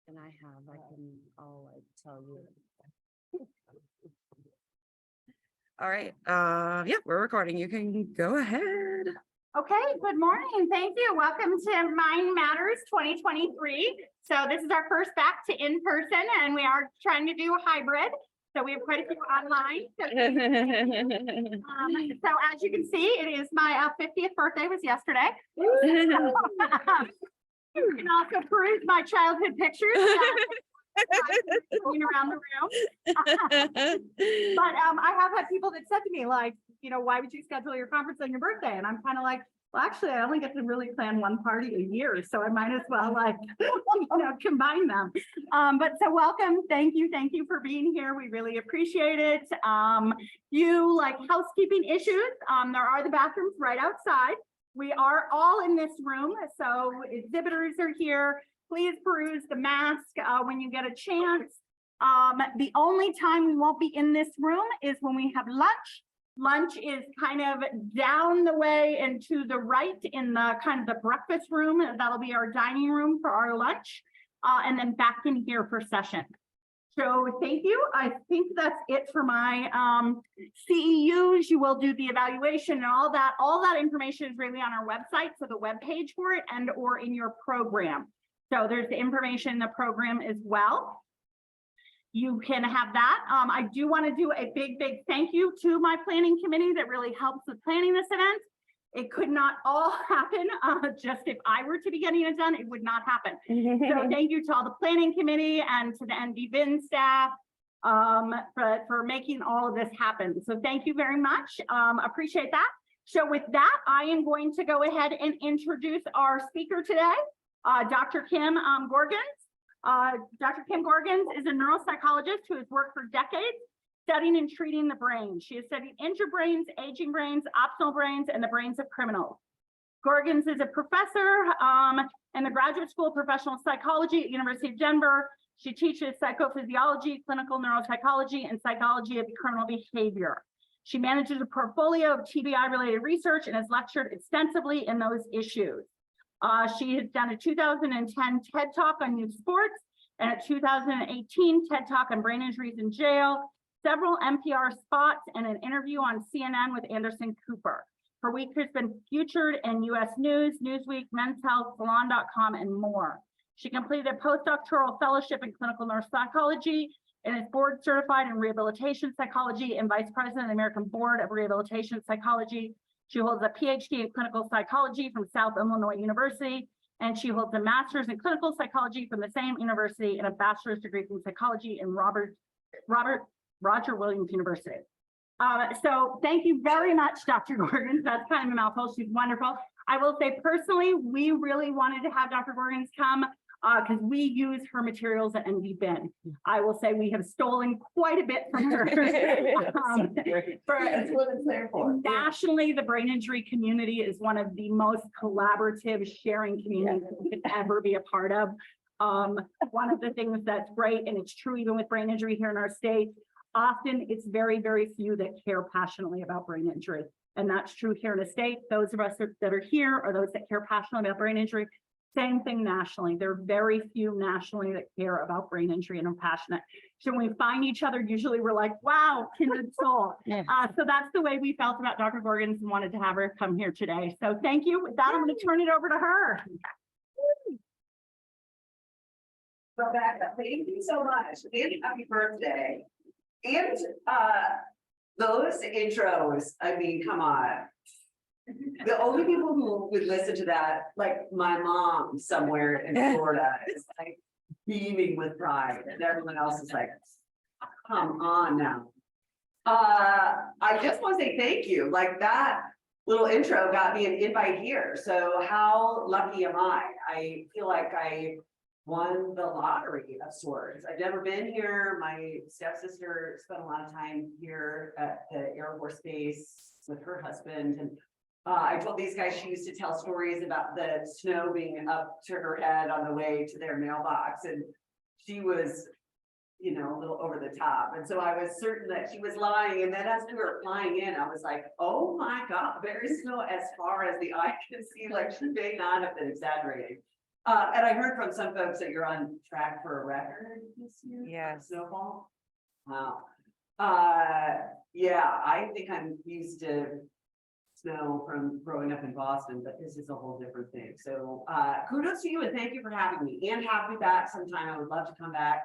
And I'll like tell you. All right. Yeah, we're recording. You can go ahead. Okay, good morning. Thank you. Welcome to Mind Matters 2023. So this is our first back to in-person, and we are trying to do hybrid. So we have quite a few online. So as you can see, it is my 50th birthday was yesterday. You can also peruse my childhood pictures. Around the room. But I have had people that said to me, like, you know, why would you schedule your conference on your birthday? And I'm kind of like, well, actually, I only get to really plan one party a year, so I might as well, like, combine them. But so welcome. Thank you for being here. We really appreciate it. You like housekeeping issues. There are the bathrooms right outside. We are all in this room, so exhibitors are here. Please peruse the mask when you get a chance. The only time we won't be in this room is when we have lunch. Lunch is kind of down the way and to the right in the kind of the breakfast room. That'll be our dining room for our lunch, and then back in here for session. So thank you. I think that's it for my CEUs. You will do the evaluation and all that. All that information is really on our website, so the web page for it and or in your program. So there's the information in the program as well. You can have that. I do want to do a big thank you to my planning committee that really helps with planning this event. It could not all happen. Just if I were to be getting it done, it would not happen. So thank you to all the planning committee and to the NBVIN staff for making all of this happen. So thank you very much. Appreciate that. So with that, I am going to go ahead and introduce our speaker today. Dr. Kim Gorgens. Dr. Kim Gorgens is a neuropsychologist who has worked for decades studying and treating the brain. She has studied injured brains, aging brains, optional brains, and the brains of criminals. Gorgens is a professor in the Graduate School of Professional Psychology at University of Denver. She teaches psychophysiology, clinical neuropsychology, and psychology of criminal behavior. She manages a portfolio of TBI-related research and has lectured extensively in those issues. She has done a 2010 TED Talk on youth sports and a 2018 TED Talk on brain injuries in jail, several NPR spots, and an interview on CNN with Anderson Cooper. Her work has been featured in US News, Newsweek, Men's Health, Salon.com, and more. She completed a postdoctoral fellowship in clinical neuropsychology and is board certified in rehabilitation psychology and vice president of the American Board of Rehabilitation Psychology. She holds a PhD in clinical psychology from South Illinois University, and she holds a master's in clinical psychology from the same university and a bachelor's degree in psychology in Roger Williams University. So thank you very much, Dr. Gorgens. That's kind of a mouthful. She's wonderful. I will say personally, we really wanted to have Dr. Gorgens come because we use her materials at NBVIN. I will say we have stolen quite a bit from her. Nationally, the brain injury community is one of the most collaborative sharing communities we could ever be a part of. One of the things that's great, and it's true even with brain injury here in our state, often it's very few that care passionately about brain injury. And that's true here in the state. Those of us that are here are those that care passionately about brain injury. Same thing nationally. There are very few nationally that care about brain injury and are passionate. So when we find each other, usually we're like, wow, kindred soul. So that's the way we felt about Dr. Gorgens and wanted to have her come here today. So thank you. With that, I'm going to turn it over to her. Rebecca, thank you so much. And happy birthday. And those intros, I mean, come on. The only people who would listen to that, like my mom somewhere in Florida, is like beaming with pride, and everyone else is like, come on now. I just want to say thank you. Like that little intro got me an invite here. So how lucky am I? I feel like I won the lottery of sorts. I've never been here. My stepsister spent a lot of time here at the Air Force Base with her husband, and I told these guys she used to tell stories about the snow being up to her head on the way to their mailbox, and she was, you know, a little over the top. And so I was certain that she was lying. And then as we were flying in, I was like, oh my God, there is snow as far as the eye can see. Like she may not have been exaggerating. And I heard from some folks that you're on track for a record this year. Yes. Snowfall. Wow. Yeah, I think I'm used to snow from growing up in Boston, but this is a whole different thing. So kudos to you and thank you for having me, and have me back sometime. I would love to come back.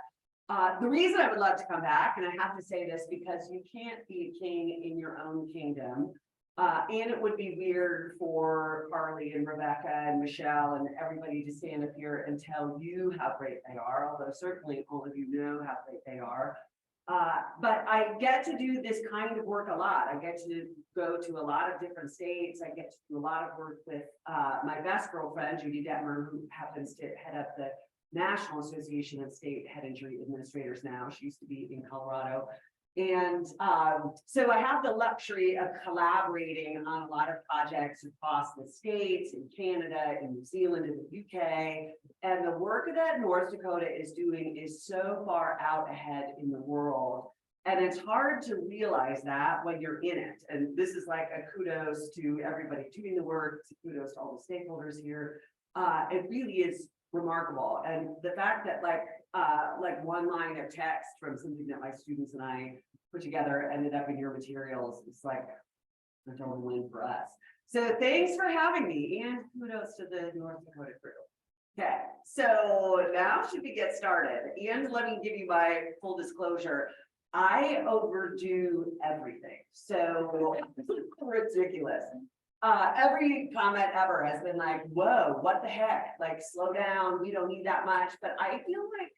The reason I would love to come back, and I have to say this because you can't be a king in your own kingdom. And it would be weird for Carly and Rebecca and Michelle and everybody to stand up here and tell you how great they are, although certainly all of you know how great they are. But I get to do this kind of work a lot. I get to go to a lot of different states. I get to do a lot of work with my best girlfriend, Judy Detmer, who happens to head up the National Association of State Head Injury Administrators now. She used to be in Colorado. And so I have the luxury of collaborating on a lot of projects across the states, in Canada, in New Zealand, in the UK. And the work that North Dakota is doing is so far out ahead in the world. And it's hard to realize that when you're in it. And this is like a kudos to everybody doing the work, kudos to all the stakeholders here. It really is remarkable. And the fact that like one line of text from something that my students and I put together ended up in your materials, it's like a total win for us. So thanks for having me, and kudos to the North Dakota crew. Okay, so now should we get started? And let me give you my full disclosure. I overdo everything. So ridiculous. Every comment ever has been like, whoa, what the heck? Like, slow down, we don't need that much. But I feel like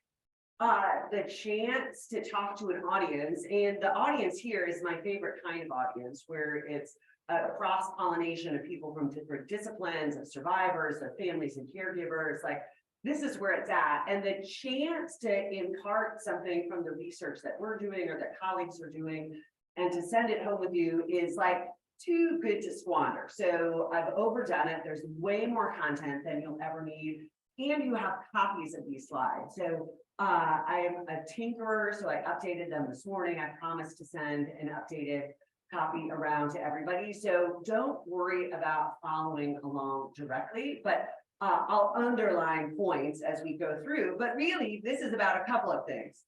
the chance to talk to an audience, and the audience here is my favorite kind of audience, where it's a cross-pollination of people from different disciplines, of survivors, of families and caregivers. Like, this is where it's at. And the chance to impart something from the research that we're doing or that colleagues are doing and to send it home with you is like too good to squander. So I've overdone it. There's way more content than you'll ever need. And you have copies of these slides. So I'm a tinkerer, so I updated them this morning. I promised to send an updated copy around to everybody. So don't worry about following along directly, but I'll underline points as we go through. But really, this is about a couple of things.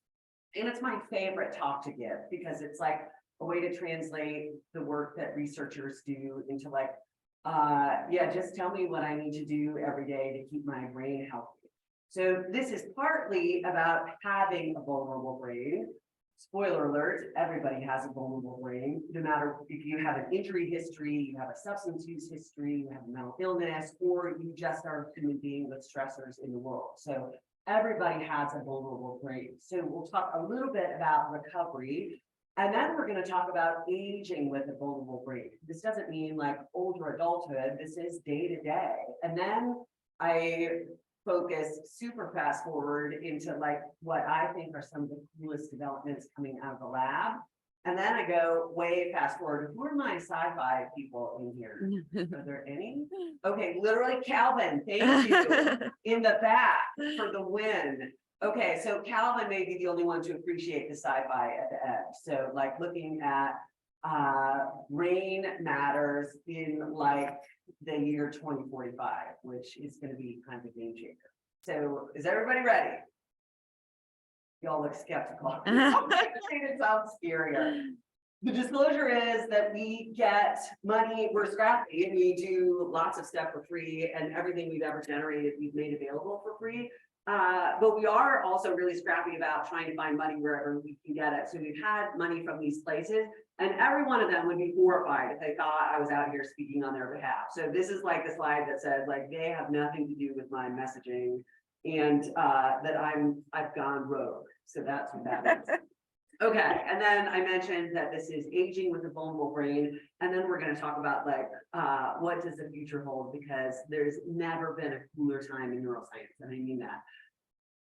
And it's my favorite talk to give because it's like a way to translate the work that researchers do into like, yeah, just tell me what I need to do every day to keep my brain healthy. So this is partly about having a vulnerable brain. Spoiler alert, everybody has a vulnerable brain, no matter if you have an injury history, you have a substance use history, you have a mental illness, or you just are a human being with stressors in the world. So everybody has a vulnerable brain. So we'll talk a little bit about recovery. And then we're going to talk about aging with a vulnerable brain. This doesn't mean like older adulthood. This is day to day. And then I focus super fast forward into like what I think are some of the coolest developments coming out of the lab. And then I go way fast forward. Who are my sci-fi people in here? Are there any? Okay, literally Calvin, thank you, in the back for the win. Okay, so Calvin may be the only one to appreciate the sci-fi at the end. So like looking at brain matters in like the year 2045, which is going to be kind of a game changer. So is everybody ready? Y'all look skeptical. It sounds scarier. The disclosure is that we get money, we're scrappy, and we do lots of stuff for free, and everything we've ever generated, we've made available for free. But we are also really scrappy about trying to find money wherever we can get it. So we've had money from these places, and every one of them would be horrified if they thought I was out here speaking on their behalf. So this is like the slide that says like they have nothing to do with my messaging, and that I've gone rogue. So that's what that is. Okay, and then I mentioned that this is aging with a vulnerable brain, and then we're going to talk about like what does the future hold, because there's never been a cooler time in neuroscience, and I mean that.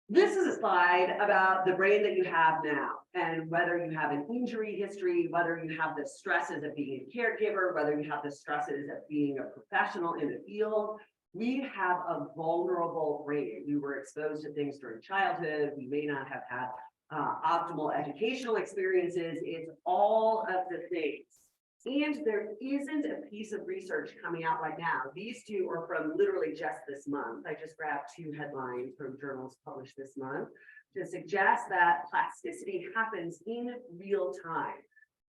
This is a slide about the brain that you have now, and whether you have an injury history, whether you have the stresses of being a caregiver, whether you have the stresses of being a professional in the field. We have a vulnerable brain. We were exposed to things during childhood. We may not have had optimal educational experiences. It's all of the things. And there isn't a piece of research coming out right now. These two are from literally just this month. I just grabbed two headlines from journals published this month to suggest that plasticity happens in real time.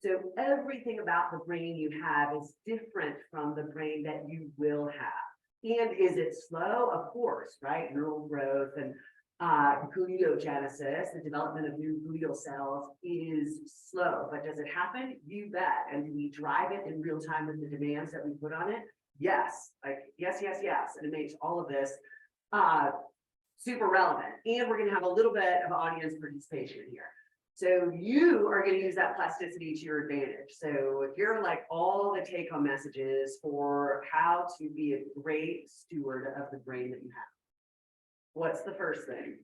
So everything about the brain you have is different from the brain that you will have. And is it slow? Of course, right? Neural growth and gliogenesis, the development of new glial cells, is slow, but does it happen? You bet. And do we drive it in real time with the demands that we put on it? Yes, like yes. And it makes all of this super relevant. And we're going to have a little bit of audience participation here. So you are going to use that plasticity to your advantage. So if you're like all the take-home messages for how to be a great steward of the brain that you have. What's the first thing?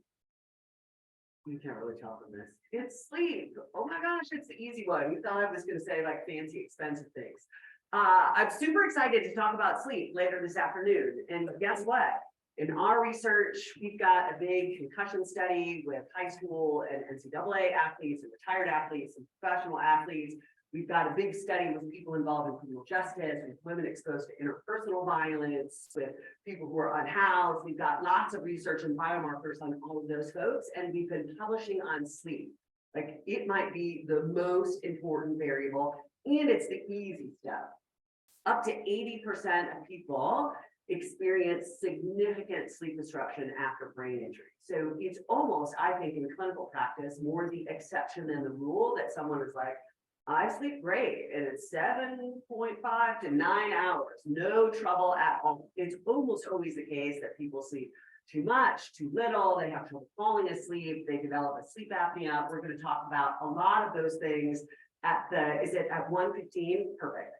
You can't really tell from this. It's sleep. Oh my gosh, it's the easy one. You thought I was going to say like fancy, expensive things. I'm super excited to talk about sleep later this afternoon. And guess what? In our research, we've got a big concussion study with high school and NCAA athletes and retired athletes and professional athletes. We've got a big study with people involved in criminal justice, with women exposed to interpersonal violence, with people who are unhoused. We've got lots of research and biomarkers on all of those folks, and we've been publishing on sleep. Like it might be the most important variable, and it's the easy stuff. Up to 80% of people experience significant sleep disruption after brain injury. So it's almost, I think, in clinical practice, more the exception than the rule that someone is like, I sleep great, and it's 7.5 to 9 hours, no trouble at all. It's almost always the case that people sleep too much, too little, they have trouble falling asleep, they develop a sleep apnea. We're going to talk about a lot of those things at is it at 1:15? Perfect.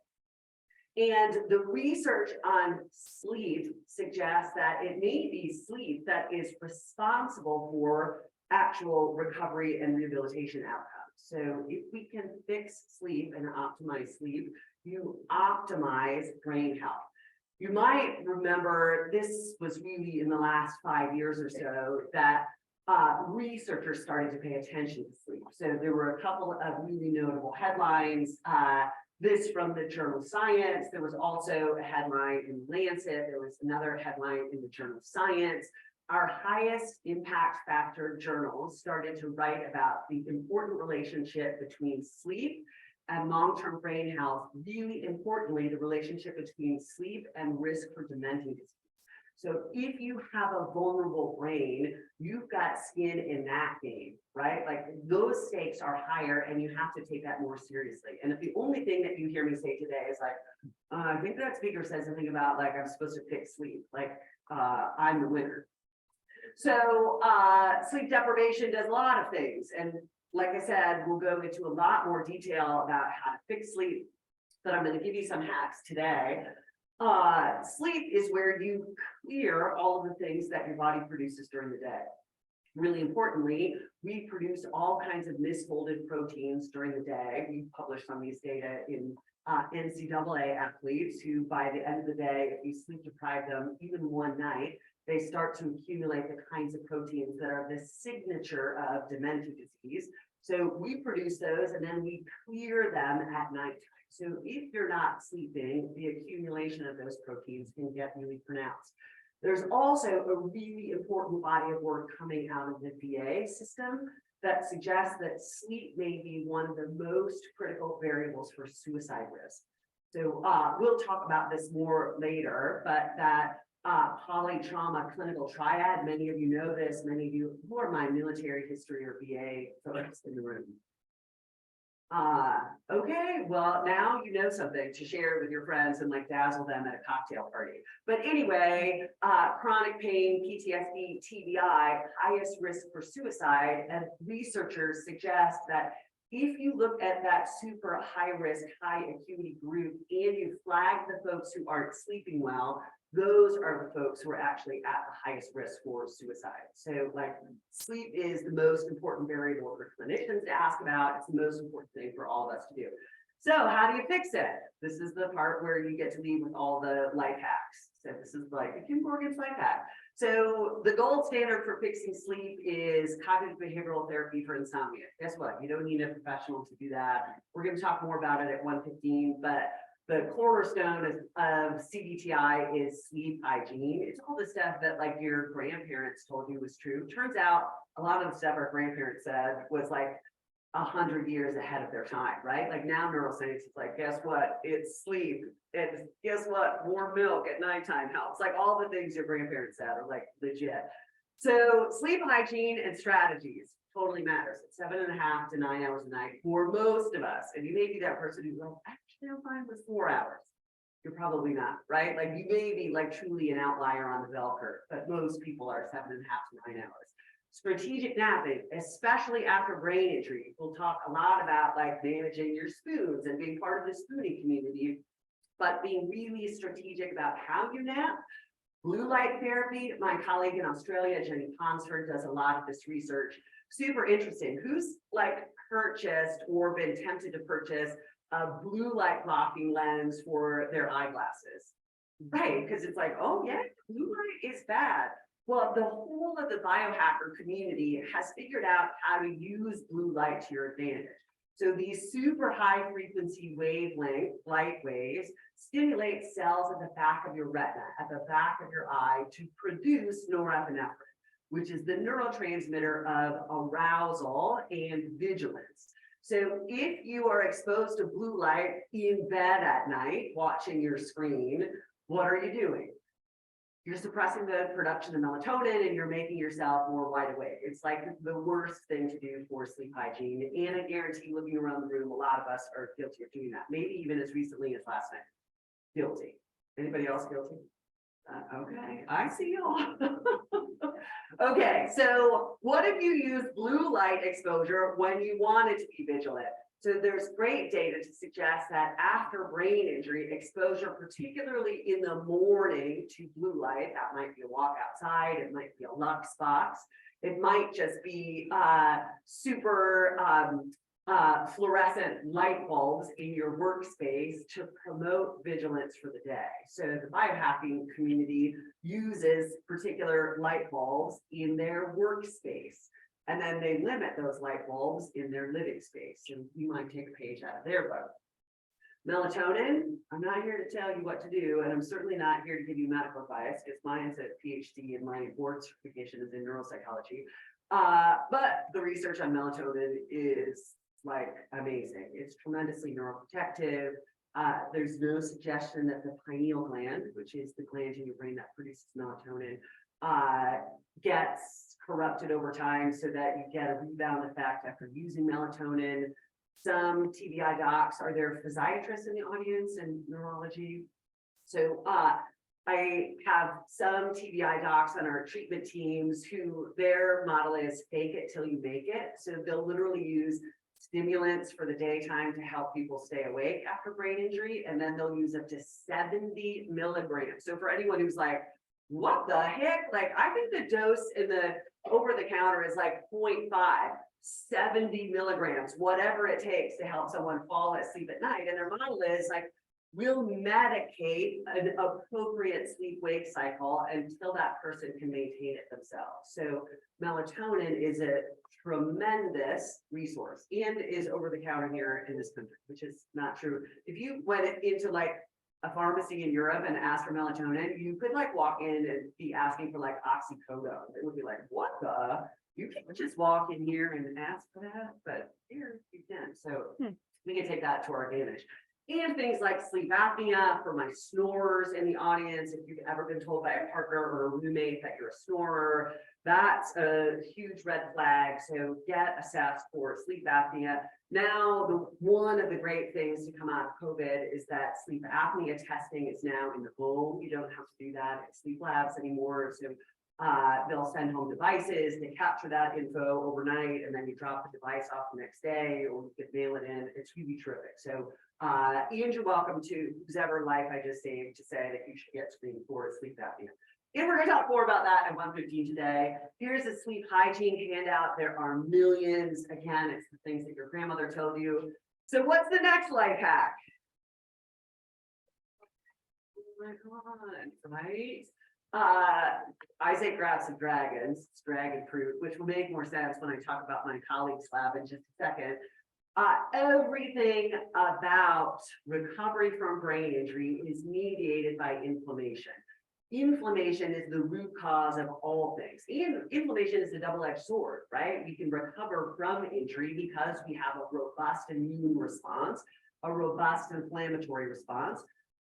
And the research on sleep suggests that it may be sleep that is responsible for actual recovery and rehabilitation outcomes. So if we can fix sleep and optimize sleep, you optimize brain health. You might remember this was really in the last 5 years or so that researchers started to pay attention to sleep. So there were a couple of really notable headlines. This from the journal Science. There was also a headline in Lancet. There was another headline in the journal Science. Our highest impact factor journals started to write about the important relationship between sleep and long-term brain health. Really importantly, the relationship between sleep and risk for dementing disease. So if you have a vulnerable brain, you've got skin in that game, right? Like those stakes are higher and you have to take that more seriously. And if the only thing that you hear me say today is like, I think that speaker said something about like, I'm supposed to pick sleep, like I'm the winner. So sleep deprivation does a lot of things. And like I said, we'll go into a lot more detail about how to fix sleep, but I'm going to give you some hacks today. Sleep is where you clear all of the things that your body produces during the day. Really importantly, we produce all kinds of misfolded proteins during the day. We published some of these data in NCAA athletes who, by the end of the day, if you sleep deprive them even one night, they start to accumulate the kinds of proteins that are the signature of dementia disease. So we produce those and then we clear them at night. So if you're not sleeping, the accumulation of those proteins can get really pronounced. There's also a really important body of work coming out of the VA system that suggests that sleep may be one of the most critical variables for suicide risk. So we'll talk about this more later, but that polytrauma clinical triad, many of you know this, many of you who are my military history or VA folks in the room. Okay, well, now you know something to share with your friends and like dazzle them at a cocktail party. But anyway, chronic pain, PTSD, TBI, highest risk for suicide, and researchers suggest that if you look at that super high risk, high acuity group and you flag the folks who aren't sleeping well, those are the folks who are actually at the highest risk for suicide. So like sleep is the most important variable for clinicians to ask about. It's the most important thing for all of us to do. So how do you fix it? This is the part where you get to leave with all the life hacks. So this is like a Kim Gorgens life hack. So the gold standard for fixing sleep is cognitive behavioral therapy for insomnia. Guess what? You don't need a professional to do that. We're going to talk more about it at 1:15, but the cornerstone of CBTI is sleep hygiene. It's all the stuff that like your grandparents told you was true. Turns out a lot of the stuff our grandparents said was like 100 years ahead of their time, right? Like now neuroscience is like, guess what? It's sleep. And guess what? Warm milk at nighttime helps. Like all the things your grandparents said are like legit. So sleep hygiene and strategies totally matters. It's 7.5 to 9 hours a night for most of us. And you may be that person who's like, actually, I'm fine with 4 hours. You're probably not, right? Like you may be like truly an outlier on the bell curve, but most people are 7.5 to 9 hours. Strategic napping, especially after brain injury. We'll talk a lot about like managing your spoons and being part of the spooning community, but being really strategic about how you nap. Blue light therapy, my colleague in Australia, Jenny Ponsford, does a lot of this research. Super interesting. Who's like purchased or been tempted to purchase a blue light blocking lens for their eyeglasses? Right, because it's like, oh yeah, blue light is bad. Well, the whole of the biohacker community has figured out how to use blue light to your advantage. So these super high frequency wavelength light waves stimulate cells at the back of your retina, at the back of your eye to produce norepinephrine, which is the neurotransmitter of arousal and vigilance. So if you are exposed to blue light in bed at night, watching your screen, what are you doing? You're suppressing the production of melatonin and you're making yourself more wide awake. It's like the worst thing to do for sleep hygiene. And I guarantee looking around the room, a lot of us are guilty of doing that. Maybe even as recently as last night. Guilty. Anybody else guilty? Okay, I see you all. Okay, so what if you use blue light exposure when you wanted to be vigilant? So there's great data to suggest that after brain injury, exposure, particularly in the morning to blue light, that might be a walk outside, it might be a Lux box, it might just be super fluorescent light bulbs in your workspace to promote vigilance for the day. So the biohacking community uses particular light bulbs in their workspace. And then they limit those light bulbs in their living space. And you might take a page out of their book. Melatonin, I'm not here to tell you what to do, and I'm certainly not here to give you medical advice because mine's a PhD and my board certification is in neuropsychology. But the research on melatonin is like amazing. It's tremendously neuroprotective. There's no suggestion that the pineal gland, which is the gland in your brain that produces melatonin, gets corrupted over time so that you get a rebound effect after using melatonin. Some TBI docs, are there physiatrists in the audience and neurology? So I have some TBI docs on our treatment teams who their model is fake it till you make it. So they'll literally use stimulants for the daytime to help people stay awake after brain injury, and then they'll use up to 70 milligrams. So for anyone who's like, what the heck? Like, I think the dose in the over the counter is like 0.5, 70 milligrams, whatever it takes to help someone fall asleep at night. And their model is like, we'll medicate an appropriate sleep-wake cycle until that person can maintain it themselves. So melatonin is a tremendous resource and is over the counter here in this country, which is not true. If you went into like a pharmacy in Europe and asked for melatonin, you could like walk in and be asking for like oxycodone. It would be like, what the? You can't just walk in here and ask for that, but here you can. So we can take that to our advantage. And things like sleep apnea for my snorers in the audience. If you've ever been told by a partner or a roommate that you're a snorer, that's a huge red flag. So get assessed for sleep apnea. Now, one of the great things to come out of COVID is that sleep apnea testing is now in the home. You don't have to do that at sleep labs anymore. So they'll send home devices, they capture that info overnight, and then you drop the device off the next day, or you could mail it in. It's really terrific. So, and you're welcome to whoever life I just saved to say that you should get screened for sleep apnea. And we're going to talk more about that at 1:15 today. Here's a sleep hygiene handout. There are millions. Again, it's the things that your grandmother told you. So what's the next life hack? Oh my God, right? I say grab some dragons, it's dragon fruit, which will make more sense when I talk about my colleague's lab in just a second. Everything about recovery from brain injury is mediated by inflammation. Inflammation is the root cause of all things. And inflammation is a double-edged sword, right? We can recover from injury because we have a robust immune response, a robust inflammatory response.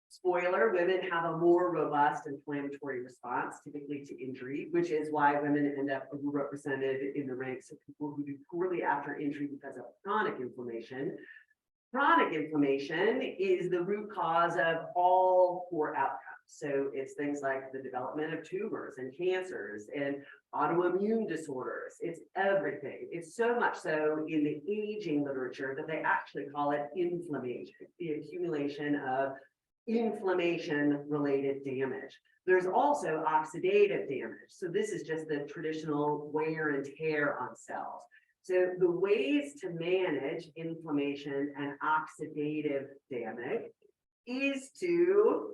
Spoiler, women have a more robust inflammatory response, typically to injury, which is why women end up overrepresented in the ranks of people who do poorly after injury because of chronic inflammation. Chronic inflammation is the root cause of all poor outcomes. So it's things like the development of tumors and cancers and autoimmune disorders. It's everything. It's so much so in the aging literature that they actually call it inflammation, the accumulation of inflammation-related damage. There's also oxidative damage. So this is just the traditional wear and tear on cells. So the ways to manage inflammation and oxidative damage is to,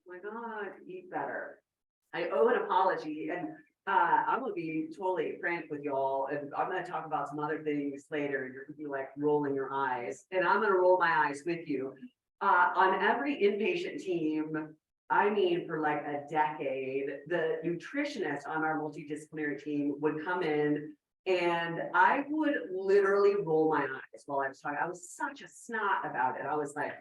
oh my God, eat better. I owe an apology, and I'm gonna be totally frank with y'all, and I'm gonna talk about some other things later. You're gonna be like rolling your eyes, and I'm gonna roll my eyes with you. On every inpatient team, I mean, for like a decade, the nutritionist on our multidisciplinary team would come in and I would literally roll my eyes while I was talking. I was such a snot about it. I was like,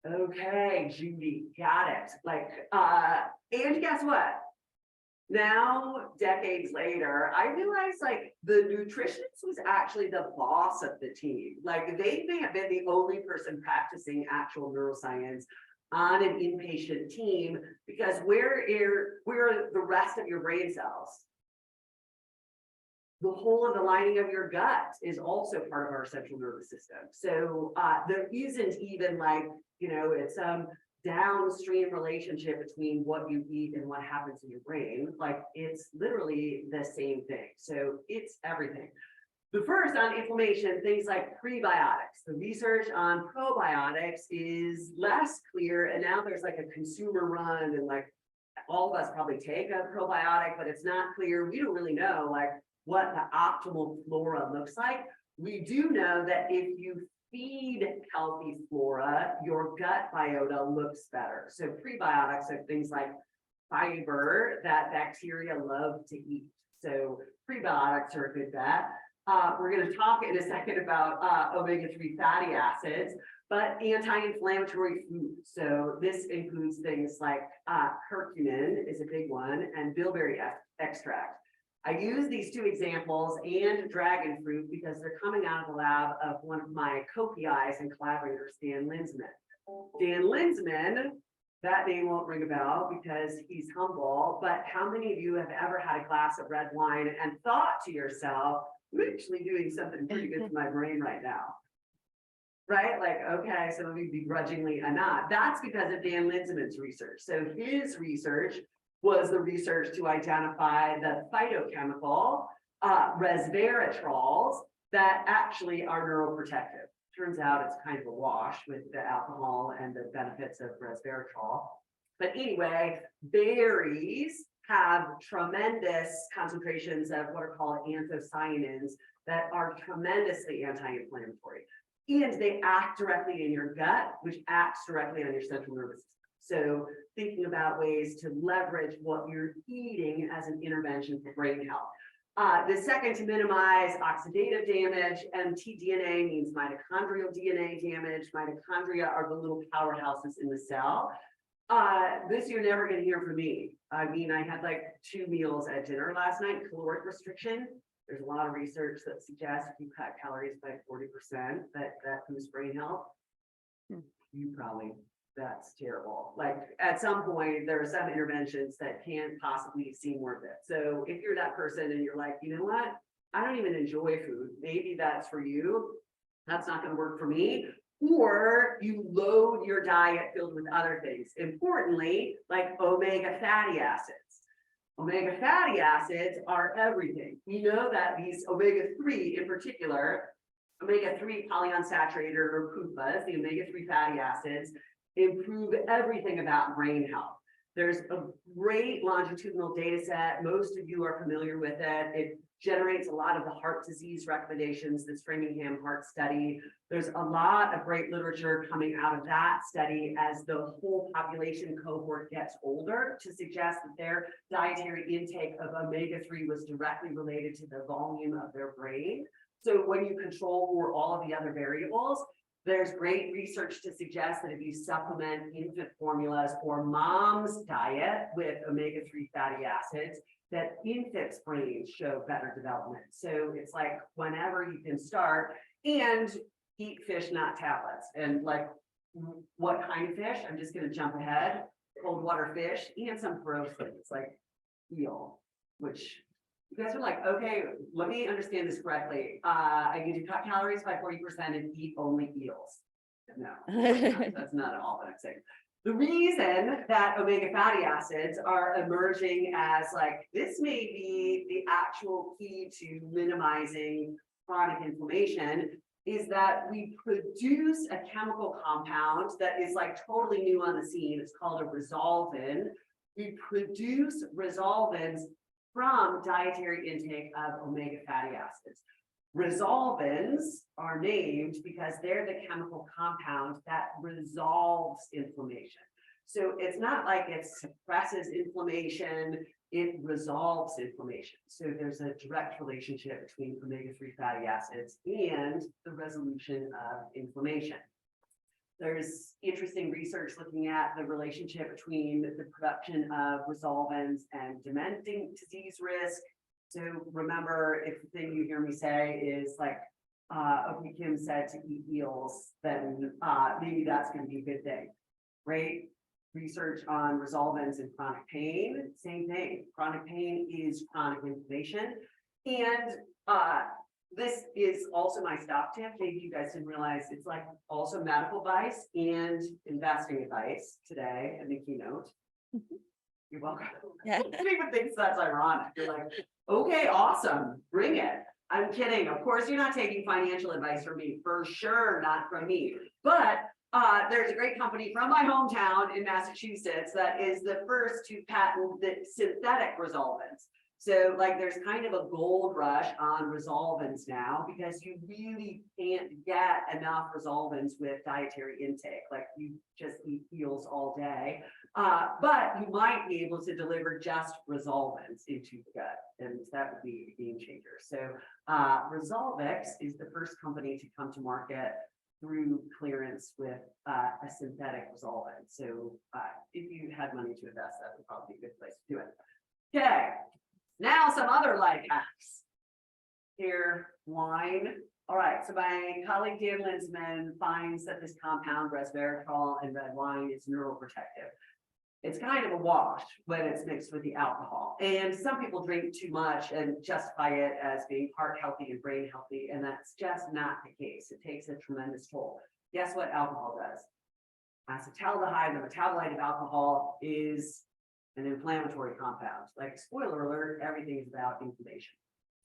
okay, Judy, got it. Like, and guess what? Now, decades later, I realized like the nutritionist was actually the boss of the team. Like they may have been the only person practicing actual neuroscience on an inpatient team, because where are the rest of your brain cells? The whole of the lining of your gut is also part of our central nervous system. So there isn't even like, it's downstream relationship between what you eat and what happens in your brain. Like it's literally the same thing. So it's everything. The first on inflammation, things like prebiotics. The research on probiotics is less clear, and now there's like a consumer run, and like all of us probably take a probiotic, but it's not clear. We don't really know like what the optimal flora looks like. We do know that if you feed healthy flora, your gut biota looks better. So prebiotics are things like fiber that bacteria love to eat. So prebiotics are a good bet. We're going to talk in a second about omega-3 fatty acids, but anti-inflammatory foods. So this includes things like curcumin is a big one, and bilberry extract. I use these two examples and dragon fruit because they're coming out of the lab of one of my co-PIs and collaborators, Dan Linsman. Dan Linsman, that name won't ring a bell because he's humble, but how many of you have ever had a glass of red wine and thought to yourself, I'm actually doing something pretty good for my brain right now? Right? Like, okay, some of you begrudgingly are not. That's because of Dan Linsman's research. So his research was the research to identify the phytochemical resveratrols that actually are neuroprotective. Turns out it's kind of a wash with the alcohol and the benefits of resveratrol. But anyway, berries have tremendous concentrations of what are called anthocyanins that are tremendously anti-inflammatory. And they act directly in your gut, which acts directly on your central nervous system. So thinking about ways to leverage what you're eating as an intervention for brain health. The second, to minimize oxidative damage. mtDNA means mitochondrial DNA damage. Mitochondria are the little powerhouses in the cell. This you're never going to hear from me. I mean, I had like 2 meals at dinner last night, caloric restriction. There's a lot of research that suggests if you cut calories by 40%, that boosts brain health. You probably, that's terrible. Like at some point, there are some interventions that can't possibly seem worth it. So if you're that person and you're like, you know what, I don't even enjoy food, maybe that's for you. That's not going to work for me. Or you load your diet filled with other things. Importantly, like omega fatty acids. Omega fatty acids are everything. We know that these omega-3 in particular, omega-3 polyunsaturated or PUFAs, the omega-3 fatty acids, improve everything about brain health. There's a great longitudinal data set. Most of you are familiar with it. It generates a lot of the heart disease recommendations, this Framingham Heart Study. There's a lot of great literature coming out of that study as the whole population cohort gets older to suggest that their dietary intake of omega-3 was directly related to the volume of their brain. So when you control for all of the other variables, there's great research to suggest that if you supplement infant formulas or mom's diet with omega-3 fatty acids, that infants' brains show better development. So it's like whenever you can start and eat fish, not tablets. And like, what kind of fish? I'm just going to jump ahead. Cold water fish and some gross things like eel, which you guys are like, okay, let me understand this correctly. I need to cut calories by 40% and eat only eels. No, that's not at all what I'm saying. The reason that omega fatty acids are emerging as like, this may be the actual key to minimizing chronic inflammation is that we produce a chemical compound that is like totally new on the scene. It's called a resolvin. We produce resolvins from dietary intake of omega fatty acids. Resolvins are named because they're the chemical compound that resolves inflammation. So it's not like it suppresses inflammation, it resolves inflammation. So there's a direct relationship between omega-3 fatty acids and the resolution of inflammation. There's interesting research looking at the relationship between the production of resolvins and dementing disease risk. So remember, if the thing you hear me say is like, okay, Kim said to eat eels, then maybe that's going to be a good thing, right? Research on resolvins and chronic pain, same thing. Chronic pain is chronic inflammation. And this is also my stock tip. Maybe you guys didn't realize it's like also medical advice and investing advice today in the keynote. You're welcome. Yeah. Who even thinks that's ironic? You're like, okay, awesome, bring it. I'm kidding. Of course, you're not taking financial advice from me, for sure, not from me. But there's a great company from my hometown in Massachusetts that is the first to patent the synthetic resolvins. So like there's kind of a gold rush on resolvins now because you really can't get enough resolvins with dietary intake. Like you just eat eels all day. But you might be able to deliver just resolvins into the gut, and that would be a game changer. So Resolvix is the first company to come to market through clearance with a synthetic resolvin. So if you had money to invest, that would probably be a good place to do it. Okay, now some other life hacks. Here, wine. All right, so my colleague Dan Linsman finds that this compound resveratrol in red wine is neuroprotective. It's kind of a wash when it's mixed with the alcohol. And some people drink too much and justify it as being heart healthy and brain healthy. And that's just not the case. It takes a tremendous toll. Guess what alcohol does? Acetaldehyde, the metabolite of alcohol, is an inflammatory compound. Like, spoiler alert, everything is about inflammation.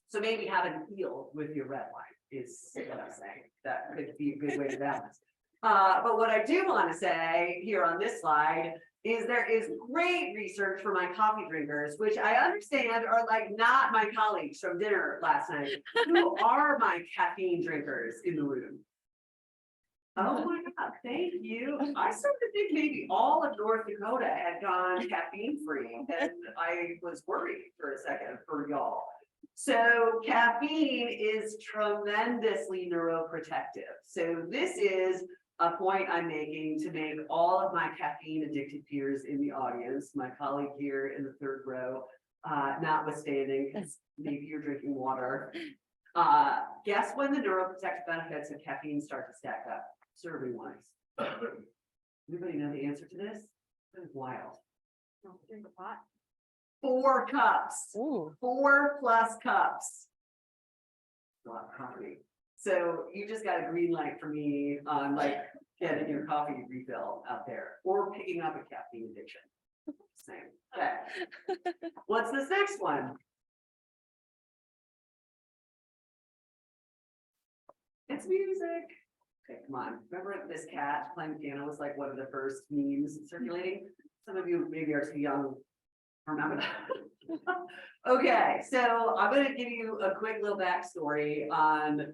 So maybe have an eel with your red wine is what I'm saying. That could be a good way to balance. But what I do want to say here on this slide is there is great research for my coffee drinkers, which I understand are like not my colleagues from dinner last night. Who are my caffeine drinkers in the room? Oh my God, thank you. I started to think maybe all of North Dakota had gone caffeine free, and I was worried for a second for y'all. So caffeine is tremendously neuroprotective. So this is a point I'm making to make all of my caffeine addicted peers in the audience, my colleague here in the third row, notwithstanding, because maybe you're drinking water. Guess when the neuroprotective benefits of caffeine start to stack up, serving wise. Anybody know the answer to this? It's wild. Don't drink a pot. 4 cups. Ooh. 4+ cups. A lot of coffee. So you just got a green light for me on like getting your coffee refill out there or picking up a caffeine addiction. Same. Okay. What's this next one? It's music. Okay, come on. Remember this cat playing piano was like one of the first memes circulating? Some of you maybe are too young to remember that. Okay, so I'm gonna give you a quick little backstory on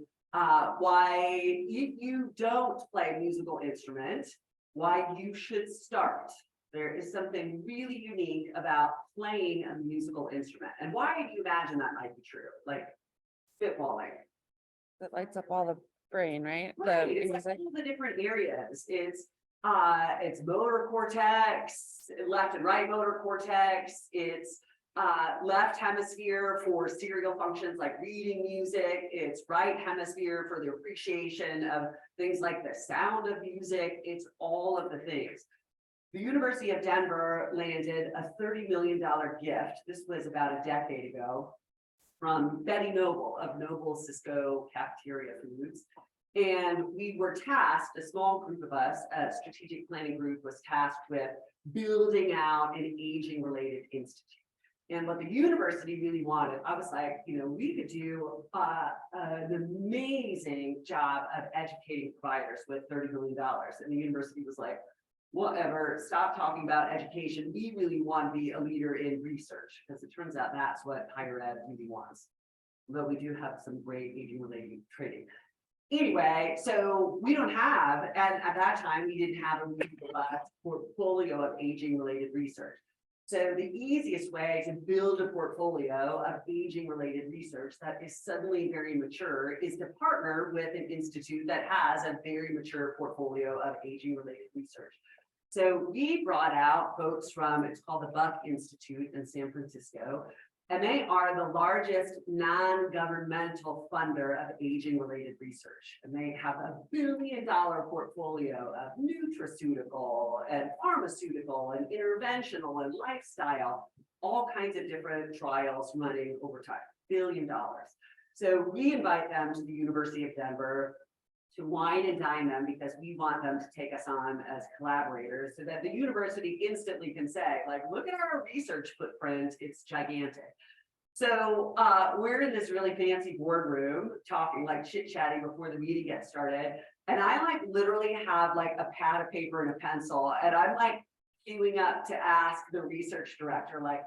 why if you don't play a musical instrument, why you should start. There is something really unique about playing a musical instrument. And why do you imagine that might be true? Like spitballing. That lights up all the brain, right? Right, The it's like music. all the different areas. It's motor cortex, left and right motor cortex. It's left hemisphere for serial functions like reading music. It's right hemisphere for the appreciation of things like the sound of music. It's all of the things. The University of Denver landed a $30 million gift. This was about a decade ago from Betty Noble of Noble Cisco Cafeteria Foods. And we were tasked, a small group of us, a strategic planning group was tasked with building out an aging related institute. And what the university really wanted, I was like, you know, we could do an amazing job of educating providers with $30 million. And the university was like, whatever, stop talking about education. We really want to be a leader in research, because it turns out that's what higher ed really wants. Though we do have some great aging related training. Anyway, so we don't have, and at that time, we didn't have a really robust portfolio of aging related research. So the easiest way to build a portfolio of aging related research that is suddenly very mature is to partner with an institute that has a very mature portfolio of aging related research. So we brought out folks from, it's called the Buck Institute in San Francisco, and they are the largest non-governmental funder of aging-related research. And they have a $1 billion portfolio of nutraceutical and pharmaceutical and interventional and lifestyle, all kinds of different trials running over time, $1 billion. So we invite them to the University of Denver to wine and dine them, because we want them to take us on as collaborators so that the university instantly can say, like, look at our research footprint, it's gigantic. So we're in this really fancy boardroom talking like chit-chatting before the meeting gets started. And I like literally have like a pad of paper and a pencil, and I'm like queuing up to ask the research director, like,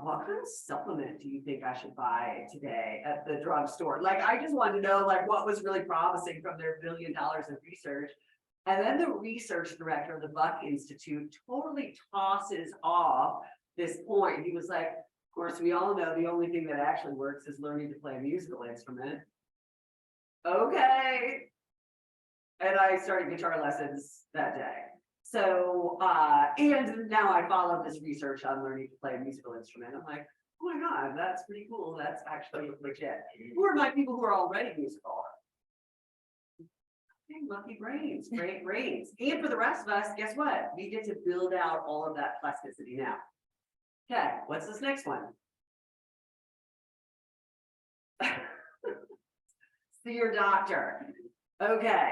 what kind of supplement do you think I should buy today at the drugstore? Like, I just wanted to know like what was really promising from their $1 billion of research. And then the research director of the Buck Institute totally tosses off this point. He was like, of course, we all know the only thing that actually works is learning to play a musical instrument. Okay. And I started guitar lessons that day. So, and now I follow this research on learning to play a musical instrument. I'm like, oh my God, that's pretty cool. That's actually legit. Who are my people who are already musical? Hey, lucky brains, great brains. And for the rest of us, guess what? We get to build out all of that plasticity now. Okay, what's this next one? See your doctor. Okay.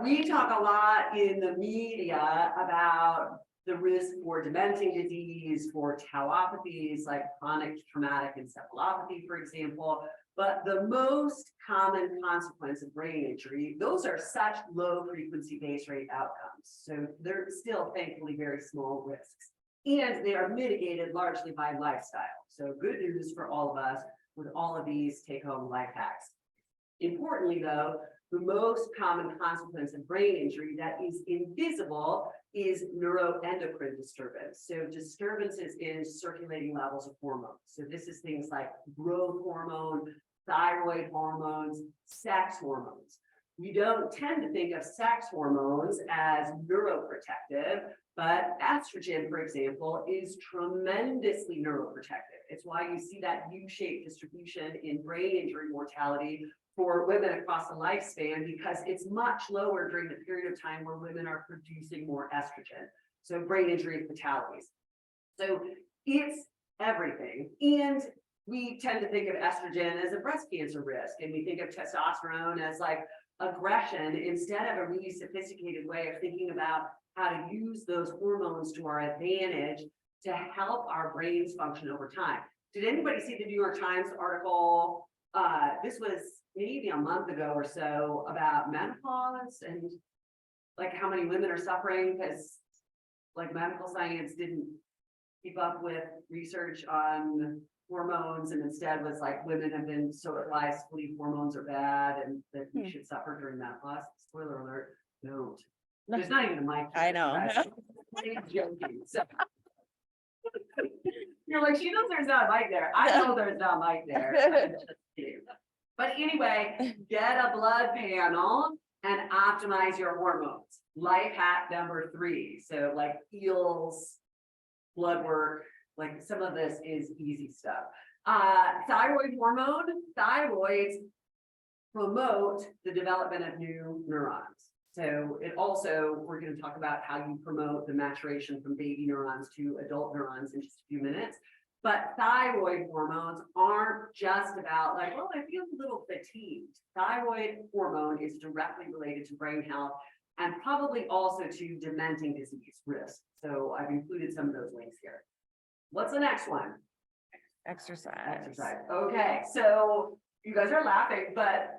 We talk a lot in the media about the risk for dementing disease, for tauopathies like chronic traumatic encephalopathy, for example. But the most common consequence of brain injury, those are such low frequency base rate outcomes. So they're still thankfully very small risks. And they are mitigated largely by lifestyle. So good news for all of us with all of these take-home life hacks. Importantly, though, the most common consequence of brain injury that is invisible is neuroendocrine disturbance. So disturbances in circulating levels of hormones. So this is things like growth hormone, thyroid hormones, sex hormones. We don't tend to think of sex hormones as neuroprotective, but estrogen, for example, is tremendously neuroprotective. It's why you see that U-shaped distribution in brain injury mortality for women across the lifespan, because it's much lower during the period of time where women are producing more estrogen. So brain injury fatalities. So it's everything. And we tend to think of estrogen as a breast cancer risk, and we think of testosterone as like aggression, instead of a really sophisticated way of thinking about how to use those hormones to our advantage to help our brains function over time. Did anybody see the New York Times article? This was maybe a month ago or so about menopause and like how many women are suffering because like medical science didn't keep up with research on hormones and instead was like women have been so advised to believe hormones are bad and that we should suffer during menopause. Spoiler alert, don't. There's not even a mic. I know. I'm joking. So you're like, she knows there's not a mic there. I know there's not a mic there. I'm just kidding. But anyway, get a blood panel and optimize your hormones. Life hack number 3. So like eels, blood work, like some of this is easy stuff. Thyroid hormone, thyroids promote the development of new neurons. So it also, we're going to talk about how you promote the maturation from baby neurons to adult neurons in just a few minutes. But thyroid hormones aren't just about like, oh, I feel a little fatigued. Thyroid hormone is directly related to brain health and probably also to dementing disease risk. So I've included some of those links here. What's the next one? Exercise. Okay, so you guys are laughing, but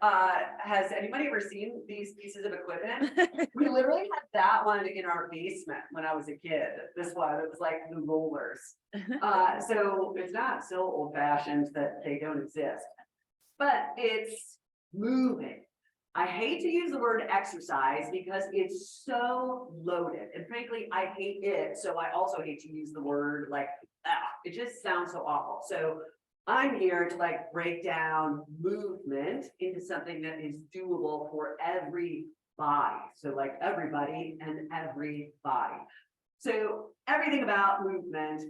has anybody ever seen these pieces of equipment? We literally had that one in our basement when I was a kid. This one, it was like the rollers. So it's not so old fashioned that they don't exist, but it's moving. I hate to use the word exercise because it's so loaded. And frankly, I hate it. So I also hate to use the word like, it just sounds so awful. So I'm here to like break down movement into something that is doable for every body. So like everybody and every body. So everything about movement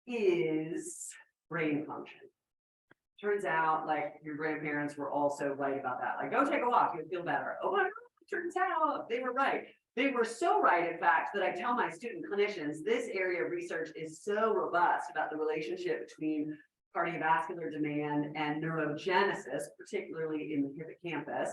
is brain function. Turns out like your grandparents were also right about that. Like, go take a walk, you'll feel better. Oh my God, turns out they were right. They were so right, in fact, that I tell my student clinicians, this area of research is so robust about the relationship between cardiovascular demand and neurogenesis, particularly in the hippocampus.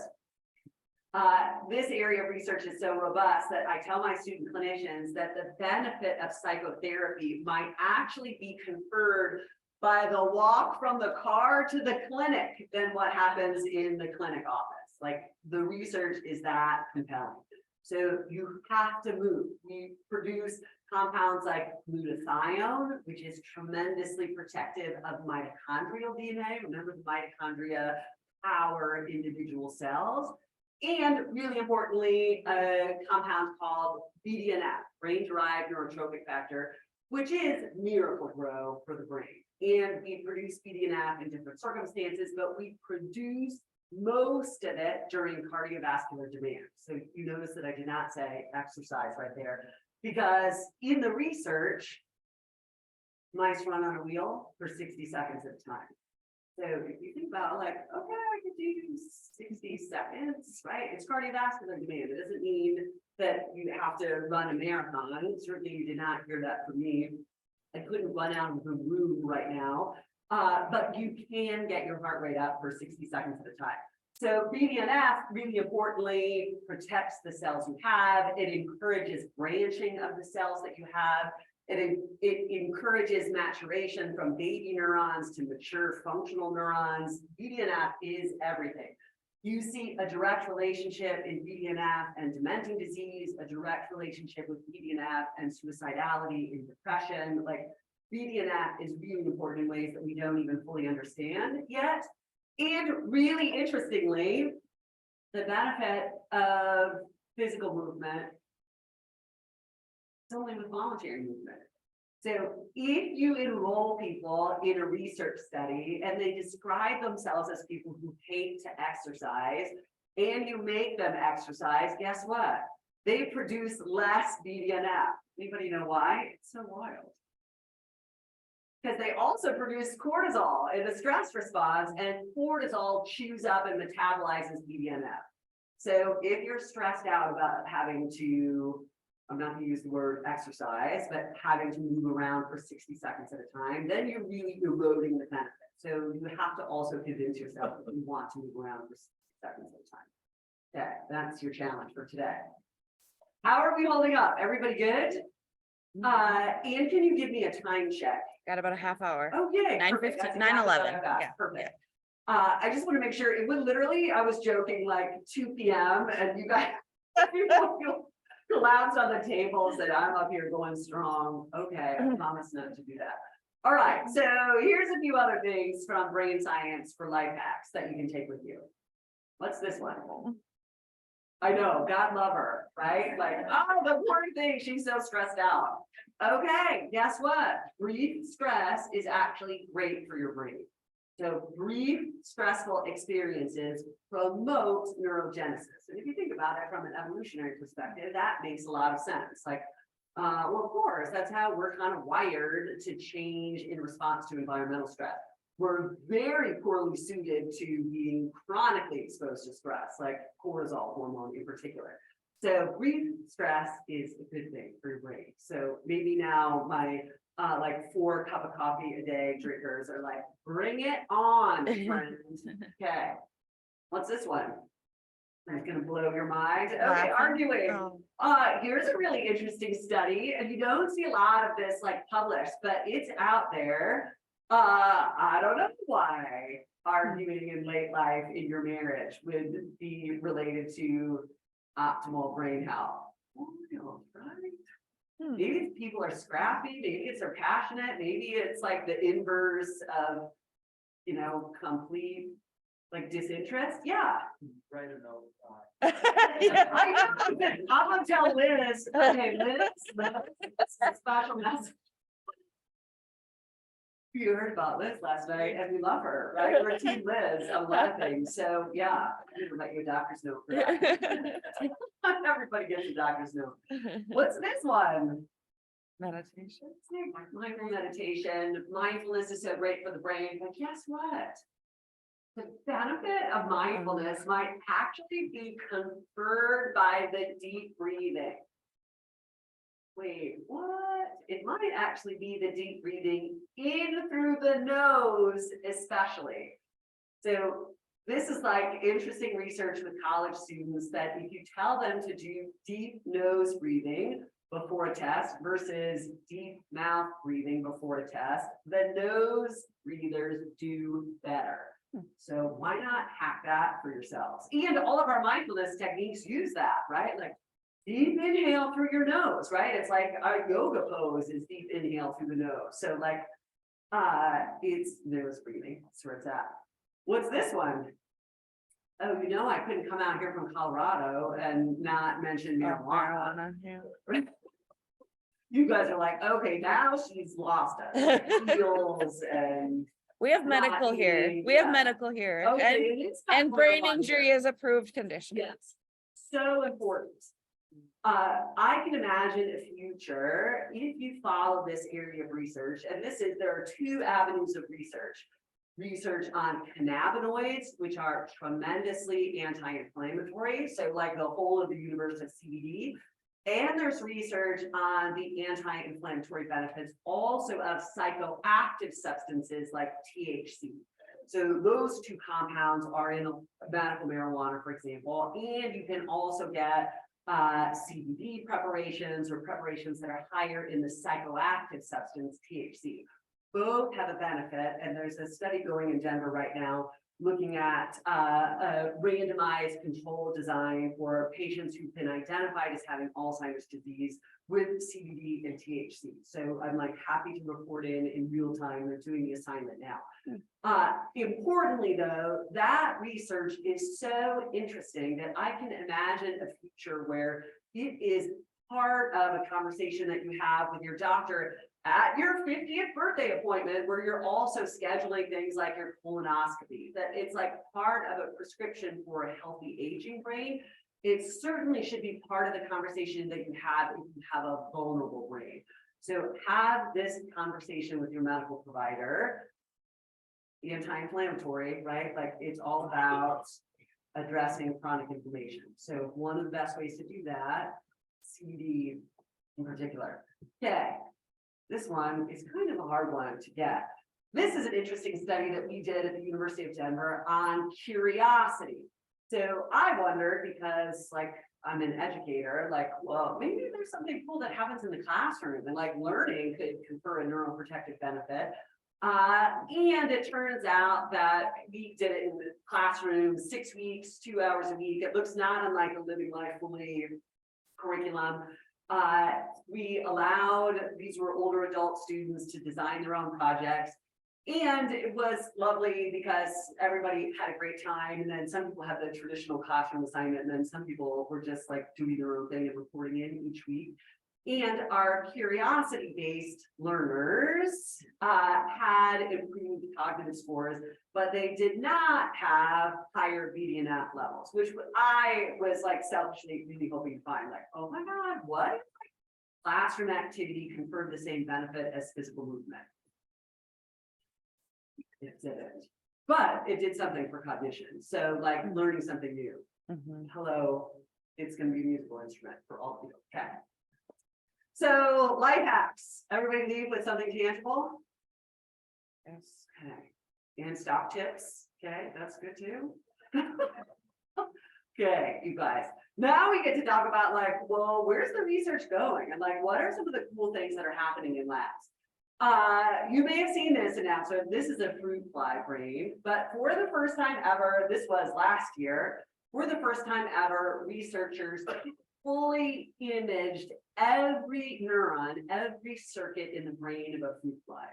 This area of research is so robust that I tell my student clinicians that the benefit of psychotherapy might actually be conferred by the walk from the car to the clinic than what happens in the clinic office. Like the research is that compelling. So you have to move. We produce compounds like glutathione, which is tremendously protective of mitochondrial DNA. Remember, the mitochondria power individual cells. And really importantly, a compound called BDNF, brain-derived neurotrophic factor, which is Miracle-Gro for the brain. And we produce BDNF in different circumstances, but we produce most of it during cardiovascular demand. So you notice that I did not say exercise right there, because in the research, mice run on a wheel for 60 seconds at a time. So if you think about like, okay, I could do 60 seconds, right? It's cardiovascular demand. It doesn't mean that you have to run a marathon. Certainly you did not hear that from me. I couldn't run out of the room right now, but you can get your heart rate up for 60 seconds at a time. So BDNF, really importantly, protects the cells you have. It encourages branching of the cells that you have. It encourages maturation from baby neurons to mature functional neurons. BDNF is everything. You see a direct relationship in BDNF and dementing disease, a direct relationship with BDNF and suicidality and depression. Like BDNF is really important in ways that we don't even fully understand yet. And really interestingly, the benefit of physical movement is only with voluntary movement. So if you enroll people in a research study and they describe themselves as people who hate to exercise and you make them exercise, guess what? They produce less BDNF. Anybody know why? It's so wild. Because they also produce cortisol in the stress response, and cortisol chews up and metabolizes BDNF. So if you're stressed out about having to, I'm not going to use the word exercise, but having to move around for 60 seconds at a time, then you're really eroding the benefit. So you have to also convince yourself that you want to move around for 60 seconds at a time. Okay, that's your challenge for today. How are we holding up? Everybody good? And can you give me a time check? Got about a half hour. Oh, yay. 9:15, 9:11. Yeah. Perfect. I just want to make sure it would literally, I was joking like 2 p.m. and you guys, collapsed on the tables and I'm up here going strong. Okay, I promise not to do that. All right, so here's a few other things from brain science for life hacks that you can take with you. What's this one? I know, God love her, right? Like, oh, the poor thing, she's so stressed out. Okay, guess what? Brief stress is actually great for your brain. So brief stressful experiences promote neurogenesis. And if you think about it from an evolutionary perspective, that makes a lot of sense. Like, well, of course, that's how we're kind of wired to change in response to environmental stress. We're very poorly suited to being chronically exposed to stress, like cortisol hormone in particular. So brief stress is a good thing for your brain. So maybe now my like 4 cup of coffee a day drinkers are like, bring it on, friends. Okay, what's this one? It's gonna blow your mind. Okay, arguing. Here's a really interesting study, and you don't see a lot of this like published, but it's out there. I don't know why arguing in late life in your marriage would be related to optimal brain health. Wild, right? Maybe people are scrappy, maybe it's they're passionate, maybe it's like the inverse of, you know, complete like disinterest. Yeah. Right or no? I know. I'm gonna tell Liz. Okay, Liz, special message. You heard about Liz last night, and we love her, right? We're Team Liz on a lot of things. So yeah, I'm gonna write you a doctor's note for that. Everybody gets a doctor's note. What's this one? Meditation. Mindful meditation. Mindfulness is so great for the brain, but guess what? The benefit of mindfulness might actually be conferred by the deep breathing. Wait, what? It might actually be the deep breathing in through the nose, especially. So this is like interesting research with college students that if you tell them to do deep nose breathing before a test versus deep mouth breathing before a test, the nose breathers do better. So why not hack that for yourselves? And all of our mindfulness techniques use that, right? Like deep inhale through your nose, right? It's like our yoga pose is deep inhale through the nose. So like, it's nose breathing. That's where it's at. What's this one? Oh, you know, I couldn't come out here from Colorado and not mention marijuana. Yeah. You guys are like, okay, now she's lost us. Heels and We have Not medical here. eating, We have yeah. medical here. okay, it is not And brain marijuana. injury is approved condition. Yes, so important. I can imagine a future if you follow this area of research, and there are 2 avenues of research. Research on cannabinoids, which are tremendously anti-inflammatory, so like the whole of the universe of CBD. And there's research on the anti-inflammatory benefits also of psychoactive substances like THC. So those 2 compounds are in medical marijuana, for example, and you can also get CBD preparations or preparations that are higher in the psychoactive substance THC. Both have a benefit, and there's a study going in Denver right now looking at a randomized control design for patients who've been identified as having Alzheimer's disease with CBD and THC. So I'm like happy to report in real time. They're doing the assignment now. Importantly though, that research is so interesting that I can imagine a future where it is part of a conversation that you have with your doctor at your 50th birthday appointment, where you're also scheduling things like your colonoscopy, that it's like part of a prescription for a healthy aging brain. It certainly should be part of the conversation that you have if you have a vulnerable brain. So have this conversation with your medical provider. Anti-inflammatory, right? Like it's all about addressing chronic inflammation. So one of the best ways to do that, CBD in particular. Okay. This one is kind of a hard one to get. This is an interesting study that we did at the University of Denver on curiosity. So I wondered, because like I'm an educator, like, well, maybe there's something cool that happens in the classroom and like learning could confer a neuroprotective benefit. And it turns out that we did it in the classroom, 6 weeks, 2 hours a week. It looks not unlike a living life fully curriculum. We allowed, these were older adult students to design their own projects. And it was lovely because everybody had a great time. And then some people had the traditional classroom assignment, and then some people were just like doing their own thing and reporting in each week. And our curiosity-based learners had improved cognitive scores, but they did not have higher BDNF levels, which I was like selfishly really hoping to find, like, oh my God, what? Classroom activity conferred the same benefit as physical movement. It didn't, but it did something for cognition. So like learning something new. Hello, it's going to be a musical instrument for all of you. Okay. So life hacks. Everybody leave with something tangible. Yes. Okay. And stock tips. Okay, that's good too. Okay, you guys. Now we get to talk about like, well, where's the research going? And like, what are some of the cool things that are happening in labs? You may have seen this announcement. This is a fruit fly brain, but for the first time ever, this was last year, for the first time ever, researchers fully imaged every neuron, every circuit in the brain of a fruit fly.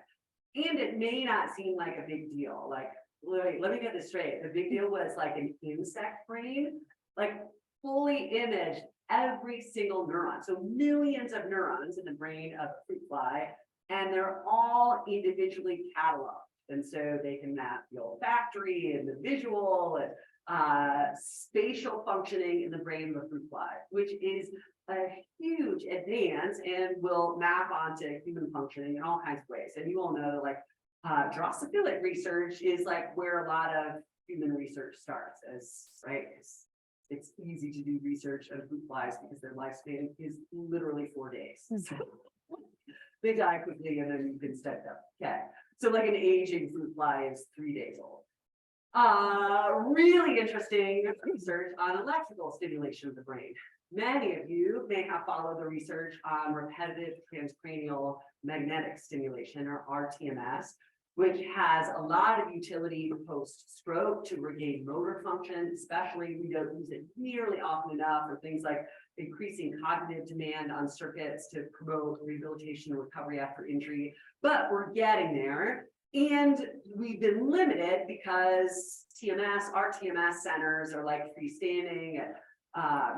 And it may not seem like a big deal. Like, wait, let me get this straight. The big deal was like an insect brain, like fully imaged every single neuron. So millions of neurons in the brain of a fruit fly, and they're all individually cataloged. And so they can map the olfactory and the visual and spatial functioning in the brain of a fruit fly, which is a huge advance and will map onto human functioning in all kinds of ways. And you all know that like Drosophilic research is like where a lot of human research starts, as right? It's easy to do research on fruit flies because their lifespan is literally 4 days. So they die quickly and then you can study them. Okay. So like an aging fruit fly is 3 days old. Really interesting research on electrical stimulation of the brain. Many of you may have followed the research on repetitive transcranial magnetic stimulation, or RTMS, which has a lot of utility post-stroke to regain motor function. Especially, we don't use it nearly often enough for things like increasing cognitive demand on circuits to promote rehabilitation and recovery after injury, but we're getting there. And we've been limited because RTMS centers are like freestanding at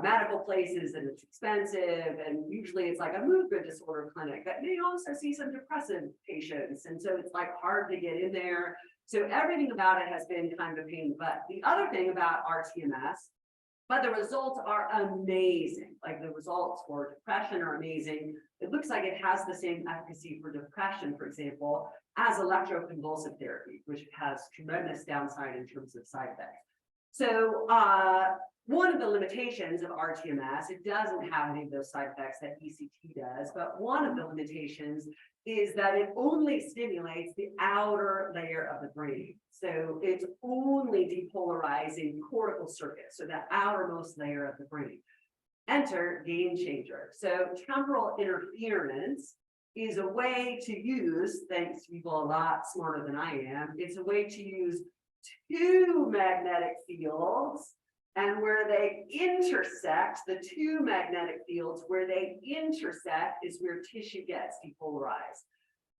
medical places, and it's expensive, and usually it's like a movement disorder clinic that may also see some depressive patients, and so it's like hard to get in there. So everything about it has been kind of a pain in the butt. The other thing about RTMS, but the results are amazing. Like the results for depression are amazing. It looks like it has the same efficacy for depression, for example, as electroconvulsive therapy, which has tremendous downside in terms of side effects. So one of the limitations of RTMS, it doesn't have any of those side effects that ECT does, but one of the limitations is that it only stimulates the outer layer of the brain. So it's only depolarizing cortical circuits, so that outermost layer of the brain. Enter game changer. So temporal interference is a way to use, thanks to people a lot smarter than I am, it's a way to use two magnetic fields, and where they intersect, the two magnetic fields, where they intersect is where tissue gets depolarized.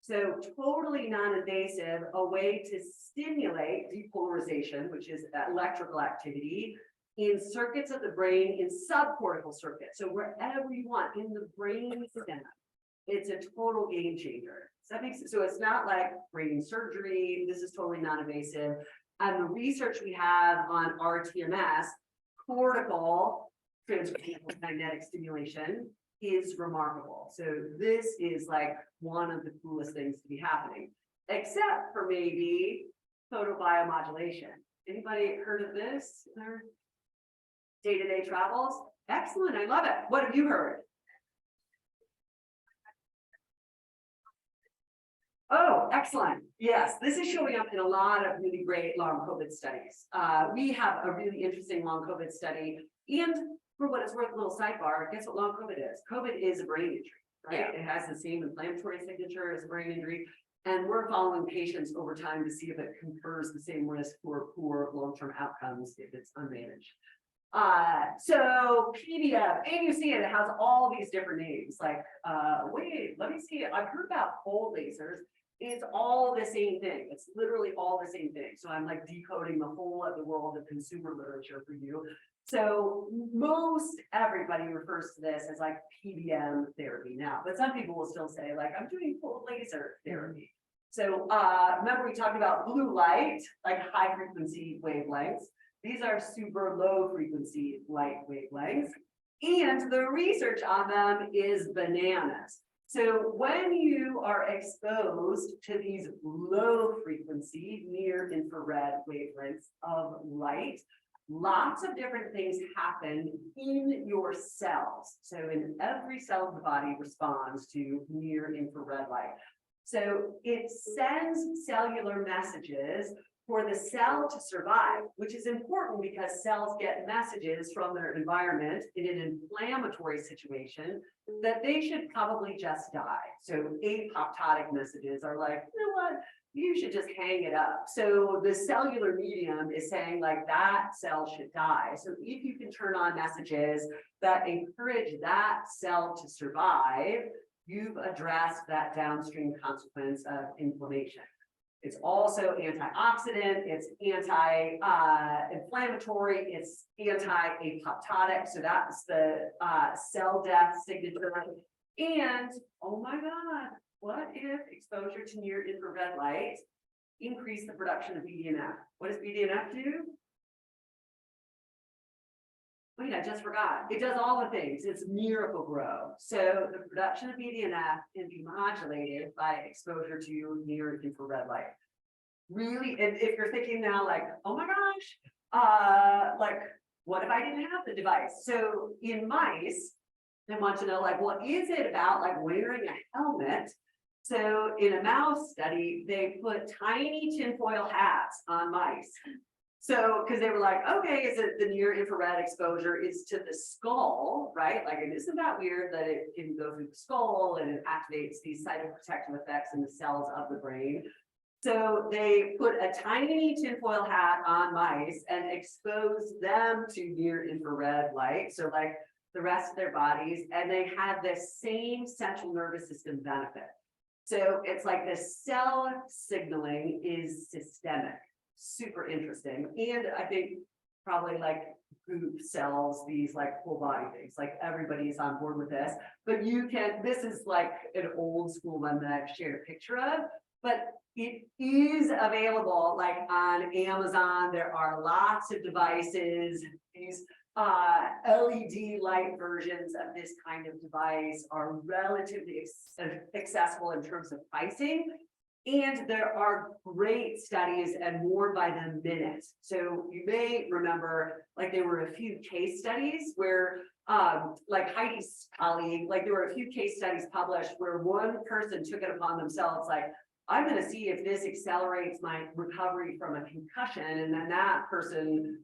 So totally non-invasive, a way to stimulate depolarization, which is electrical activity, in circuits of the brain, in subcortical circuits. So wherever you want in the brain stem, it's a total game changer. So that makes it, so it's not like brain surgery. This is totally non-invasive. And the research we have on RTMS, cortical transcranial magnetic stimulation, is remarkable. So this is like one of the coolest things to be happening, except for maybe photobiomodulation. Anybody heard of this in their day-to-day travels? Excellent, I love it. What have you heard? Oh, excellent. Yes, this is showing up in a lot of really great long COVID studies. We have a really interesting long COVID study. And for what it's worth, a little sidebar, guess what long COVID is? COVID is a brain injury, right? Yeah. It has the same inflammatory signature as a brain injury. And we're following patients over time to see if it confers the same risk for poor long-term outcomes if it's unmanaged. So PBM, and you see it, it has all these different names, like, wait, let me see, I've heard about cold lasers. It's all the same thing. It's literally all the same thing. So I'm like decoding the whole of the world of consumer literature for you. So most everybody refers to this as like PBM therapy now, but some people will still say like, I'm doing cold laser therapy. So remember we talked about blue light, like high frequency wavelengths. These are super low frequency light wavelengths. And the research on them is bananas. So when you are exposed to these low frequency near infrared wavelengths of light, lots of different things happen in your cells. So in every cell of the body responds to near infrared light. So it sends cellular messages for the cell to survive, which is important because cells get messages from their environment in an inflammatory situation that they should probably just die. So apoptotic messages are like, you know what, you should just hang it up. So the cellular medium is saying like that cell should die. So if you can turn on messages that encourage that cell to survive, you've addressed that downstream consequence of inflammation. It's also antioxidant, it's anti-inflammatory, it's anti-apoptotic. So that's the cell death signature. And oh my God, what if exposure to near infrared light increase the production of BDNF? What does BDNF do? Wait, I just forgot. It does all the things. It's miracle grow. So the production of BDNF can be modulated by exposure to near infrared light. Really, if you're thinking now like, oh my gosh, like, what if I didn't have the device? So in mice, they want to know like, what is it about like wearing a helmet? So in a mouse study, they put tiny tinfoil hats on mice. So, because they were like, okay, is it the near infrared exposure is to the skull, right? Like, and isn't that weird that it can go through the skull and it activates these cytoprotective effects in the cells of the brain? So they put a tiny tinfoil hat on mice and exposed them to near infrared light. So like the rest of their bodies, and they had the same central nervous system benefit. So it's like the cell signaling is systemic. Super interesting. And I think probably like group cells, these like full body things, like everybody's on board with this, but you can, this is like an old school one that I've shared a picture of, but it is available like on Amazon. There are lots of devices. These LED light versions of this kind of device are relatively accessible in terms of pricing. And there are great studies and more by the minute. So you may remember, like there were a few case studies where, like Heidi's colleague, like there were a few case studies published where one person took it upon themselves, like, I'm going to see if this accelerates my recovery from a concussion. And then that person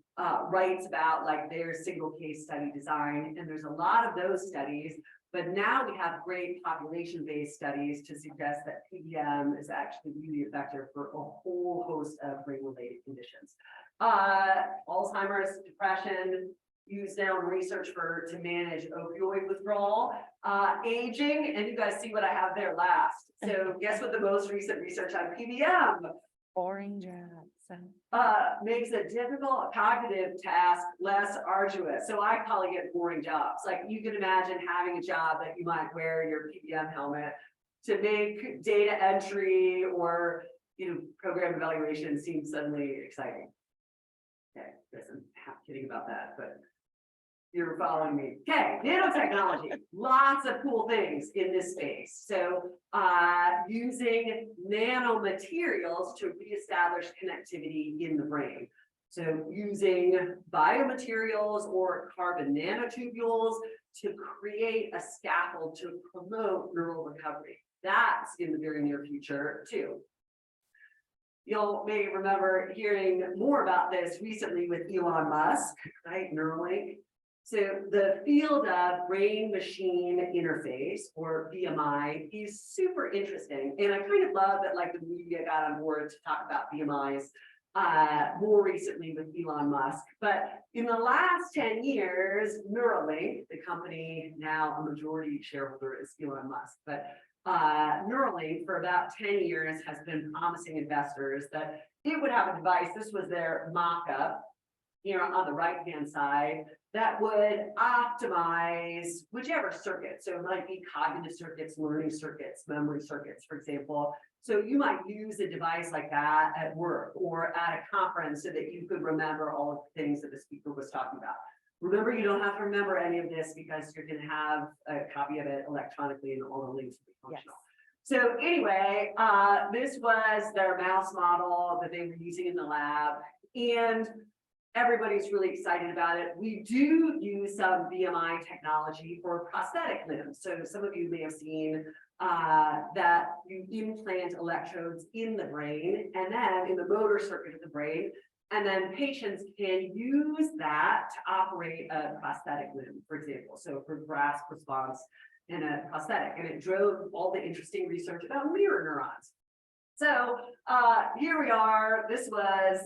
writes about like their single case study design. And there's a lot of those studies. But now we have great population-based studies to suggest that PBM is actually really effective for a whole host of brain-related conditions. Alzheimer's, depression, used now in research to manage opioid withdrawal, aging, and you guys see what I have there last. So guess what the most recent research on PBM? Boring jobs. Makes a difficult cognitive task less arduous. So I call it boring jobs. Like you can imagine having a job that you might wear your PBM helmet to make data entry or program evaluation seem suddenly exciting. Okay, listen, I'm kidding about that, but you're following me. Okay, nanotechnology, lots of cool things in this space. So using nanomaterials to reestablish connectivity in the brain. So using biomaterials or carbon nanotubules to create a scaffold to promote neural recovery. That's in the very near future too. You'll may remember hearing more about this recently with Elon Musk, right? Neuralink. So the field of brain-machine interface, or BMI, is super interesting. And I kind of love that like the media got on board to talk about BMIs. more recently with Elon Musk. But in the last 10 years, Neuralink, the company now a majority shareholder is Elon Musk, but Neuralink for about 10 years has been promising investors that it would have a device. This was their mock-up here on the right-hand side that would optimize whichever circuit. So it might be cognitive circuits, learning circuits, memory circuits, for example. So you might use a device like that at work or at a conference so that you could remember all of the things that the speaker was talking about. Remember, you don't have to remember any of this because you're going to have a copy of it electronically and all the links will be functional. So anyway, this was their mouse model that they were using in the lab, and everybody's really excited about it. We do use some BMI technology for prosthetic limbs. So some of you may have seen that you implant electrodes in the brain and then in the motor circuit of the brain, and then patients can use that to operate a prosthetic limb, for example. So for grasp response in a prosthetic, and it drove all the interesting research about mirror neurons. So here we are. This was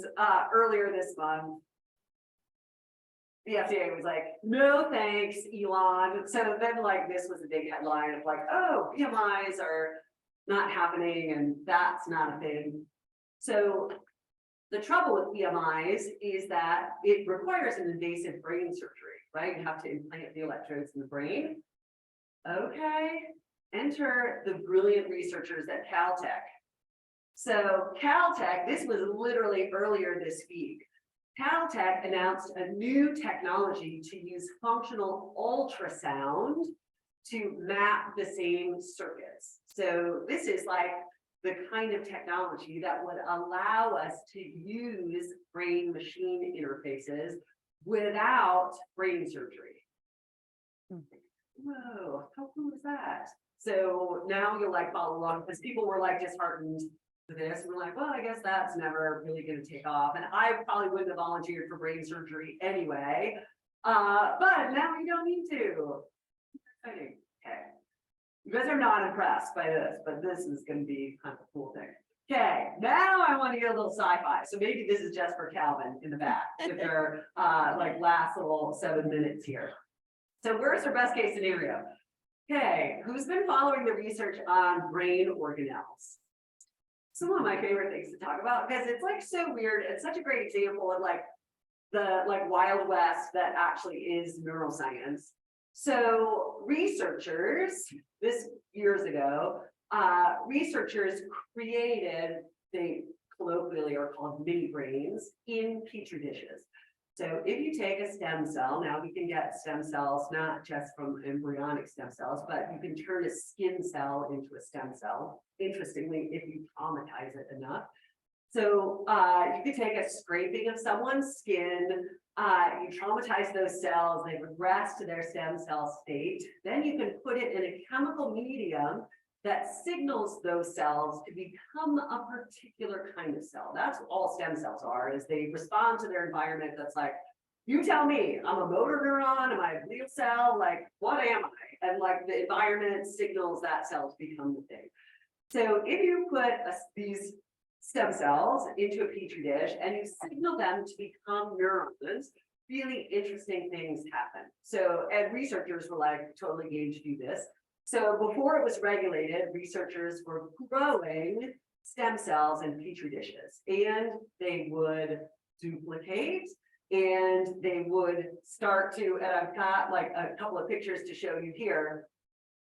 earlier this month. The FDA was like, no thanks, Elon. So then like this was a big headline of like, oh, BMIs are not happening and that's not a thing. So the trouble with BMIs is that it requires an invasive brain surgery, right? You have to implant the electrodes in the brain. Okay, enter the brilliant researchers at Caltech. So Caltech, this was literally earlier this week. Caltech announced a new technology to use functional ultrasound to map the same circuits. So this is like the kind of technology that would allow us to use brain-machine interfaces without brain surgery. Whoa, how cool is that? So now you'll like follow along because people were like disheartened with this. We're like, well, I guess that's never really going to take off. And I probably wouldn't have volunteered for brain surgery anyway. But now you don't need to. Okay. You guys are not impressed by this, but this is going to be kind of a cool thing. Okay, now I want to get a little sci-fi. So maybe this is just for Calvin in the back, if they're like last little 7 minutes here. So where's our best case scenario? Okay, who's been following the research on brain organelles? It's one of my favorite things to talk about because it's like so weird. It's such a great example of like the Wild West that actually is neuroscience. So researchers, this years ago, researchers created, they colloquially are called mini brains in petri dishes. So if you take a stem cell, now we can get stem cells, not just from embryonic stem cells, but you can turn a skin cell into a stem cell, interestingly, if you traumatize it enough. So you could take a scraping of someone's skin, you traumatize those cells, they regress to their stem cell state, then you can put it in a chemical medium that signals those cells to become a particular kind of cell. That's what all stem cells are, is they respond to their environment that's like, you tell me, I'm a motor neuron, am I a glial cell, like, what am I? And like the environment signals that cell to become the thing. So if you put these stem cells into a petri dish and you signal them to become neurons, really interesting things happen. So, and researchers were like totally game to do this. So before it was regulated, researchers were growing stem cells in petri dishes, and they would duplicate and they would start to, and I've got like a couple of pictures to show you here.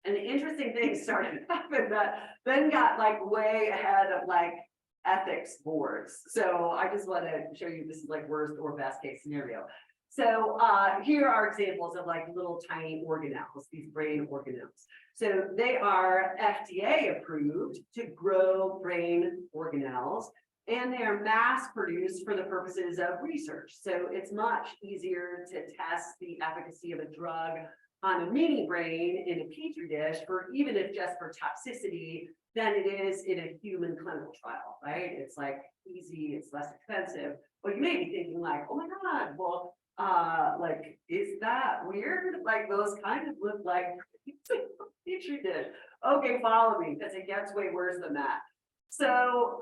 And interesting things started to happen that then got like way ahead of like ethics boards. So I just want to show you this is like worst or best case scenario. So here are examples of like little tiny organelles, these brain organelles. So they are FDA approved to grow brain organelles, and they are mass produced for the purposes of research. So it's much easier to test the efficacy of a drug on a mini brain in a petri dish, for even if just for toxicity, than it is in a human clinical trial, right? It's like easy, it's less expensive. But you may be thinking like, oh my God, well, like, is that weird? Like those kind of look like petri dish. Okay, follow me, because it gets way worse than that. So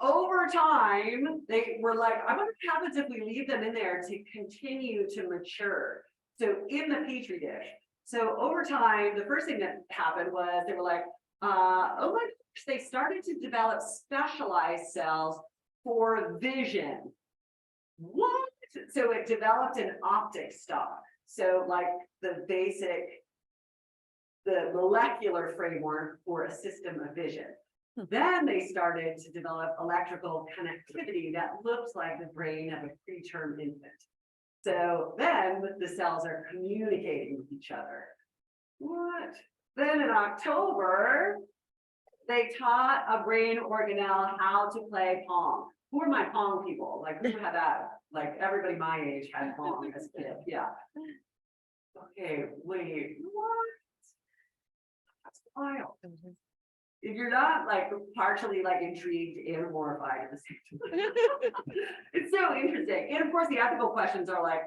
over time, they were like, I wonder what happens if we leave them in there to continue to mature. So in the petri dish. So over time, the first thing that happened was they were like, oh my gosh, they started to develop specialized cells for vision. What? So it developed an optic stock. So like the molecular framework for a system of vision. Then they started to develop electrical connectivity that looks like the brain of a preterm infant. So then the cells are communicating with each other. What? Then in October, they taught a brain organelle how to play Pong. Who are my Pong people? Like, who had that? Like, everybody my age had Pong as a kid. Yeah. Okay, wait, what? That's wild. If you're not like partially like intrigued and horrified at the same time. It's so interesting. And of course, the ethical questions are like,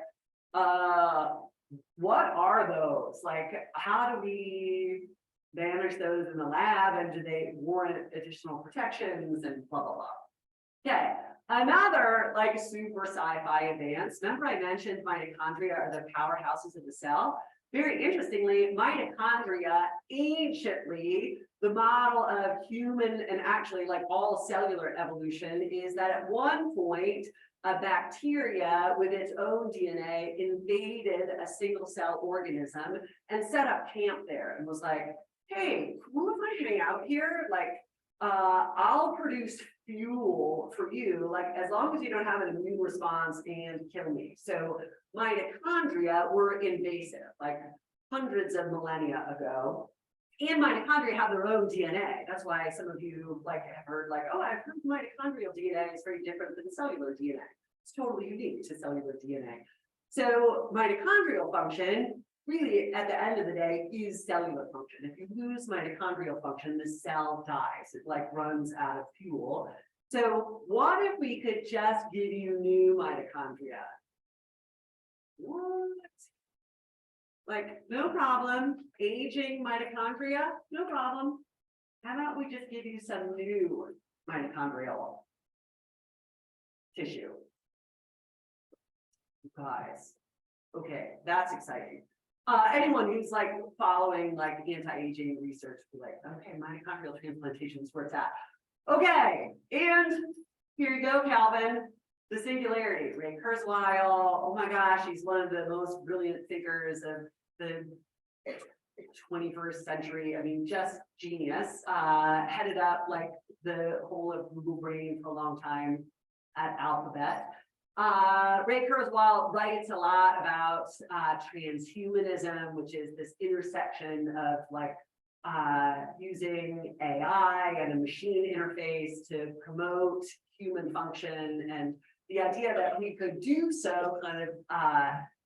what are those? Like, how do we manage those in the lab, and do they warrant additional protections and blah, blah, blah. Okay, another like super sci-fi advance. Remember I mentioned mitochondria are the powerhouses of the cell? Very interestingly, mitochondria anciently, the model of human and actually like all cellular evolution is that at one point, a bacteria with its own DNA invaded a single cell organism and set up camp there and was like, hey, cool if I hang out here? Like, I'll produce fuel for you, like as long as you don't have an immune response and kill me. So mitochondria were invasive, like hundreds of millennia ago. And mitochondria have their own DNA. That's why some of you like have heard like, oh, I've heard mitochondrial DNA is very different than cellular DNA. It's totally unique to cellular DNA. So mitochondrial function really at the end of the day is cellular function. If you lose mitochondrial function, the cell dies. It like runs out of fuel. So what if we could just give you new mitochondria? What? Like, no problem. Aging mitochondria, no problem. How about we just give you some new mitochondrial tissue? You guys. Okay, that's exciting. Anyone who's like following like anti-aging research, like, okay, mitochondrial transplantation is where it's at. Okay, and here you go, Calvin. The singularity, Ray Kurzweil. Oh my gosh, he's one of the most brilliant thinkers of the 21st century. I mean, just genius. Headed up like the whole of Google Brain for a long time at Alphabet. Ray Kurzweil writes a lot about transhumanism, which is this intersection of like using AI and a machine interface to promote human function, and the idea that we could do so kind of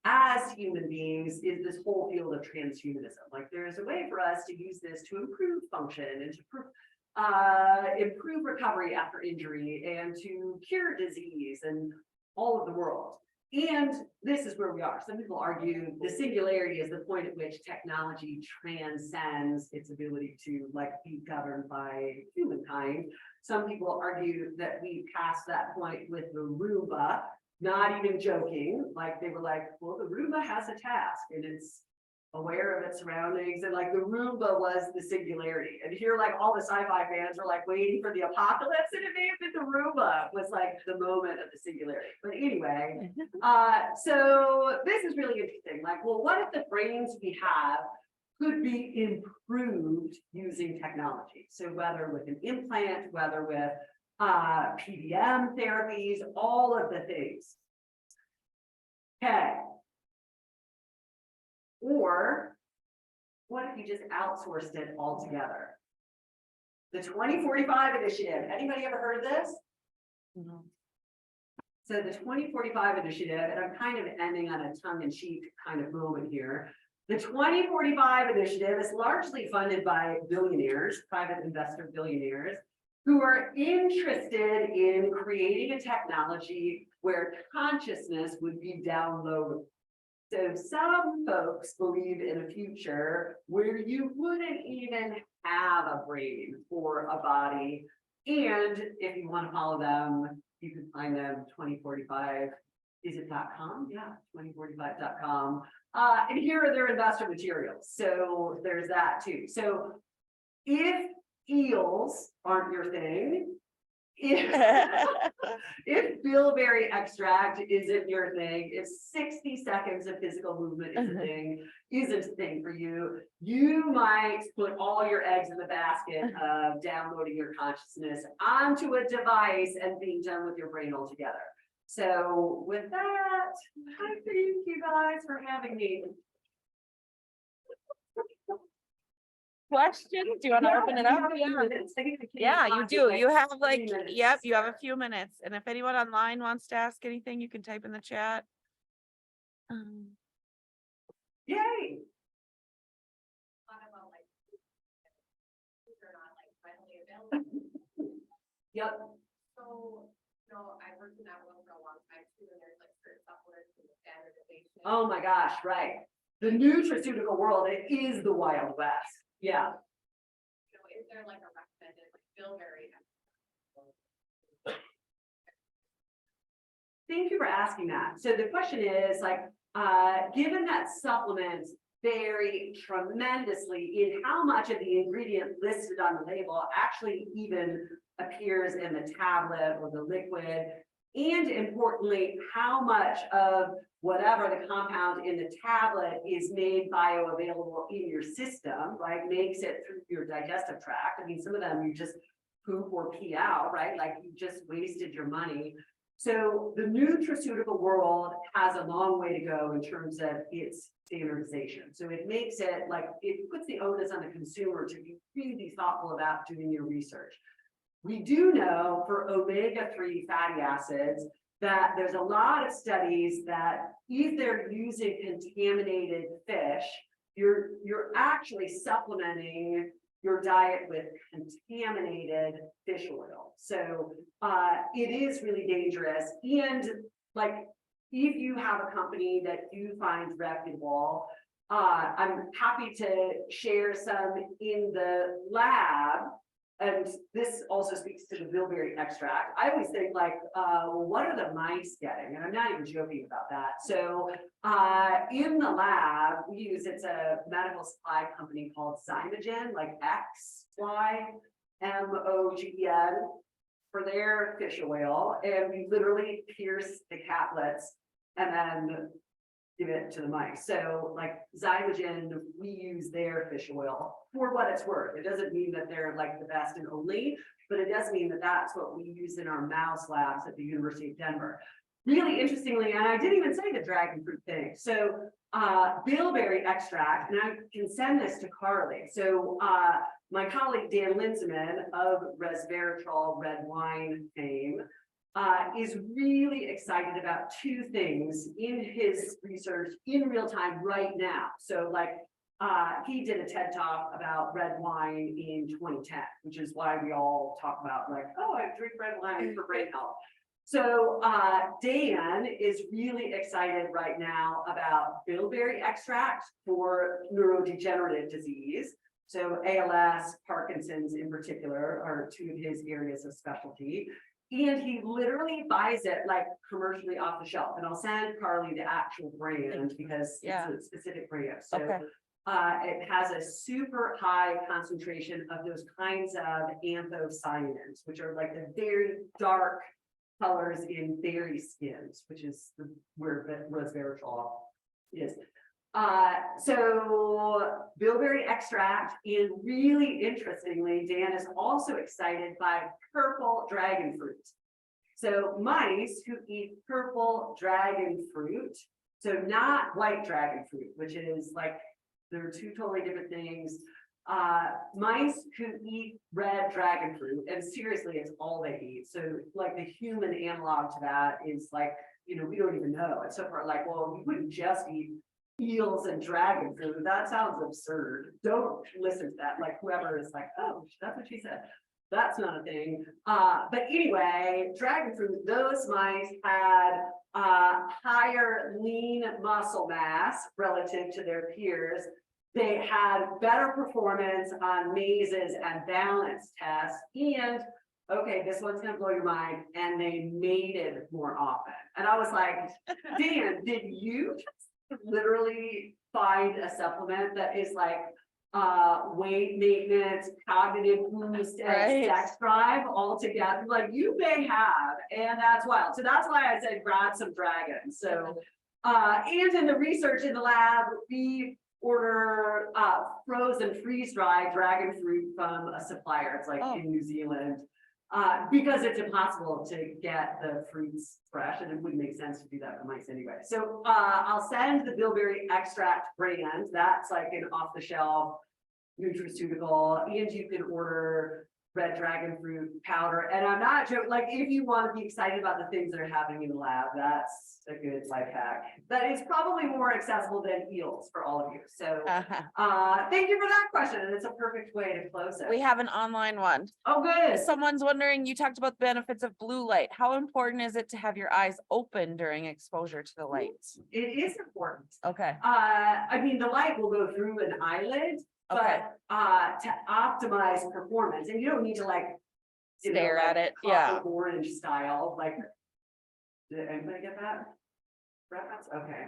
as human beings is this whole field of transhumanism. Like there's a way for us to use this to improve function and to improve recovery after injury and to cure disease and all of the world. And this is where we are. Some people argue the singularity is the point at which technology transcends its ability to like be governed by humankind. Some people argue that we passed that point with the Roomba, not even joking. Like they were like, well, the Roomba has a task and it's aware of its surroundings, and like the Roomba was the singularity. And here, like all the sci-fi fans are like waiting for the apocalypse, and it may have been the Roomba was like the moment of the singularity. But anyway, so this is really interesting. Like, well, what if the brains we have could be improved using technology? So whether with an implant, whether with PBM therapies, all of the things. Okay. Or what if you just outsourced it altogether? The 2045 initiative. Anybody ever heard of this? No. So the 2045 initiative, and I'm kind of ending on a tongue-in-cheek kind of moment here. The 2045 initiative is largely funded by billionaires, private investor billionaires, who are interested in creating a technology where consciousness would be downloaded. So some folks believe in a future where you wouldn't even have a brain or a body, And if you want to follow them, you can find them 2045. Is it .com? Yeah, 2045.com. And here are their investor materials. So there's that too. So if eels aren't your thing, if bilberry extract isn't your thing, if 60 seconds of physical movement isn't a thing for you, you might put all your eggs in the basket of downloading your consciousness onto a device and being done with your brain altogether. So with that, I thank you guys for having me. Questions? Do you want to open it up? Yeah, you do. You have like, 3 minutes. yep, you have a few minutes. And if anyone online wants to ask anything, you can type in the chat. Yay. Yep. So, I worked in that world for a long time too, and there's like certain supplements and standardization. Oh my gosh, right. The nutraceutical world, it is the Wild West. Yeah. Is there like a recommended like bilberry? Thank you for asking that. So the question is like, given that supplements vary tremendously in how much of the ingredient listed on the label actually even appears in the tablet or the liquid, and importantly, how much of whatever the compound in the tablet is made bioavailable in your system, right, makes it through your digestive tract. I mean, some of them you just poop or pee out, right? Like you just wasted your money. So the nutraceutical world has a long way to go in terms of its standardization. So it makes it like, it puts the onus on the consumer to be really thoughtful about doing your research. We do know for omega-3 fatty acids that there's a lot of studies that if they're using contaminated fish, you're actually supplementing your diet with contaminated fish oil. So it is really dangerous. And like, if you have a company that you find reputable, I'm happy to share some in the lab. And this also speaks to the bilberry extract. I always think like, well, what are the mice getting? And I'm not even joking about that. So in the lab, we use, it's a medical supply company called Zymogen, like XYMOGEN, for their fish oil. And we literally pierce the caplets and then give it to the mice. So like Zymogen, we use their fish oil for what it's worth. It doesn't mean that they're like the best and only, but it does mean that that's what we use in our mouse labs at the University of Denver. Really interestingly, and I didn't even say the dragon fruit thing. So bilberry extract, and I can send this to Carly. So my colleague Dan Linseman of resveratrol red wine fame is really excited about two things in his research in real time right now. So like he did a TED talk about red wine in 2010, which is why we all talk about like, oh, I drink red wine for brain health. So Dan is really excited right now about bilberry extract for neurodegenerative disease. So ALS, Parkinson's in particular are two of his areas of specialty. And he literally buys it like commercially off the shelf. And I'll send Carly the actual brand because it's a specific brand. So it has a super high concentration of those kinds of anthocyanins, which are like the very dark colors in berry skins, which is where resveratrol is. So bilberry extract, and really interestingly, Dan is also excited by purple dragon fruit. So mice who eat purple dragon fruit, so not white dragon fruit, which is like, there are two totally different things. Mice who eat red dragon fruit, and seriously, it's all they eat. So like the human analog to that is like, we don't even know. And so far, like, well, we wouldn't just eat eels and dragon fruit. That sounds absurd. Don't listen to that. Like whoever is like, oh, that's what she said. That's not a thing. But anyway, dragon fruit, those mice had higher lean muscle mass relative to their peers. They had better performance on mazes and balance tests, and okay, this one's gonna blow your mind, and they made it more often. And I was like, Dan, did you just literally find a supplement that is like weight maintenance, cognitive boost, and Right. sex drive all together? Like, you may have, and that's wild. So that's why I said grab some dragons. So and in the research in the lab, we order frozen freeze-dried dragon fruit from a supplier. It's like Oh. in New Zealand. Because it's impossible to get the fruits fresh, and it wouldn't make sense to do that for mice anyway. So I'll send the bilberry extract brand. That's like an off-the-shelf nutraceutical, and you can order red dragon fruit powder. And I'm not joking, like, if you want to be excited about the things that are happening in the lab, that's a good life hack. But it's probably more accessible than eels for all of you. So thank you for that question. And it's a perfect way to close it. We have an online one. Oh, good. Someone's wondering, you talked about the benefits of blue light. How important is it to have your eyes open during exposure to the lights? It is important. Okay, I mean, the light will go through an eyelid, okay. but to optimize performance, and you don't need to like Stare at it, yeah. Clockwork Orange style, like, did anybody get that reference? Okay.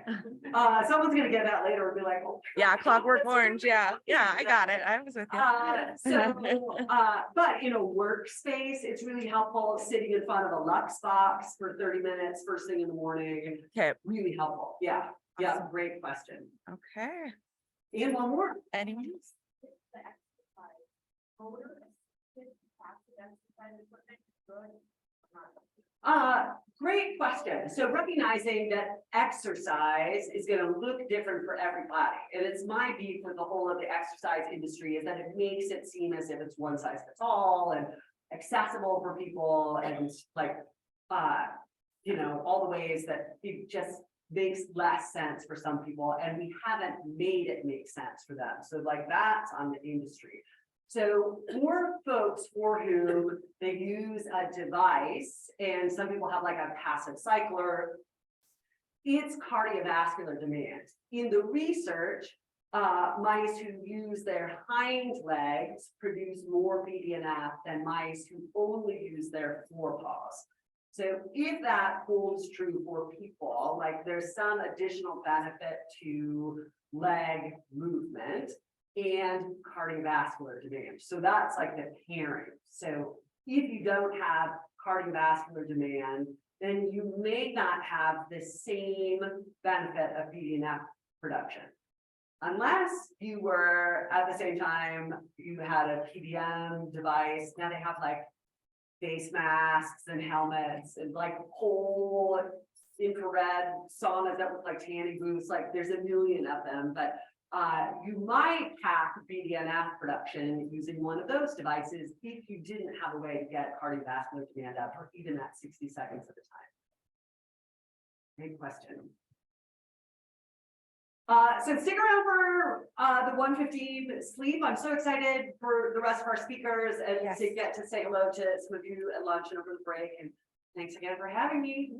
Someone's gonna get that later and be like, oh. Yeah, Clockwork Orange, yeah, I got it. I was with you. But in a workspace, it's really helpful sitting in front of a Lux box for 30 minutes, first thing in the morning. Okay, Really helpful. Yeah, yeah, Awesome. great question. okay. And one more. Anyone else? Great question. So recognizing that exercise is going to look different for everybody. And it's my beef with the whole of the exercise industry is that it makes it seem as if it's one size fits all and accessible for people and like, you know, all the ways that it just makes less sense for some people. And we haven't made it make sense for them. So like that's on the industry. So for folks for whom they use a device, and some people have like a passive cycler, it's cardiovascular demand. In the research, mice who use their hind legs produce more BDNF than mice who only use their forepaws. So if that holds true for people, like there's some additional benefit to leg movement and cardiovascular demand. So that's like the pairing. So if you don't have cardiovascular demand, then you may not have the same benefit of BDNF production. Unless you were at the same time, you had a PBM device. Now they have like face masks and helmets and like whole infrared saunas that look like tanning booths. Like there's a million of them, but you might hack BDNF production using one of those devices if you didn't have a way to get cardiovascular demand up or even at 60 seconds at a time. Great question. So stick around for the 1:15 sleep. I'm so excited for the rest of our speakers and Yes. to get to say hello to some of you at lunch and over the break. And thanks again for having me.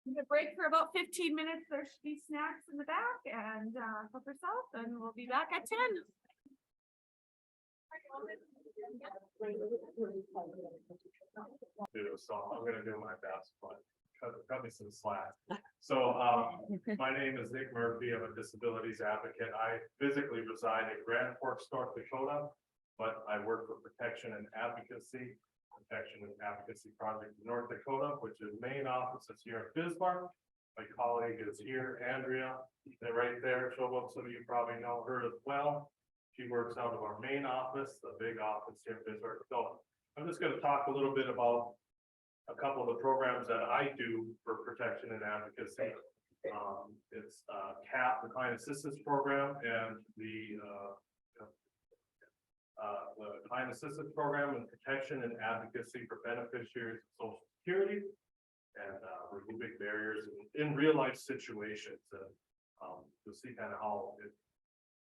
We can break for about 15 minutes. There should be snacks in the back and help yourself, and we'll be back at 10. So I'm gonna do my best, but cut me some slack. So my name is Nick Murphy. I'm a disabilities advocate. I physically reside in Grand Forks, North Dakota, but I work for Protection and Advocacy Project in North Dakota, which is main office is here in Bismarck. My colleague is here, Andrea. They're right there. Some of you probably know her as well. She works out of our main office, the big office here in Bismarck. So I'm just going to talk a little bit about a couple of the programs that I do for Protection and Advocacy. It's CAP, the Client Assistance Program, and the Client Assistance Program and Protection and Advocacy for Beneficiaries of Social Security, and removing barriers in real life situations. And you'll see kind of how it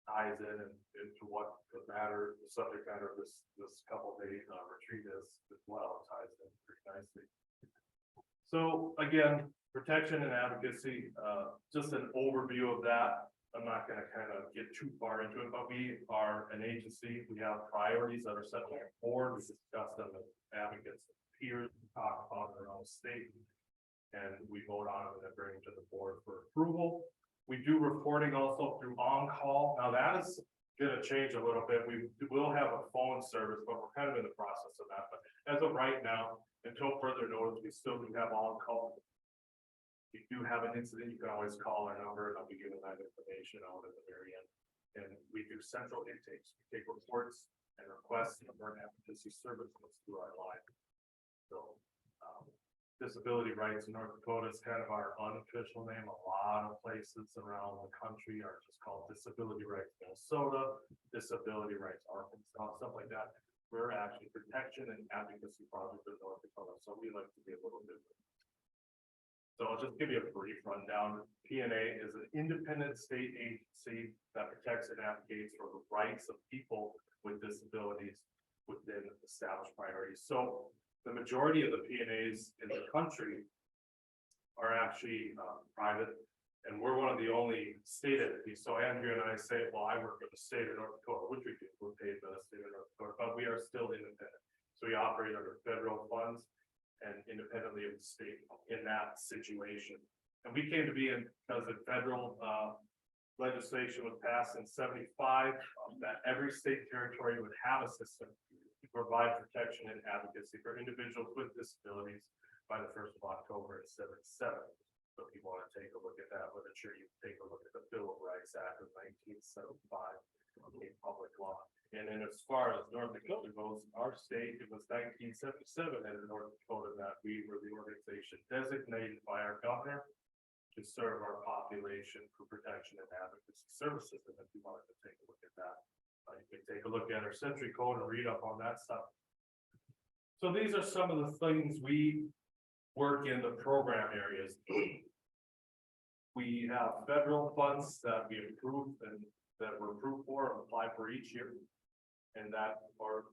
ties in and into what the subject matter of this couple day retreat is as well. It ties in pretty nicely. So again, Protection and Advocacy, just an overview of that. I'm not gonna kind of get too far into it, but we are an agency. We have priorities that are set by our board. We discuss them with advocates, peers, talk about their own state. And we vote on them and then bring them to the board for approval. We do reporting also through on-call. Now that is gonna change a little bit. We will have a phone service, but we're kind of in the process of that. But as of right now, until further notice, we still do have on-call. If you do have an incident, you can always call our number and I'll be giving that information out at the very end. And we do central intakes. We take reports and requests and burn advocacy services through our line. So, disability rights in North Dakota is kind of our unofficial name. A lot of places around the country are just called disability rights Minnesota, disability rights Arkansas, stuff like that. We're actually protection and advocacy project in North Dakota. So we like to be a little different. So I'll just give you a brief rundown. PNA is an independent state agency that protects and advocates for the rights of people with disabilities within established priorities. So the majority of the PNAs in the country are actually private, and we're one of the only state entities. So Andrew and I say, well, I work for the state of North Dakota, which we do. We're paid by the state of North Dakota, but we are still independent. So we operate under federal funds and independently of the state in that situation. And we came to be in because the federal legislation was passed in 75, that every state territory would have a system to provide protection and advocacy for individuals with disabilities by the 1st of October of 77. So if you want to take a look at that literature, you can take a look at the Bill of Rights Act of 1975, a public law. And then as far as North Dakota goes, our state, it was 1977 in North Dakota that we were the organization designated by our governor to serve our population for protection and advocacy services. And if you wanted to take a look at that, you can take a look at our century code and read up on that stuff. So these are some of the things we work in the program areas. We have federal funds that we approve and that we're approved for and apply for each year. And that are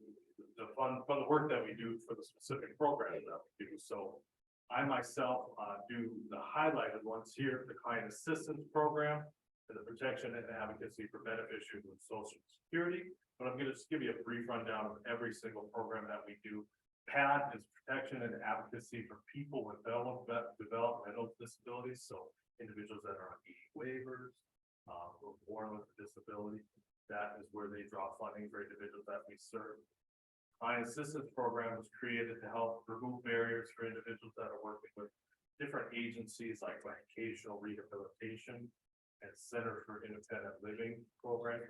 the fund from the work that we do for the specific program that we do. So I myself do the highlighted ones here, the client assistance program and the protection and advocacy for beneficiaries with Social Security. But I'm going to just give you a brief rundown of every single program that we do. PAD is protection and advocacy for people with developmental disabilities. So individuals that are on waivers, or born with a disability. That is where they draw funding for individuals that we serve. Client assistance program was created to help remove barriers for individuals that are working with different agencies like vocational rehabilitation and Center for Independent Living program.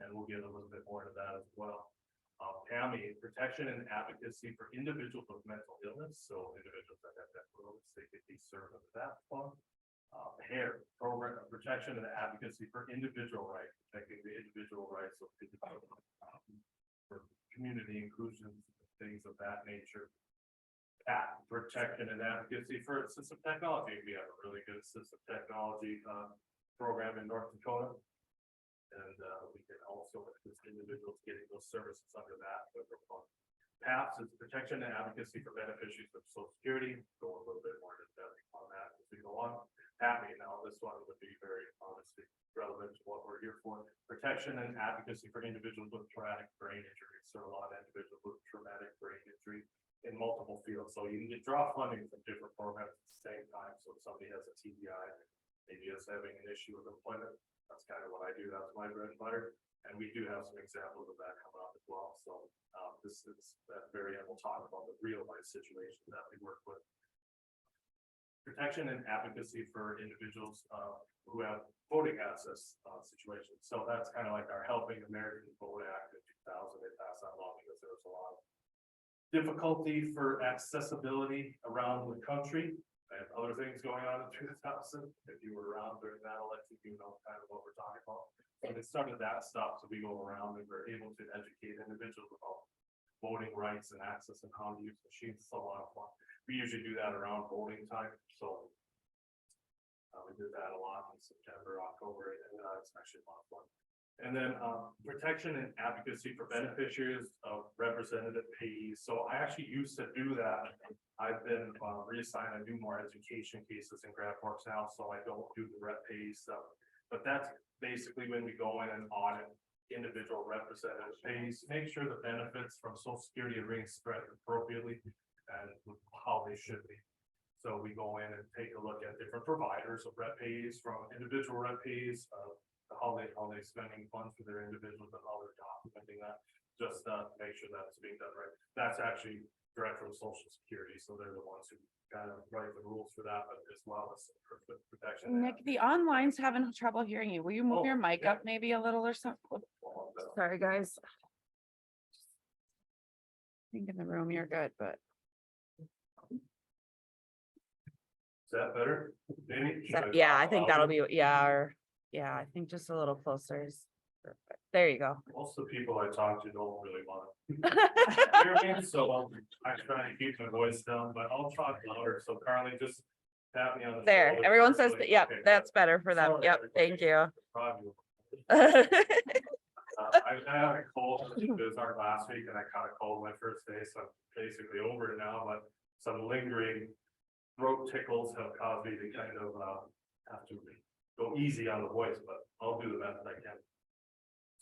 And we'll get a little bit more into that as well. PAMI, protection and advocacy for individuals with mental illness. So individuals that have mental illness, they could be served under that fund. HAIR, program protection and advocacy for individual rights, protecting the individual rights of for community inclusion, things of that nature. PAT, protection and advocacy for assistive technology. We have a really good assistive technology program in North Dakota. And we can also assist individuals getting those services under that. PABSS is protection and advocacy for beneficiaries of Social Security. Go a little bit more in depth on that as we go on. Happy now, this one would be very honestly relevant to what we're here for. Protection and advocacy for individuals with traumatic brain injury. So a lot of individuals with traumatic brain injury in multiple fields. So you can draw funding from different programs at the same time. So if somebody has a TBI, maybe is having an issue with employment, that's kind of what I do. That's my bread and butter. And we do have some examples of that coming up as well. So this is that very end. We'll talk about the real life situations that we work with. Protection and advocacy for individuals who have voting access situations. So that's kind of like our Helping Americans Vote Act in 2000. They passed that law because there was a lot of difficulty for accessibility around the country. And other things going on in 2000. If you were around during that election, you know kind of what we're talking about. So they started that stuff. So we go around and we're able to educate individuals about voting rights and access and how to use machines. It's a lot of fun. We usually do that around voting time. So we did that a lot in September, October, and it's actually a lot of fun. And then protection and advocacy for beneficiaries of representative payees. So I actually used to do that. I've been reassigned. I do more education cases in Grand Forks now, so I don't do the rep payee stuff. But that's basically when we go in and audit individual representative pays, make sure the benefits from Social Security are being spread appropriately and how they should be. So we go in and take a look at different providers of rep pays, from individual rep pays, how they spending funds for their individuals and how they're documenting that, just make sure that's being done right. That's actually direct from Social Security, so they're the ones who kind of write the rules for that, but as well as for protection. Nick, the online's having trouble hearing you. Will you move Oh, your mic yeah. up maybe a little or something? Sorry, guys. I think in the room you're good, but Is that better? Maybe? Should that, yeah, I talk think that'll louder? be, yeah, or, yeah, I think just a little closer is perfect. There you go. Most of the people I talk to don't really want to hear me, so I try to keep my voice down, but I'll talk louder. So Carly, just tap me on the. There, shoulder everyone so says they- that, yep, okay, that's better for them. Sorry, Yep, everybody. thank you. Probably. I had a cold, it was our last week, and I caught a cold my first day, so I'm basically over it now, but some lingering throat tickles have caused me to kind of have to go easy on the voice, but I'll do the best I can.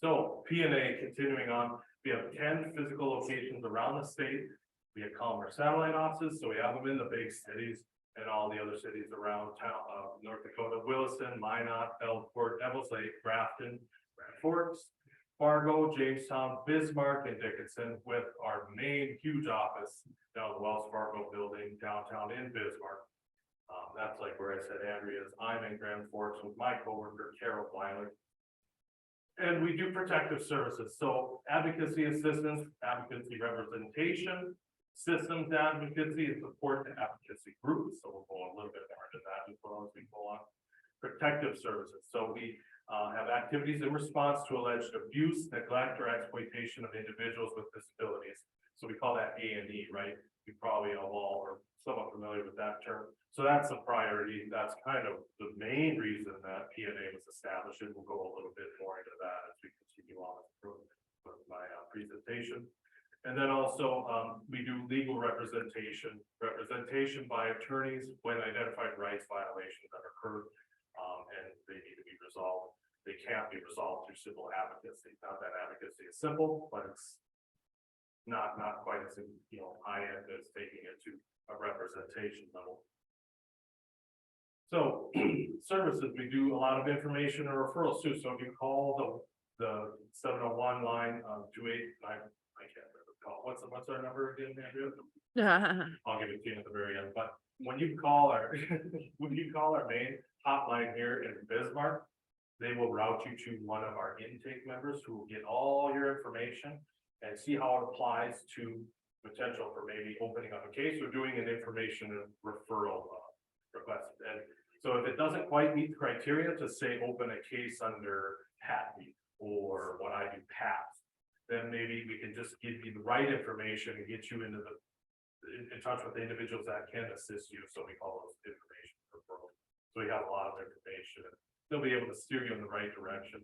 So P&A, continuing on, we have 10 physical locations around the state. We have Calmer satellite offices, so we have them in the big cities and all the other cities around town, North Dakota, Williston, Minot, Elkhart, Devils Lake, Grafton, Grand Forks, Fargo, Jamestown, Bismarck, and Dickinson, with our main huge office down the Wells Fargo building downtown in Bismarck. That's like where I said Andrea's. I'm in Grand Forks with my coworker Carol Weiler. And we do protective services, so advocacy assistance, advocacy representation, systems advocacy, and support to advocacy groups. So we'll go a little bit more into that as well as we go on. Protective services, so we have activities in response to alleged abuse, neglect, or exploitation of individuals with disabilities. So we call that A&E, right? We probably all are somewhat familiar with that term. So that's a priority. That's kind of the main reason that P&A was established, and we'll go a little bit more into that as we continue on with my presentation. And then also we do legal representation by attorneys when identified rights violations that occur, and they need to be resolved. They can't be resolved through civil advocacy. Not that advocacy is simple, but it's not quite as high end as taking it to a representation level. So services, we do a lot of information or referrals too. So if you call the 701 line 28, I can't remember the call. What's our number again, Andrew? I'll give it to you at the very end. But when you call our main hotline here in Bismarck, they will route you to one of our intake members who will get all your information and see how it applies to potential for maybe opening up a case or doing an information referral request. And so if it doesn't quite meet the criteria to say open a case under PABSS or what I do PABSS, then maybe we can just give you the right information and get you into in touch with the individuals that can assist you. So we call those information referrals. So we have a lot of information and they'll be able to steer you in the right direction.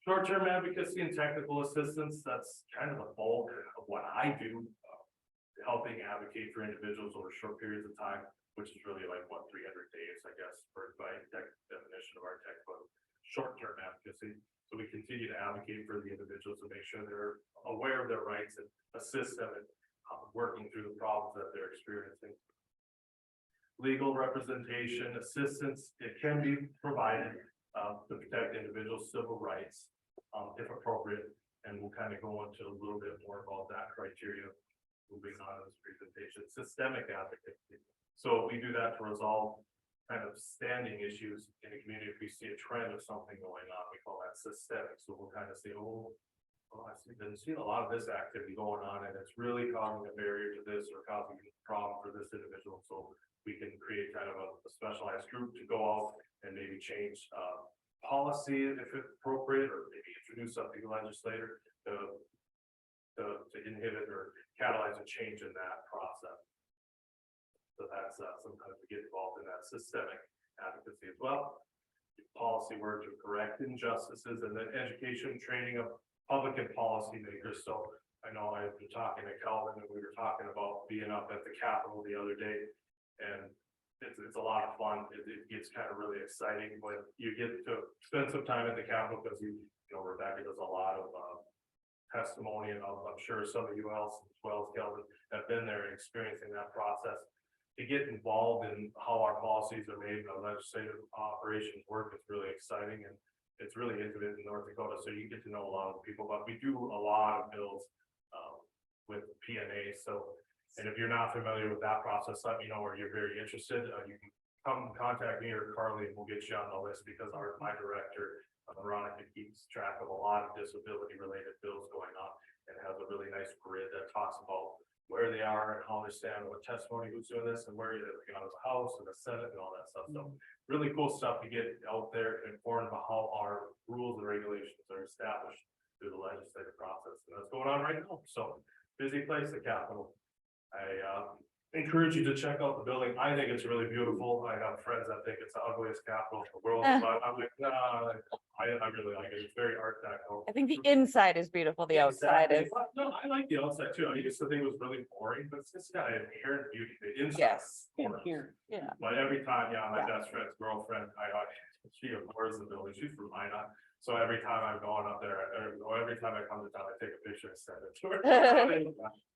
Short-term advocacy and technical assistance, that's kind of the bulk of what I do, helping advocate for individuals over short periods of time, which is really like 300 days, I guess, by definition of our textbook. Short-term advocacy. So we continue to advocate for the individuals to make sure they're aware of their rights and assist them in working through the problems that they're experiencing. Legal representation, assistance, it can be provided to protect individuals' civil rights if appropriate. And we'll kind of go into a little bit more about that criteria moving on in this presentation. Systemic advocacy. So we do that to resolve kind of standing issues in the community. If we see a trend of something going on, we call that systemic. So we'll kind of say, I've been seeing a lot of this activity going on and it's really causing a barrier to this or causing a problem for this individual. So we can create kind of a specialized group to go out and maybe change policy if it's appropriate, or maybe introduce something to the legislator to inhibit or catalyze a change in that process. So that's sometimes we get involved in that systemic advocacy as well. Policy work to correct injustices, and then education, training of public and policy makers. So I know I've been talking to Calvin and we were talking about being up at the Capitol the other day, and it's a lot of fun. It gets kind of really exciting when you get to spend some time at the Capitol because you know, Rebecca does a lot of testimony, and I'm sure some of you else, as well as Kelvin, have been there and experiencing that process. To get involved in how our policies are made and our legislative operations work is really exciting, and it's really intimate in North Dakota, so you get to know a lot of people, but we do a lot of bills with PNA, so, and if you're not familiar with that process, let me know, or you're very interested, you can come contact me or Carly, and we'll get you on the list, because my director, Veronica, keeps track of a lot of disability related bills going on, and has a really nice grid that talks about where they are and how they stand, what testimony, who's doing this, and where you're out of the House and the Senate and all that stuff. So really cool stuff to get out there and informed about how our rules and regulations are established through the legislative process. And that's going on right now. So busy place, the Capitol. I encourage you to check out the building. I think it's really beautiful. I have friends that think it's the ugliest Capitol in the world, but I'm like, nah, I really like it. It's very art deco. I think the inside is beautiful, the outside is. Exactly. No, I like the outside too. I used to think it was really boring, but it's just got an inherent beauty. The inside. Yes. is gorgeous. Yeah. But every time, my best friend's girlfriend, she adores the building. She's from Minot. So every time I'm going up there, or every time I come to town, I take a picture and send it to her.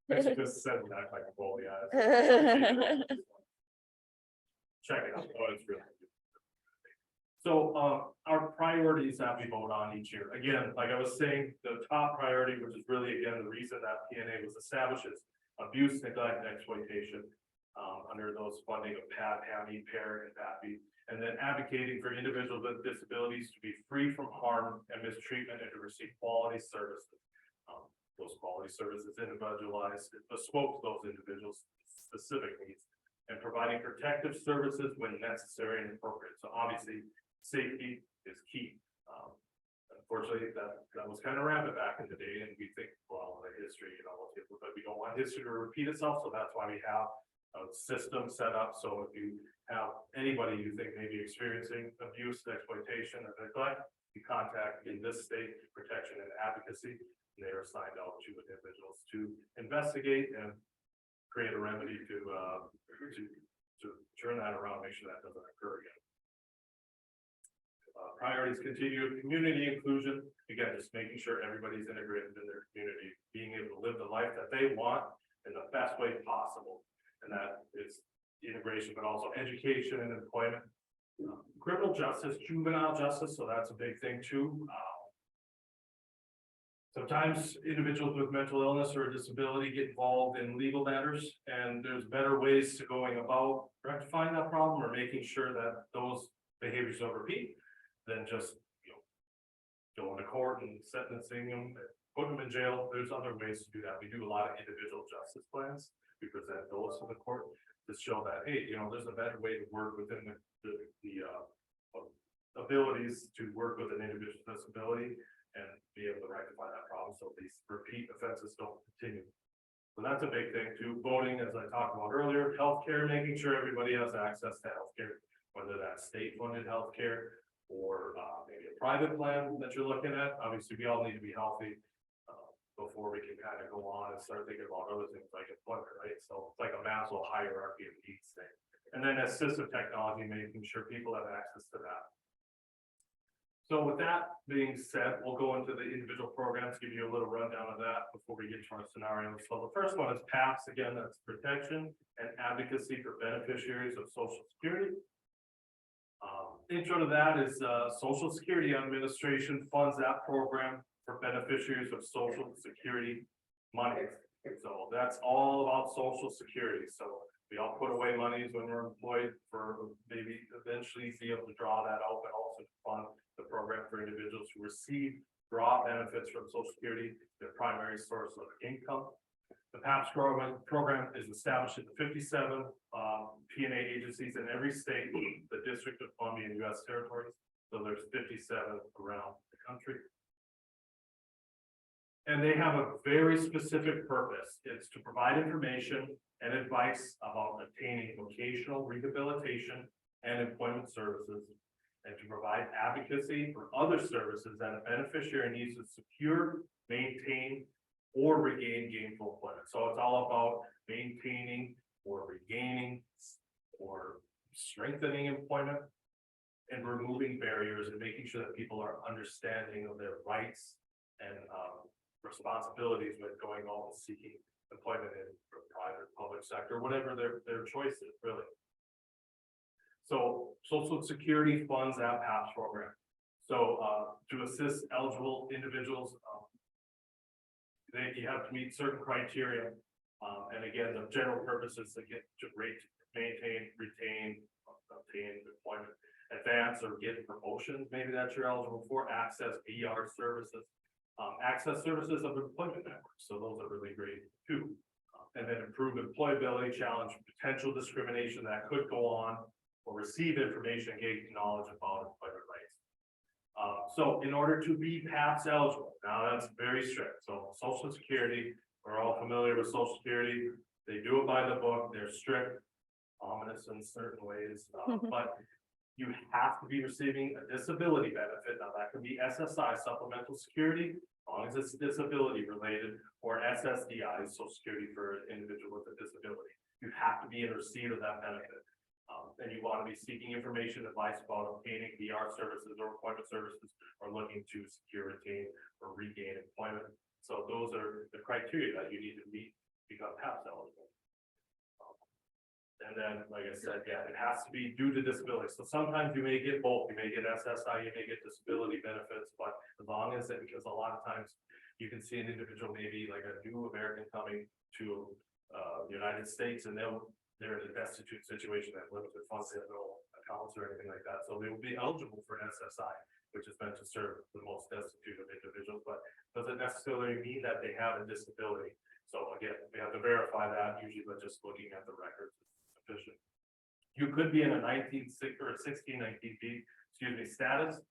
And she just sends that like a bully eyes. Check it out. Oh, it's really good. So, our priorities that we vote on each year, again, like I was saying, the top priority, which is really, again, the reason that PNA was established, is abuse, neglect, and exploitation. Under those funding of PABSS, PAIR, and PABSS, and then advocating for individuals with disabilities to be free from harm and mistreatment and to receive quality services. Those quality services individualized, bespoke those individuals' specific needs, and providing protective services when necessary and appropriate. So obviously, safety is key. Unfortunately, that was kind of rampant back in the day, and we think, well, the history, but we don't want history to repeat itself, so that's why we have a system set up. So if you have anybody you think may be experiencing abuse, exploitation, or neglect, you contact in this state protection and advocacy. They are assigned out to individuals to investigate and create a remedy to turn that around, make sure that doesn't occur again. Priorities continue community inclusion. Again, just making sure everybody's integrated in their community, being able to live the life that they want in the best way possible. And that is integration, but also education and employment. Criminal justice, juvenile justice, so that's a big thing too. Sometimes individuals with mental illness or disability get involved in legal matters, and there's better ways to going about rectifying that problem or making sure that those behaviors don't repeat than just, going to court and sentencing them, putting them in jail. There's other ways to do that. We do a lot of individual justice plans. We present those to the court to show that, hey, there's a better way to work within the abilities to work with an individual with disability and be able to rectify that problem, so these repeat offenses don't continue. So that's a big thing too. Voting, as I talked about earlier, healthcare, making sure everybody has access to healthcare, whether that's state-funded healthcare or maybe a private plan that you're looking at. Obviously, we all need to be healthy before we can kind of go on and start thinking about other things like employment, right? So it's like a Maslow hierarchy of needs thing. And then assistive technology, making sure people have access to that. So with that being said, we'll go into the individual programs, give you a little rundown of that before we get to our scenarios. So the first one is PABSS. Again, that's protection and advocacy for beneficiaries of Social Security. Intro to that is Social Security Administration funds that program for beneficiaries of Social Security money. So that's all about Social Security. So we all put away monies when we're employed for maybe eventually be able to draw that out, but also to fund the program for individuals who receive draw benefits from Social Security, their primary source of income. The PABSS program is established in the 57 PNA agencies in every state, the District of Columbia and U.S. territories. So there's 57 around the country. And they have a very specific purpose. It's to provide information and advice about obtaining vocational rehabilitation and employment services, and to provide advocacy for other services that a beneficiary needs to secure, maintain, or regain gainful employment. So it's all about maintaining or regaining or strengthening employment and removing barriers and making sure that people are understanding of their rights and responsibilities when going on and seeking employment in the private, public sector, whatever their choice is, really. So Social Security funds that PABSS program. So to assist eligible individuals, you have to meet certain criteria. And again, the general purpose is to get to maintain, retain, obtain employment, advance or get promotions. Maybe that you're eligible for, access ER services, access services of employment networks. So those are really great too. And then improve employability, challenge potential discrimination that could go on, or receive information, gain knowledge about employment rights. So in order to be PABSS eligible, now that's very strict. So Social Security, we're all familiar with Social Security. They do it by the book. They're strict, ominous in certain ways, but you have to be receiving a disability benefit. Now that could be SSI, supplemental security, as long as it's disability related, or SSDI, Social Security for an individual with a disability. You have to be in receipt of that benefit. And you want to be seeking information, advice about obtaining VR services or employment services, or looking to secure, retain, or regain employment. So those are the criteria that you need to meet to become PABSS eligible. And then, like I said, yeah, it has to be due to disability. So sometimes you may get both. You may get SSI, you may get disability benefits, but as long as because a lot of times you can see an individual, maybe like a new American coming to the United States, and they're in a destitute situation, that limited funds, they have no accounts or anything like that. So they will be eligible for SSI, which is meant to serve the most destitute of individuals, but doesn't necessarily mean that they have a disability. So again, we have to verify that usually, but just looking at the records is sufficient. You could be in a 1619 status.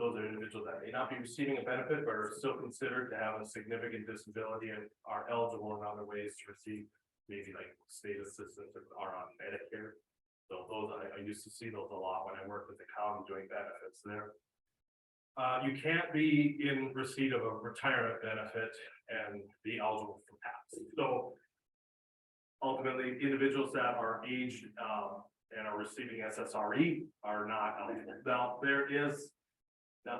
Those are individuals that may not be receiving a benefit, but are still considered to have a significant disability and are eligible in other ways to receive maybe like state assistance or on Medicare. So those, I used to see those a lot when I worked with the county doing benefits there. You can't be in receipt of a retirement benefit and be eligible for PABSS. So ultimately, individuals that are aged and are receiving SSRE are not eligible. Now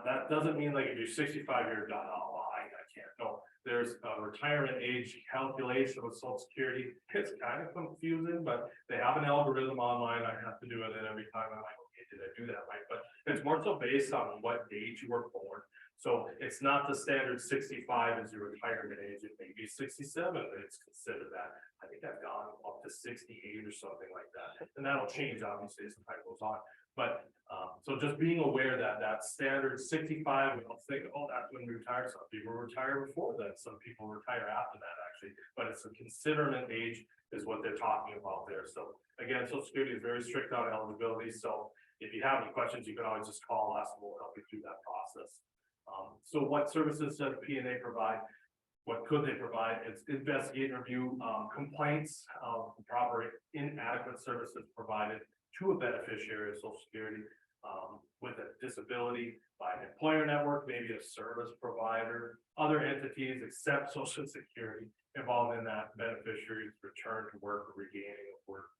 that doesn't mean like if you're 65, you're done. Oh, well, I can't. No. There's a retirement age calculation with Social Security. It's kind of confusing, but they have an algorithm online. I have to do it every time. I'm like, okay, did I do that right? But it's more so based on what date you were born. So it's not the standard 65 as your retirement age. It may be 67, but it's considered that. I think I've gone up to 68 or something like that. And that'll change obviously as the time goes on. But so just being aware that that standard 65, we don't think, oh, that's when we retire. Some people retire before that. Some people retire after that, actually. But it's a considerate age is what they're talking about there. So again, Social Security is very strict on eligibility. So if you have any questions, you can always just call us and we'll help you through that process. So what services does P&A provide? What could they provide? It's investigate and review complaints of proper inadequate services provided to a beneficiary of Social Security with a disability by an employer network, maybe a service provider, other entities except Social Security involved in that beneficiary's return to work or regaining of work.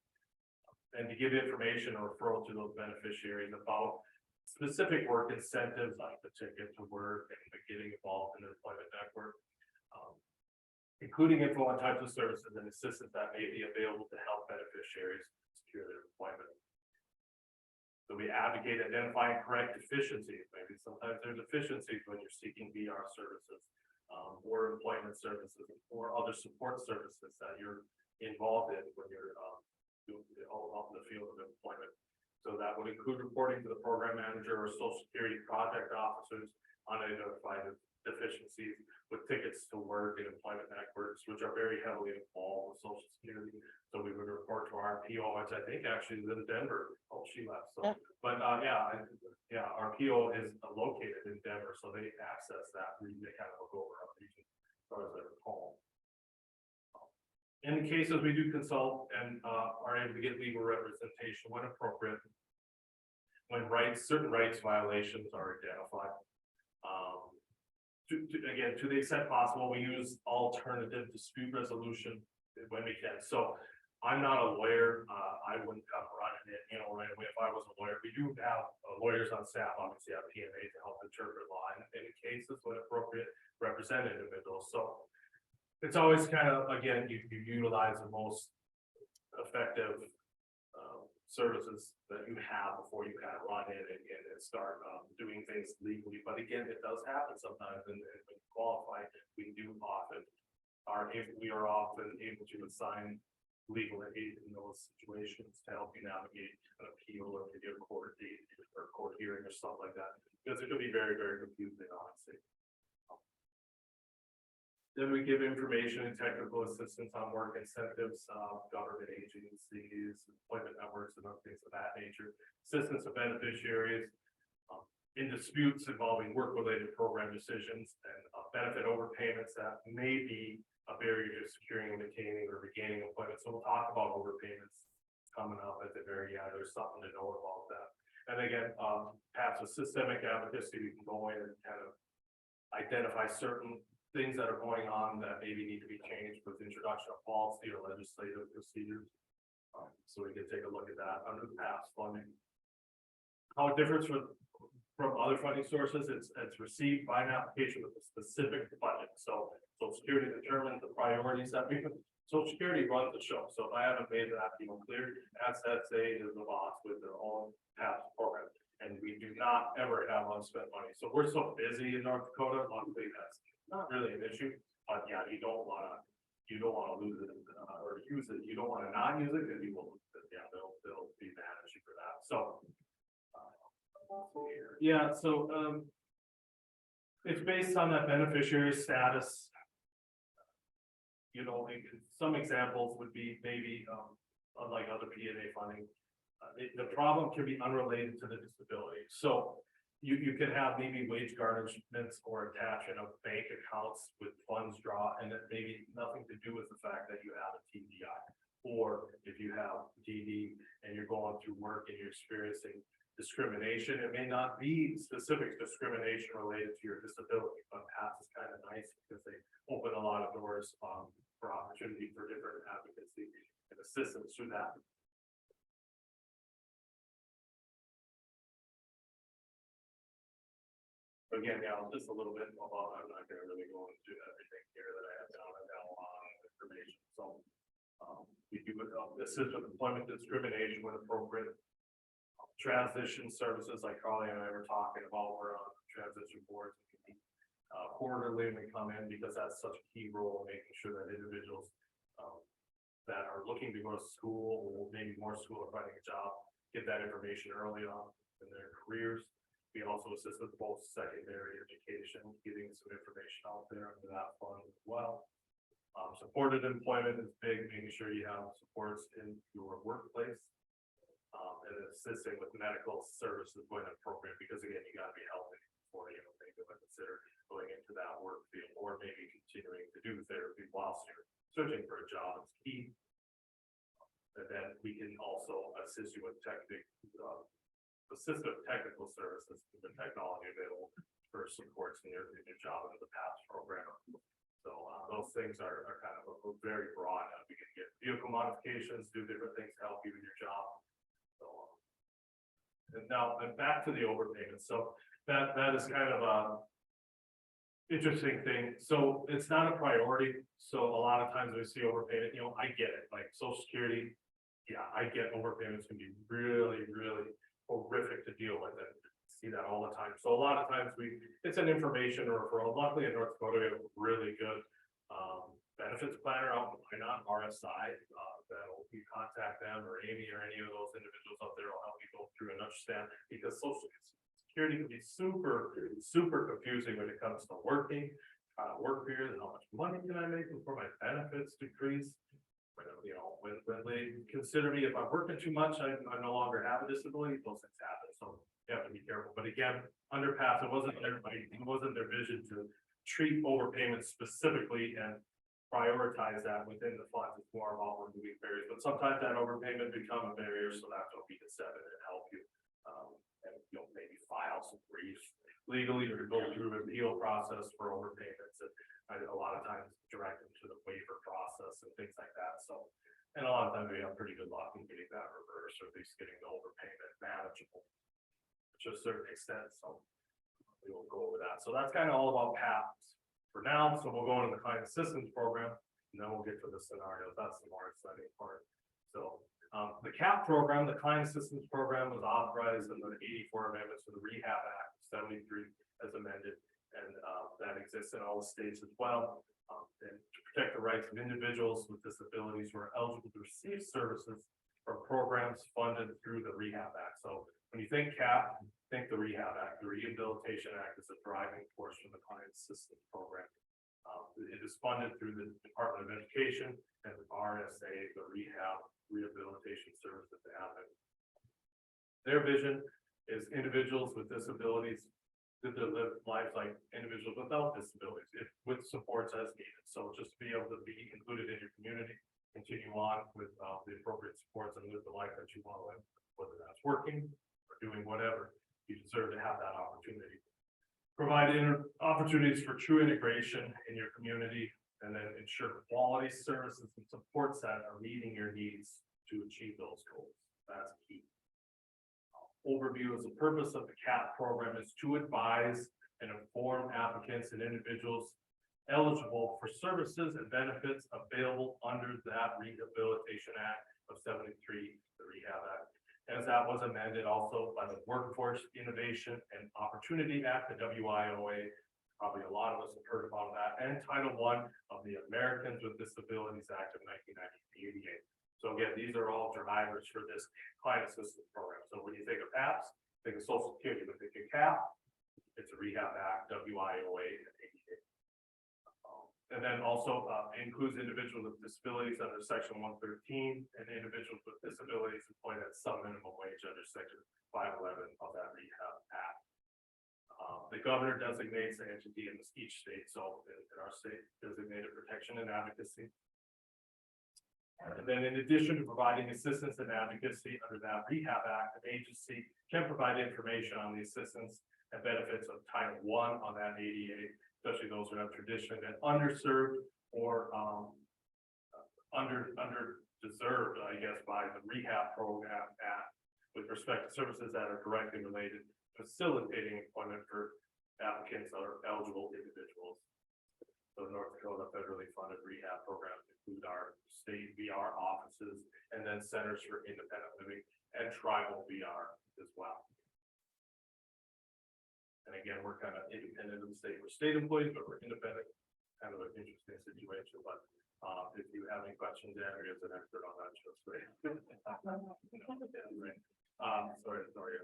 And to give information or referral to those beneficiaries about specific work incentives like the ticket to work and getting involved in the employment network, including info on types of services and assistance that may be available to help beneficiaries secure their employment. So we advocate identifying correct deficiencies. Maybe sometimes there's deficiencies when you're seeking VR services or employment services or other support services that you're involved in when you're all out in the field of employment. So that would include reporting to the program manager or Social Security project officers on identified deficiencies with tickets to work and employment networks, which are very heavily involved with Social Security. So we would report to our PO, which I think actually is in Denver. Oh, she left. So, but our PO is located in Denver, so they access that. They kind of look over our region as far as their home. In cases we do consult and are able to get legal representation when appropriate, when certain rights violations are identified. Again, to the extent possible, we use alternative dispute resolution when we can. So I'm not a lawyer. I wouldn't come running it, right away. If I was a lawyer, we do have lawyers on staff, obviously have PMA to help interpret law in cases when appropriate, represent individuals. So it's always kind of, again, you utilize the most effective services that you have before you kind of run in and start doing things legally. But again, it does happen sometimes, and when you qualify, we are often able to assign legal aid in those situations to help you navigate an appeal or maybe a court date or court hearing or stuff like that, because it could be very, very confusing, honestly. Then we give information and technical assistance on work incentives, government agencies, employment networks, and other things of that nature. Assistance of beneficiaries in disputes involving work-related program decisions and benefit overpayments that may be a barrier to securing, maintaining, or regaining employment. So we'll talk about overpayments coming up at the very end. There's something to know about that. And again, perhaps a systemic advocacy, we can go in and kind of identify certain things that are going on that maybe need to be changed with introduction of policy or legislative procedures. So we can take a look at that under the PABSS funding. How it differs from other funding sources, it's received by an application with a specific budget. So Social Security determines the priorities that we, Social Security runs the show. So if I haven't made that clear, SSA is the boss with their own PABSS program. And we do not ever have unspent money. So we're so busy in North Dakota, luckily that's not really an issue. But yeah, you don't want to lose it or use it. You don't want to not use it, and you will lose it. Yeah, they'll be managing for that. So yeah, so it's based on that beneficiary status. You know, some examples would be maybe unlike other PNA funding, the problem can be unrelated to the disability. So you can have maybe wage garnishments or attachment of bank accounts with funds draw, and it maybe nothing to do with the fact that you have a TBI, or if you have TD and you're going through work and you're experiencing discrimination, it may not be specific discrimination related to your disability, but PABSS is kind of nice because they open a lot of doors for opportunity for different advocacy and assistance through that. Again, yeah, just a little bit about, I'm not going to really go into everything here that I have down. I've got a lot of information. So we do assist with employment discrimination when appropriate. Transition services like Carly and I were talking about, we're on transition boards. Quarterly when we come in, because that's such a key role in making sure that individuals that are looking to go to school or maybe more school or finding a job, get that information early on in their careers. We also assist with both secondary education, getting some information out there under that fund as well. Supported employment is big, making sure you have supports in your workplace. And assisting with medical services when appropriate, because again, you got to be healthy before you think of consider going into that work field, or maybe continuing to do therapy whilst you're searching for a job is key. And then we can also assist you with assistive technical services, the technology available for supports in your job under the PABSS program. So those things are kind of very broad. We can get vehicle modifications, do different things to help you in your job. So, and now and back to the overpayment. So that is kind of a interesting thing. So it's not a priority. So a lot of times we see overpayment, you know, I get it, like Social Security. Yeah, I get overpayments can be really, really horrific to deal with it. See that all the time. So a lot of times it's an information referral. Luckily in North Dakota, we have a really good benefits planner out in Minot, RSI. That'll you contact them or Amy or any of those individuals out there will help you go through and understand, because Social Security can be super confusing when it comes to working, work period, and how much money can I make before my benefits decrease. You know, when they consider me, if I'm working too much, I no longer have a disability, those things happen. So you have to be careful. But again, under PABSS, it wasn't their vision to treat overpayments specifically and prioritize that within the funds. It's more about removing barriers. But sometimes that overpayment become a barrier, so that's what we can step in and help you. And you know, maybe file some briefs legally or go through an appeal process for overpayments. And a lot of times direct them to the waiver process and things like that. So And a lot of times we have pretty good luck in getting that reversed, or at least getting the overpayment manageable to a certain extent, so we will go over that. So that's kind of all about PABSS for now, so we'll go into the client assistance program, and then we'll get to the scenarios. That's the more exciting part. So the CAP program, the client assistance program, was authorized in the 84 amendments to the Rehab Act 73 as amended, and that exists in all the states as well. And to protect the rights of individuals with disabilities who are eligible to receive services from programs funded through the Rehab Act. So when you think CAP, think the Rehab Act. The Rehabilitation Act is a driving force for the client assistance program. It is funded through the Department of Education and the RSA, the Rehabilitation Services Advocate. Their vision is individuals with disabilities to live lives like individuals without disabilities, with supports as needed. So just to be able to be included in your community, continue on with the appropriate supports and live the life that you want to live, whether that's working or doing whatever, you deserve to have that opportunity. Provide opportunities for true integration in your community, and then ensure quality services and supports that are meeting your needs to achieve those goals. That's key. Overview is the purpose of the CAP program is to advise and inform applicants and individuals eligible for services and benefits available under that Rehabilitation Act of 73, the Rehab Act, as that was amended also by the Workforce Innovation and Opportunity Act, the WIOA. Probably a lot of us have heard about that, and Title I of the Americans with Disabilities Act of 1988. So again, these are all drivers for this client assistance program. So when you think of PABSS, think of Social Security. When you think of CAP, it's a Rehab Act, WIOA, and 88. And then also includes individuals with disabilities under Section 113 and individuals with disabilities employed at some minimum wage under Section 511 of that Rehab Act. The governor designates the entity in each state. So in our state, designated protection and advocacy. And then in addition to providing assistance and advocacy under that Rehab Act, an agency can provide information on the assistance and benefits of Title I on that ADA, especially those who have traditionally been underserved or underdeserved, I guess, by the Rehab Program Act with respect to services that are directly related to facilitating employment for applicants or eligible individuals. So North Dakota federally funded rehab programs include our state VR offices and then centers for independent living and tribal VR as well. And again, we're kind of independent of the state. We're state employees, but we're independent. Kind of an interesting situation. But if you have any questions, Andrew is an expert on that. Just right. Sorry.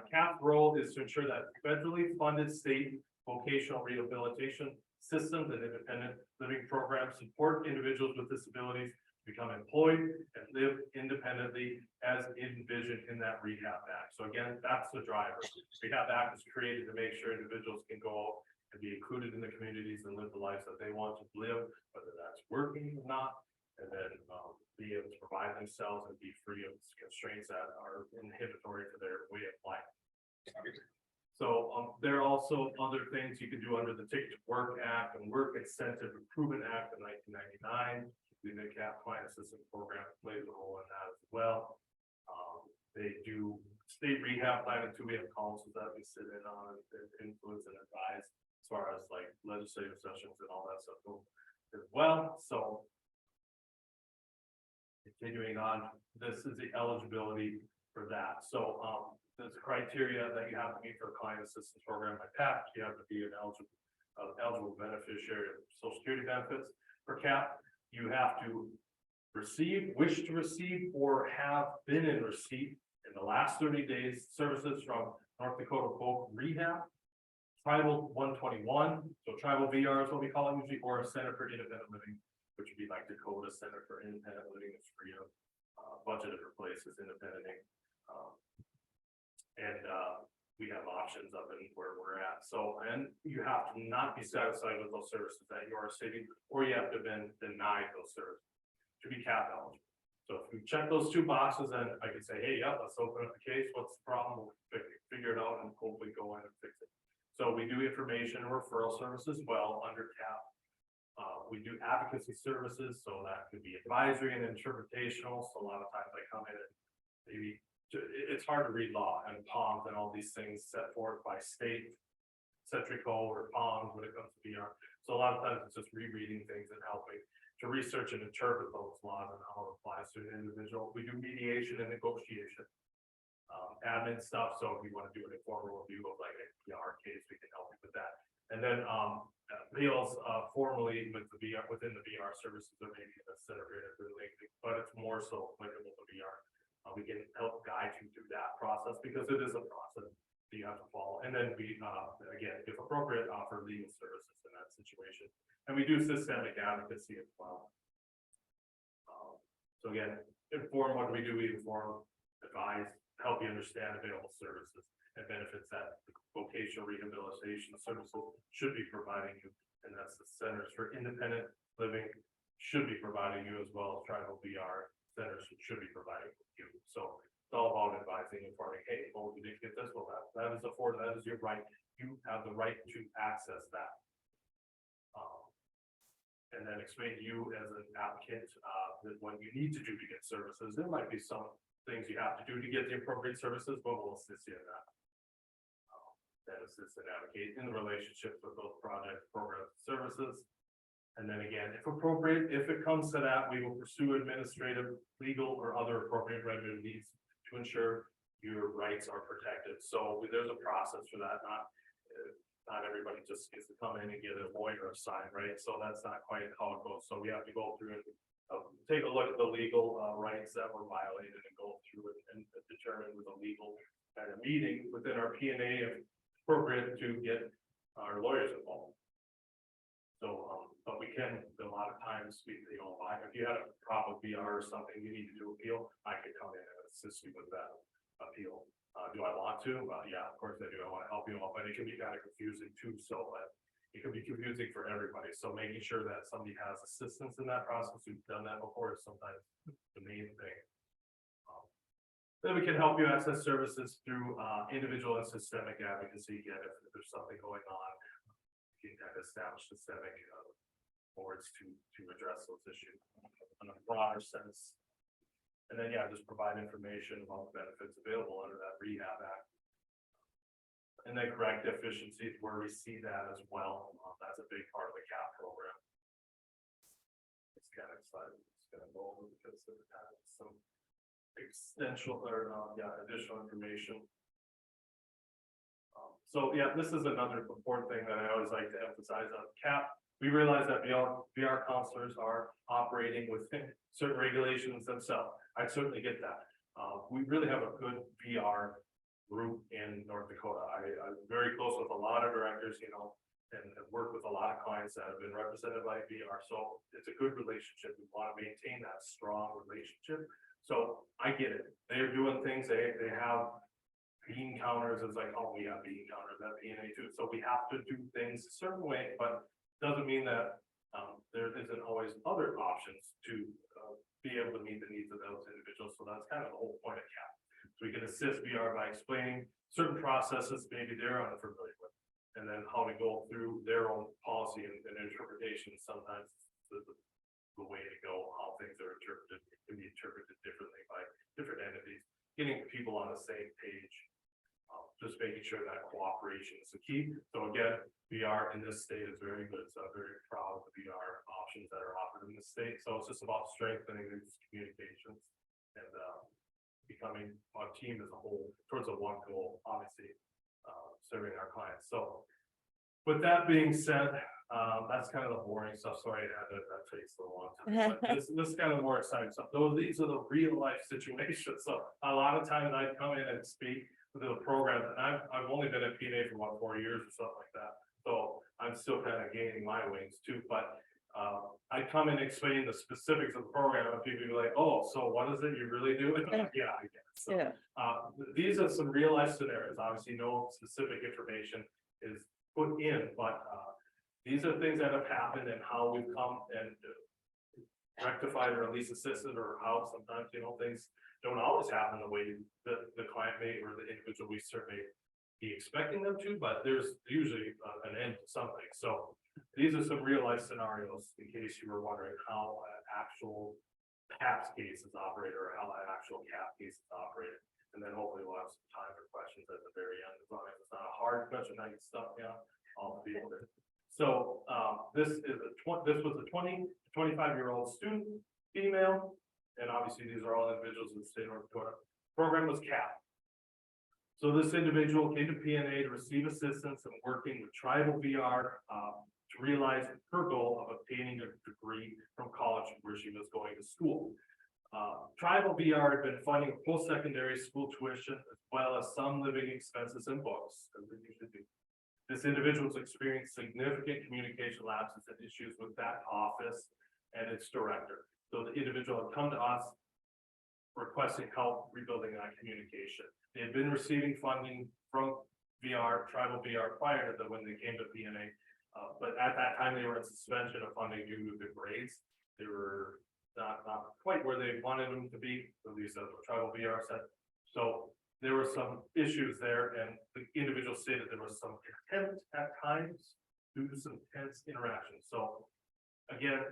CAP's role is to ensure that federally funded state vocational rehabilitation systems and independent living programs support individuals with disabilities to become employed and live independently as envisioned in that Rehab Act. So again, that's the driver. Rehab Act is created to make sure individuals can go and be included in the communities and live the lives that they want to live, whether that's working or not, and then be able to provide themselves and be free of constraints that are inhibitory to their way of life. So there are also other things you can do under the Ticket to Work Act and Work Incentive Improvement Act of 1999. The CAP Client Assistance Program plays a role in that as well. They do state rehab planning too. We have councils that we sit in on and influence and advise as far as like legislative sessions and all that stuff as well. So continuing on, this is the eligibility for that. So there's a criteria that you have to meet for a client assistance program by PABSS. You have to be an eligible beneficiary of Social Security benefits. For CAP, you have to wish to receive, or have been in receipt in the last 30 days services from North Dakota Folk Rehab, Tribal 121, so Tribal VR is what we call it usually, or a Center for Independent Living, which would be like Dakota Center for Independent Living. It's free of budgeted for places, independent. And we have options up in where we're at. So, and you have to not be satisfied with those services that you are receiving, or you have to have been denied those services to be CAP eligible. So if you check those two boxes, then I can say, hey, yeah, let's open up the case. What's the problem? We'll figure it out and hopefully go in and fix it. So we do information and referral services well under CAP. We do advocacy services, so that could be advisory and interpretational. So a lot of times I come in and maybe it's hard to read law and POMS and all these things set forth by state, century code or POMS when it comes to VR. So a lot of times it's just rereading things and helping to research and interpret those laws and how it applies to an individual. We do mediation and negotiation, admin stuff. So if you want to do an informal review of like a VR case, we can help you with that. And then appeals formally with the VR within the VR services or maybe a center related, but it's more so applicable to VR. We can help guide you through that process because it is a process that you have to follow. And then we again, if appropriate, offer legal services in that situation. And we do systemic advocacy as well. So again, inform what we do, we inform, advise, help you understand available services and benefits that vocational rehabilitation services should be providing you. And that's the Centers for Independent Living should be providing you, as well as tribal VR centers should be providing you. So it's all about advising and informing, hey, well, we didn't get this, well, that is afforded, that is your right. You have the right to access that. And then explain to you as an applicant that what you need to do to get services. There might be some things you have to do to get the appropriate services, but we'll assist you in that. That assist and advocate in the relationships with those projects, programs, services. And then again, if appropriate, if it comes to that, we will pursue administrative, legal, or other appropriate remedies to ensure your rights are protected. So there's a process for that. Not everybody just gets to come in and get a lawyer assigned, right? So that's not quite how it goes. So we have to go through and take a look at the legal rights that were violated and go through it and determine with a legal kind of meeting within our P&A if appropriate to get our lawyers involved. So, but we can, a lot of times, if you had a problem with VR or something, you need to do appeal, I could come in and assist you with that appeal. Do I want to? Yeah, of course I do. I want to help you out, but it can be kind of confusing too. So it can be confusing for everybody. So making sure that somebody has assistance in that process who's done that before is sometimes the main thing. Then we can help you access services through individual and systemic advocacy. Again, if there's something going on, you can kind of establish systemic boards to address those issues in a broader sense. And then, yeah, just provide information about the benefits available under that Rehab Act. And then correct deficiencies where we see that as well. That's a big part of the CAP program. It's kind of exciting. It's going to go over because of some extensional or additional information. So yeah, this is another important thing that I always like to emphasize on CAP. We realize that VR counselors are operating within certain regulations themselves. I certainly get that. We really have a good VR group in North Dakota. I'm very close with a lot of directors, and have worked with a lot of clients that have been represented by VR. So it's a good relationship. We want to maintain that strong relationship. So I get it. They're doing things. They have bean counters. It's like, oh, we have bean counters at PNA too. So we have to do things a certain way, but doesn't mean that there isn't always other options to be able to meet the needs of those individuals. So that's kind of the whole point of CAP. So we can assist VR by explaining certain processes maybe they're unfamiliar with, and then how to go through their own policy and interpretation. Sometimes the way to go, how things are interpreted, can be interpreted differently by different entities. Getting people on the same page, just making sure that cooperation is the key. So again, VR in this state is very good. So I'm very proud of the VR options that are offered in this state. So it's just about strengthening these communications and becoming a team as a whole towards a one goal, obviously, serving our clients. So with that being said, that's kind of the boring stuff. Sorry, that takes a long time. But this is kind of more exciting stuff. These are the real life situations. So a lot of times I come in and speak to the program, and I've only been at PNA for 4 years or something like that. So I'm still kind of gaining my wings too. But I come and explain the specifics of the program, and people be like, "Oh, so what is it you really do?" Yeah, I guess. So, Yeah. these are some real life scenarios. Obviously, no specific information is put in, but these are things that have happened and how we've come and rectified or at least assisted, or how sometimes things don't always happen the way the client may or the individual we survey be expecting them to, but there's usually an end to something. So these are some real life scenarios in case you were wondering how an actual PABSS case is operated or how an actual CAP case is operated. And then hopefully we'll have some time for questions at the very end. As long as it's not a hard question, I can stop you. I'll be able to. So this was a 20 to 25-year-old student, female, and obviously these are all individuals in the state of North Dakota. Program was CAP. So this individual came to PNA to receive assistance in working with Tribal VR to realize her goal of obtaining a degree from college where she was going to school. Tribal VR had been funding post-secondary school tuition as well as some living expenses and books, as they usually do. This individual has experienced significant communication lapses and issues with that office and its director. So the individual had come to us requesting help rebuilding that communication. They had been receiving funding from Tribal VR prior to when they came to PNA. But at that time, they were in suspension of funding due to the grades. They were not quite where they wanted them to be, at least that's what Tribal VR said. So there were some issues there, and the individual stated there was some contempt at times due to some tense interactions. So again,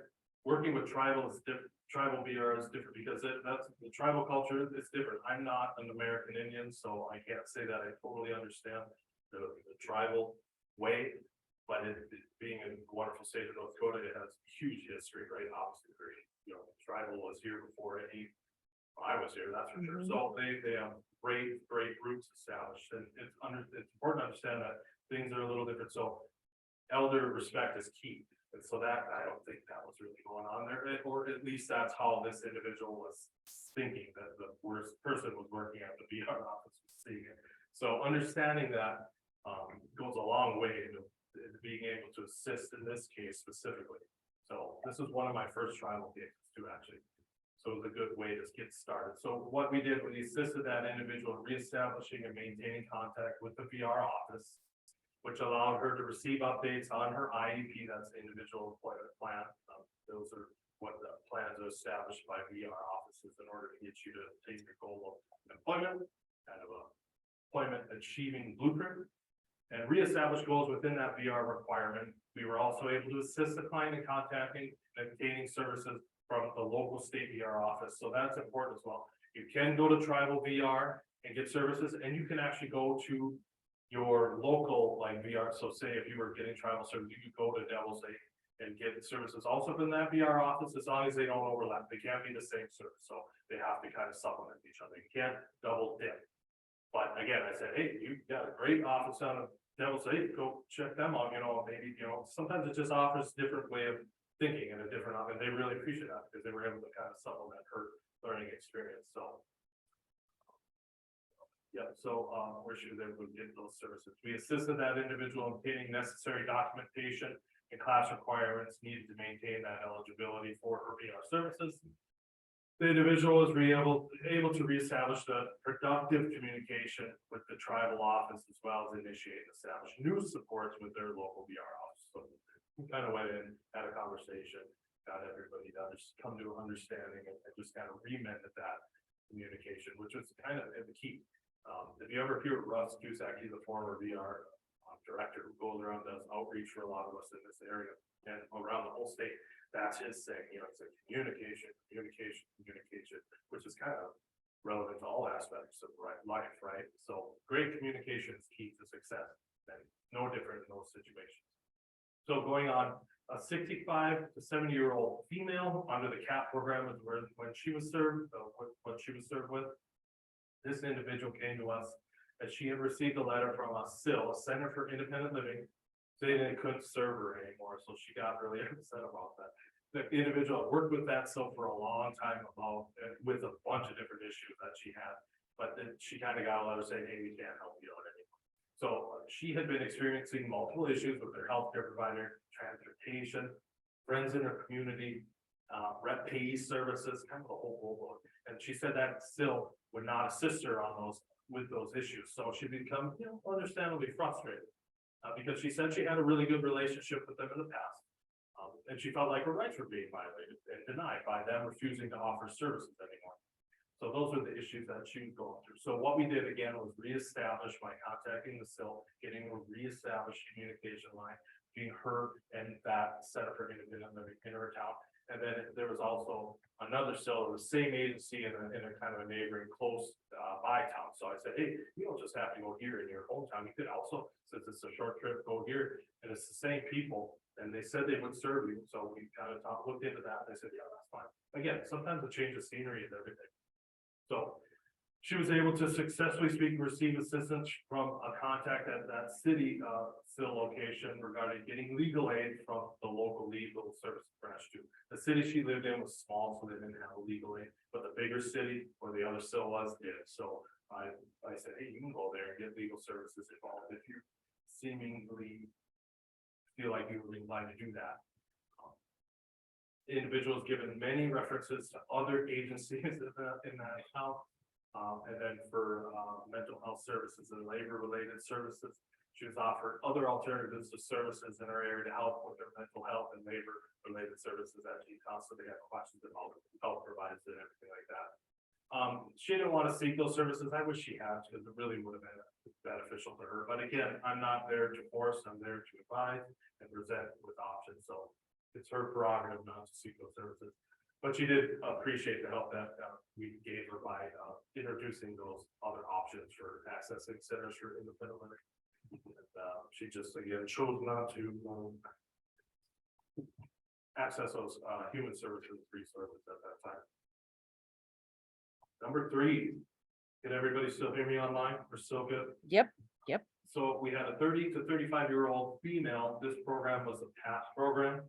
working with Tribal is different. Tribal VR is different because that's the tribal culture is different. I'm not an American Indian, so I can't say that I totally understand the tribal way. But being a wonderful state of North Dakota, it has huge history, right? Obviously, tribal was here before I was here, that's for sure. So they have great roots established, and it's important to understand that things are a little different. So elder respect is key. And so that, I don't think that was really going on there, or at least that's how this individual was thinking, that the worst person was working at the VR office was seeing it. So understanding that goes a long way into being able to assist in this case specifically. So this is one of my first tribal cases too, actually. So it was a good way to get started. So what we did, we assisted that individual in reestablishing and maintaining contact with the VR office, which allowed her to receive updates on her IEP, that's the individual employment plan. Those are what the plans are established by VR offices in order to get you to take your goal of employment, kind of a employment achieving blueprint, and reestablish goals within that VR requirement. We were also able to assist the client in contacting and obtaining services from the local state VR office. So that's important as well. You can go to Tribal VR and get services, and you can actually go to your local like VR. So say if you were getting tribal service, you could go to Devil's Lake and get services also from that VR office, as long as they don't overlap. They can't be the same service, so they have to kind of supplement each other. You can't double dip. But again, I said, hey, you got a great office out of Devil's Lake, go check them out. Maybe sometimes it just offers a different way of thinking and a different, and they really appreciate that because they were able to kind of supplement her learning experience. So yeah, so where she was able to get those services. We assisted that individual in obtaining necessary documentation and class requirements needed to maintain that eligibility for her VR services. The individual was able to reestablish the productive communication with the tribal office, as well as initiate and establish new supports with their local VR office. So we kind of went in, had a conversation, got everybody to come to an understanding, and just kind of remended that communication, which was kind of the key. If you ever hear Russ Cusack, he's a former VR director who goes around, does outreach for a lot of us in this area and around the whole state. That's his thing, it's a communication, which is kind of relevant to all aspects of life, right? So great communication is key to success, and no different in those situations. So going on, a 65 to 70-year-old female under the CAP program is when she was served, with. This individual came to us as she had received a letter from a CIL, a Center for Independent Living, saying they couldn't serve her anymore. So she got really upset about that. The individual worked with that CIL for a long time with a bunch of different issues that she had, but then she kind of got a letter saying, hey, we can't help you out anymore. So she had been experiencing multiple issues with her healthcare provider, transportation, friends in her community, rep pay services, kind of a whole boat. And she said that still would not assist her on with those issues. So she become, understandably frustrated because she said she had a really good relationship with them in the past. And she felt like her rights were being violated and denied by them refusing to offer services anymore. So those are the issues that she was going through. So what we did again was reestablish by contacting the SIL, getting a reestablished communication line between her and that set up her independent living in her town. And then there was also another SIL, the same agency in a kind of a neighboring close by town. So I said, hey, you don't just have to go here in your hometown. You could also, since it's a short trip, go here. And it's the same people. And they said they would serve you. So we kind of looked into that. They said, yeah, that's fine. Again, sometimes a change of scenery is everything. So she was able to successfully speak and receive assistance from a contact at that city SIL location regarding getting legal aid from the local legal service branch too. The city she lived in was small, so they didn't have a legal aid, but the bigger city where the other SIL was did. So I said, hey, you can go there and get legal services involved if you seemingly feel like you were inclined to do that. The individual is given many references to other agencies in that account. And then for mental health services and labor-related services, she was offered other alternatives to services in her area to help with their mental health and labor-related services that she constantly had questions about health providers and everything like that. She didn't want to seek those services. I wish she had, because it really would have been beneficial to her. But again, I'm not there to force, I'm there to advise and present with options. So it's her prerogative not to seek those services. But she did appreciate the help that we gave her by introducing those other options for accessing centers for independent living. And, she just again chose not to access those human services resources at that time. Number 3, can everybody still hear me online? We're still good? Yep. So we had a 30 to 35-year-old female. This program was a PABSS program.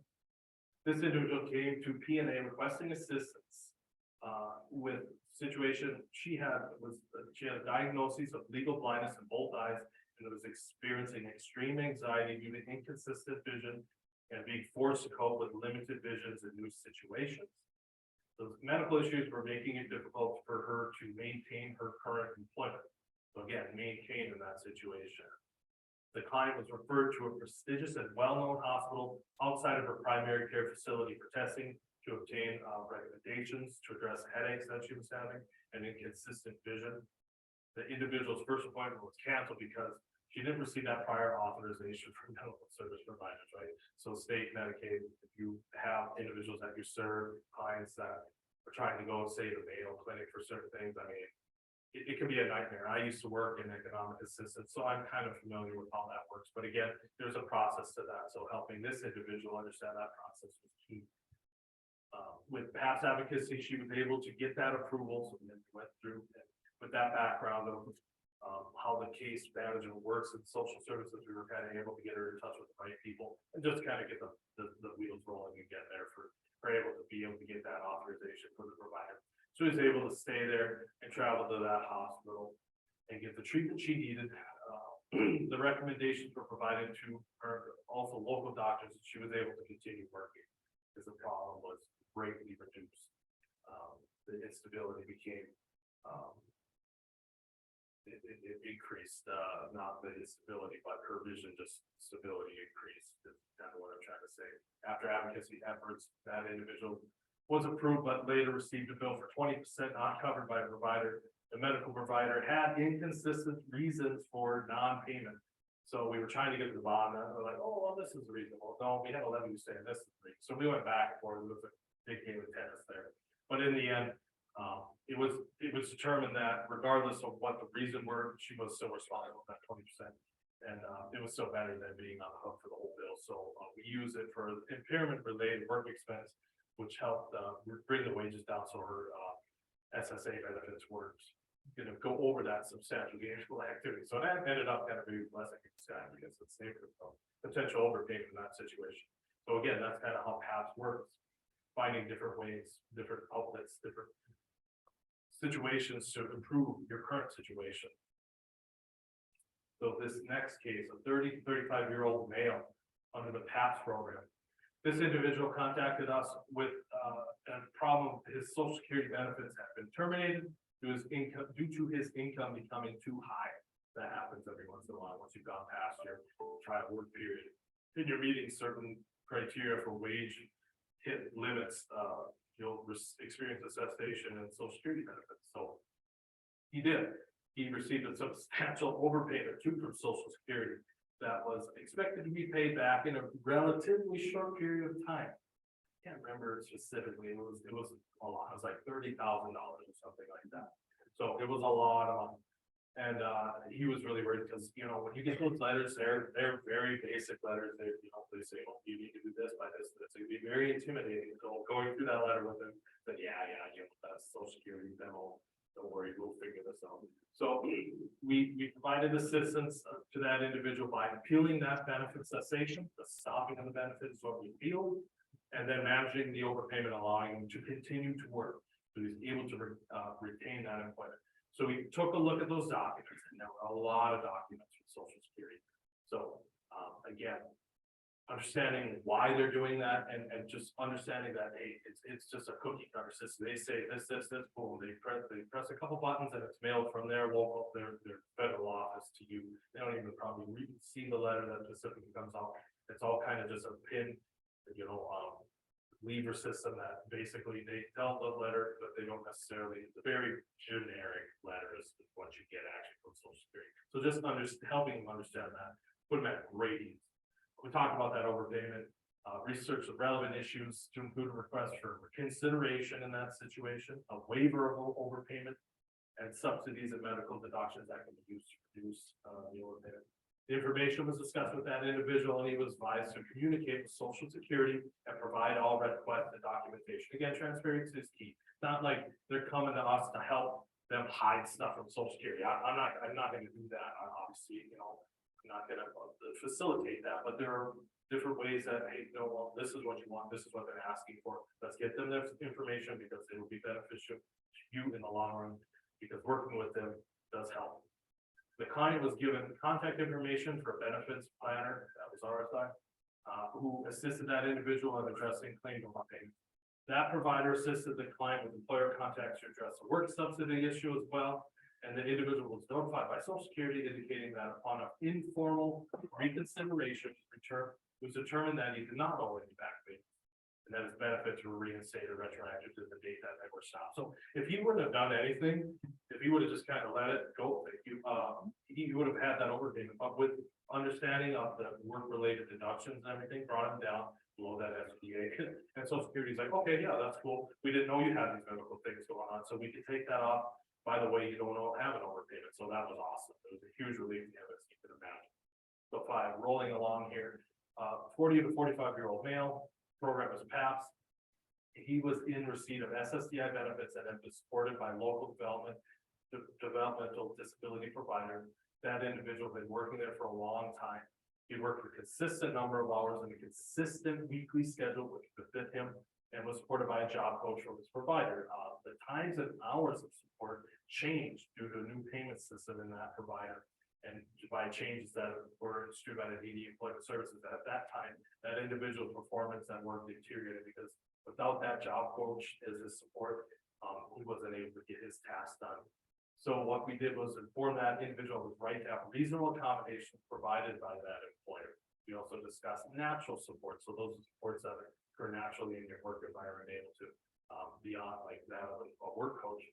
This individual came to PNA requesting assistance with situation she had a diagnosis of legal blindness in both eyes and was experiencing extreme anxiety due to inconsistent vision and being forced to cope with limited visions in new situations. Those medical issues were making it difficult for her to maintain her current employment. So again, maintain in that situation. The client was referred to a prestigious and well-known hospital outside of her primary care facility for testing to obtain recommendations to address headaches that she was having and inconsistent vision. The individual's first appointment was canceled because she didn't receive that prior authorization from medical service providers, right? So state Medicaid, if you have individuals that you serve, clients that are trying to go say to Mayo Clinic for certain things, I mean, it can be a nightmare. I used to work in economic assistance, so I'm kind of familiar with how that works. But again, there's a process to that. So helping this individual understand that process was key. With PABSS Advocacy, she was able to get that approval. So then we went through with that background of how the case management works in social services. We were kind of able to get her in touch with the right people and just kind of get the wheels rolling and get there for able to get that authorization for the provider. So she was able to stay there and travel to that hospital and get the treatment she needed. The recommendations were provided to her, also local doctors, and she was able to continue working because the problem was greatly reduced. The instability became, it increased, not the instability, but her vision, just stability increased. That's kind of what I'm trying to say. After advocacy efforts, that individual was approved, but later received a bill for 20% not covered by a provider. The medical provider had inconsistent reasons for non-payment. So we were trying to get the bond, and we're like, oh, well, this is reasonable. No, we had a levy saying this is reasonable. So we went back and forth. It was a big game of tennis there. But in the end, it was determined that regardless of what the reason were, she was still responsible for that 20%. And it was still better than being on the hook for the whole bill. So we use it for impairment related work expense, which helped bring the wages down. So her SSA benefits were going to go over that substantial gainful activity. So that ended up kind of being less expensive because it's safer from potential overpayment in that situation. So again, that's kind of how PABSS works, finding different ways, different outlets, different situations to improve your current situation. So this next case, a 30 to 35-year-old male under the PABSS program. This individual contacted us with a problem. His Social Security benefits have been terminated due to his income becoming too high. That happens every once in a while once you've gone past your trial work period. And you're meeting certain criteria for wage hit limits. you'll experience a cessation in social security benefits. So he did. He received a substantial overpayment too from social security that was expected to be paid back in a relatively short period of time. Can't remember specifically. It was a lot. It was like $30,000 or something like that. So it was a lot of money. And he was really worried because, you know, when you get those letters, they're very basic letters. They, you know, they say, well, you need to do this by this. It can be very intimidating. So going through that letter with him, said, yeah, you know, that's social security demo. Don't worry, we'll figure this out. So we provided assistance to that individual by appealing that benefit cessation, the stopping of the benefits, what we appealed, and then managing the overpayment, allowing him to continue to work. So he's able to retain that employment. So we took a look at those documents, and there were a lot of documents from Social Security. So again, understanding why they're doing that, and just understanding that, hey, it's just a cookie cutter system. They say this, boom, they press a couple buttons and it's mailed from their local, their federal office to you. They don't even probably see the letter that specifically comes out. It's all kind of just a pin, you know, lever system that basically they tell the letter, but they don't necessarily, it's a very generic letter is what you get actually from Social Security. So just helping them understand that, put them at great ease. We talked about that overpayment, research the relevant issues to include a request for consideration in that situation, a waiver of overpayment, and subsidies and medical deductions that can be used to reduce the overpayment. The information was discussed with that individual, and he was advised to communicate with Social Security and provide all requested documentation. Again, transparency is key. Not like they're coming to us to help them hide stuff from Social Security. I'm not going to do that. Obviously, you know, I'm not going to facilitate that. But there are different ways that, hey, no, well, this is what you want. This is what they're asking for. Let's get them this information because it will be beneficial to you in the long run. Because working with them does help. The client was given contact information for benefits planner, that was RSI, who assisted that individual in addressing claim of payment. That provider assisted the client with employer contacts to address the work subsidy issue as well. And the individual was notified by Social Security indicating that upon an informal reconsideration return, it was determined that he did not owe any back pay. And that his benefits were reinstated retroactive to the date that they were stopped. So if he wouldn't have done anything, if he would have just kind of let it go, he would have had that overpayment. But with understanding of the work-related deductions and everything, brought him down below that SBA. And Social Security's like, okay, yeah, that's cool. We didn't know you had these medical things going on, so we could take that off. By the way, you don't have an overpayment, so that was awesome. It was a huge relief to him, as you can imagine. So 5, rolling along here, 40 to 45-year-old male. Program is PABSS. He was in receipt of SSDI benefits that have been supported by local developmental disability provider. That individual had been working there for a long time. He worked a consistent number of hours in a consistent weekly schedule, which would fit him, and was supported by a job coach from his provider. The times and hours of support changed due to a new payment system in that provider. And by changes that were instituted by the DD Employment Services at that time, that individual's performance at work deteriorated because without that job coach as his support, he wasn't able to get his tasks done. So what we did was inform that individual of his right to have reasonable accommodations provided by that employer. We also discussed natural support. So those supports that occur naturally in your work environment, able to beyond like that of a work coach.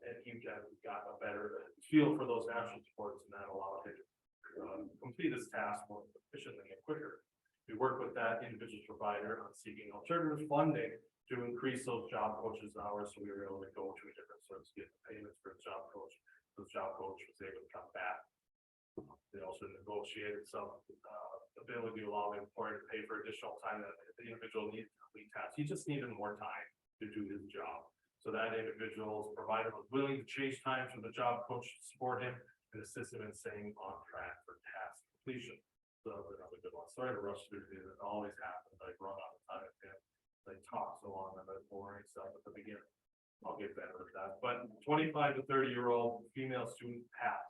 And he got a better feel for those natural supports, and that allowed him to complete his task more efficiently and quicker. We work with that individual's provider on seeking alternative funding to increase those job coaches' hours, so we were able to go to a different source, get the payments for a job coach. The job coach was able to come back. They also negotiated some ability to allow the employer to pay for additional time that the individual needed to complete tasks. He just needed more time to do his job. So that individual's provider was willing to change times for the job coach to support him and assist him in staying on track for task completion. So that was another good one. Sorry to rush through these. It always happens. I run out of time. They talk so long and that's boring stuff at the beginning. I'll get better at that. But 25 to 30-year-old female student Pat.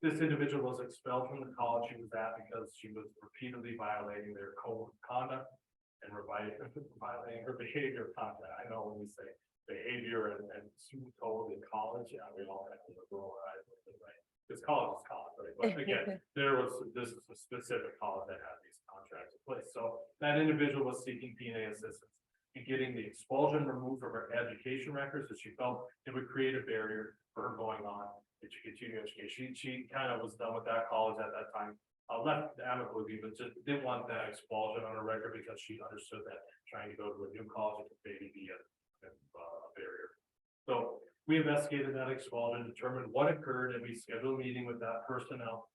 This individual was expelled from the college she was at because she was repeatedly violating their code of conduct and violating her behavior content. I know when we say behavior and student code in college, yeah, we all have to roll our eyes with it, right? Because college is college, right? But again, this is a specific college that had these contracts in place. So that individual was seeking P&A assistance. getting the expulsion removed from her education records, as she felt it would create a barrier for her going on and to continue education. She kind of was done with that college at that time. Left amicably, but just didn't want that expulsion on her record because she understood that trying to go to a new college could maybe be a barrier. So we investigated that expulsion, determined what occurred, and we scheduled a meeting with that personnel.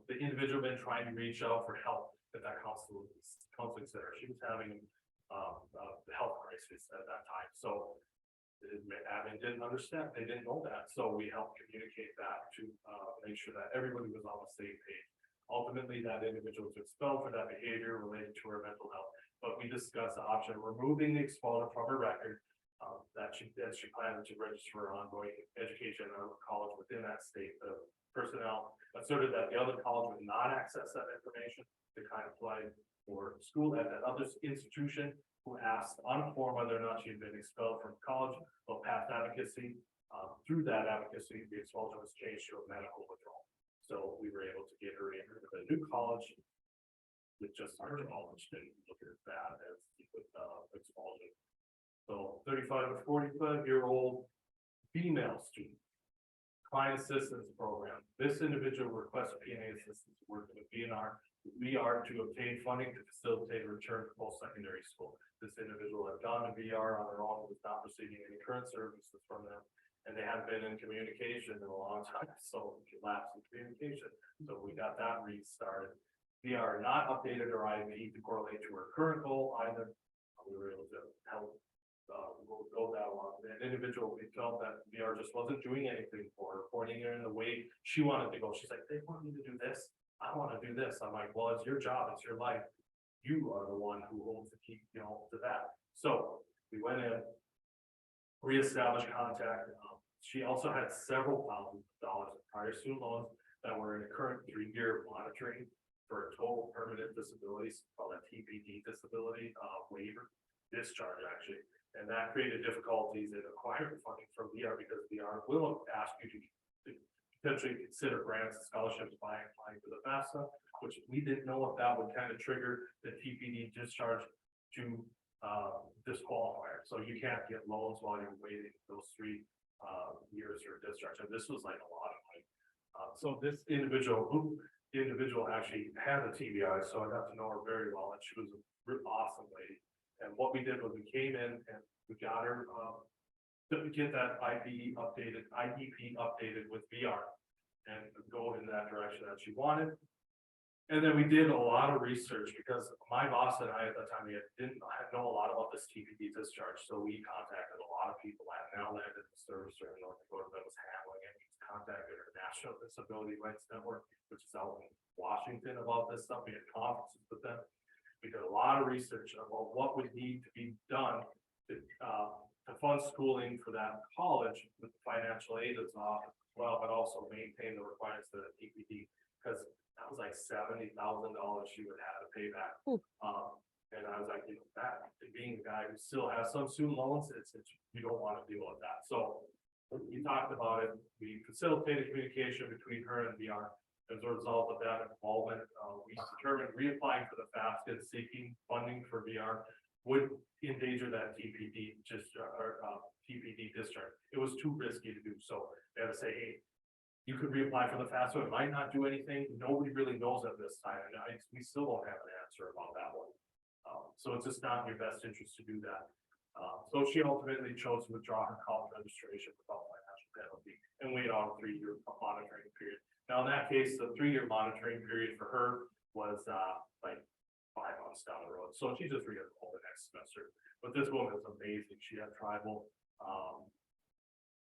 The individual been trying to reach out for help at that counseling center. She was having the health crisis at that time. So admin didn't understand, they didn't know that. So we helped communicate that to make sure that everybody was on the same page. Ultimately, that individual was expelled for that behavior related to her mental health. But we discussed the option of removing the expulsion from her record. That she planned to register ongoing education at a college within that state. The personnel asserted that the other college would not access that information to kind of apply for school at that other institution, who asked on a form whether or not she had been expelled from college or past advocacy. Through that advocacy, the expulsion was changed to a medical withdrawal. So we were able to get her in a new college with just our college, didn't look as bad as with expulsion. So 35 to 45-year-old female student, client assistance program. This individual requested PNA assistance working with VR to obtain funding to facilitate a return to post-secondary school. This individual had gone to VR on their own, was not receiving any current services from them, and they hadn't been in communication in a long time, so she lapsed in communication. So we got that restarted. VR not updated her IV to correlate to her current goal either. We were able to help go that along. That individual, we felt that VR just wasn't doing anything for her, pointing her in the way she wanted to go. She's like, they want me to do this. I want to do this. I'm like, well, it's your job. It's your life. You are the one who holds the key, to that. So we went in, reestablished contact. She also had several thousands of dollars in prior student loans that were in a current 3-year monitoring for a total permanent disability, called a TPD disability waiver discharge, actually. And that created difficulties in acquiring funding from VR because VR will ask you to potentially consider grants and scholarships by applying for the FAFSA, which we didn't know if that would kind of trigger the TPD discharge to disqualify her. So you can't get loans while you're waiting those 3 years for discharge. And this was like a lot of money. So this individual actually had a TBI, so I got to know her very well, and she was a awesome lady. And what we did was we came in and we got her to get that IDP updated with VR and go in that direction that she wanted. And then we did a lot of research because my boss and I at that time, didn't know a lot about this TPD discharge. So we contacted a lot of people at Now Landed Service or North Dakota that was handling it. We contacted our National Disability Rights Network, which is out in Washington, about this stuff. We had conferences with them. We did a lot of research about what would need to be done to fund schooling for that college with the financial aid that's offered as well, but also maintain the requirements of the TPD, because that was like $70,000 she would have to pay back. And I was like, that being a guy who still has some student loans, it's you don't want to deal with that. So we talked about it. We facilitated communication between her and VR. As a result of that involvement, we determined reapplying for the FAFSA and seeking funding for VR would endanger that TPD TPD discharge. It was too risky to do. So they had to say, hey, you could reapply for the FAFSA. It might not do anything. Nobody really knows at this time. And we still don't have an answer about that one. So it's just not in your best interest to do that. So she ultimately chose to withdraw her college registration without financial penalty and wait on a 3-year monitoring period. Now, in that case, the 3-year monitoring period for her was like 5 months down the road. So she just re-enrolled the next semester. But this woman is amazing. She had tribal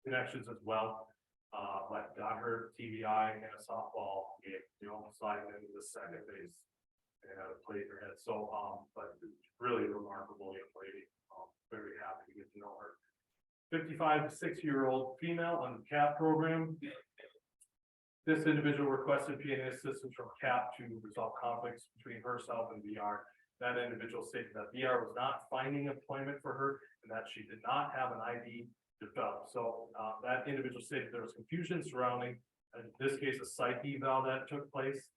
connections as well. But got her TBI and a softball game, sliding into the second base and played her head. So, but really remarkable young lady. Very happy to get to know her. 55 to 60-year-old female on the CAP program. This individual requested PNA assistance from CAP to resolve conflicts between herself and VR. That individual stated that VR was not finding employment for her and that she did not have an ID developed. So that individual stated there was confusion surrounding, in this case, a psych eval that took place.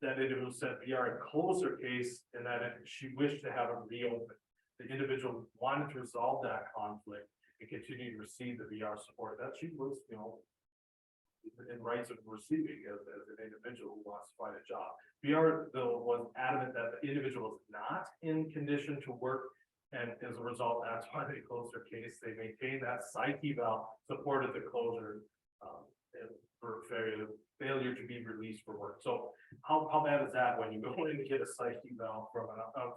that individual said VR had closed her case and that she wished to have it reopened. The individual wanted to resolve that conflict and continue to receive the VR support that she was, in rights of receiving as an individual who wants to find a job. VR though was adamant that the individual is not in condition to work, and as a result, that's why they closed their case. They maintained that psych eval supported the closure and for failure to be released for work. So how bad is that when you go in and get a psych eval from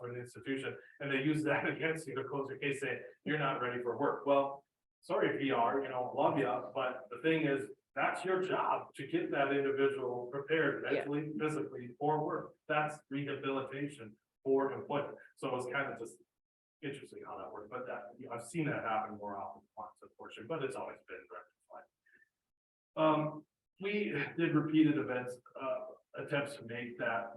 an institution and they use that against you to close your case, saying you're not ready for work? Well, sorry VR, love you, but the thing is, that's your job to get that individual prepared mentally, physically for work. That's rehabilitation for employment. So it's kind of just interesting how that works, but I've seen that happen more often than once, unfortunately, but it's always been rectified. We did repeated events, attempts to make that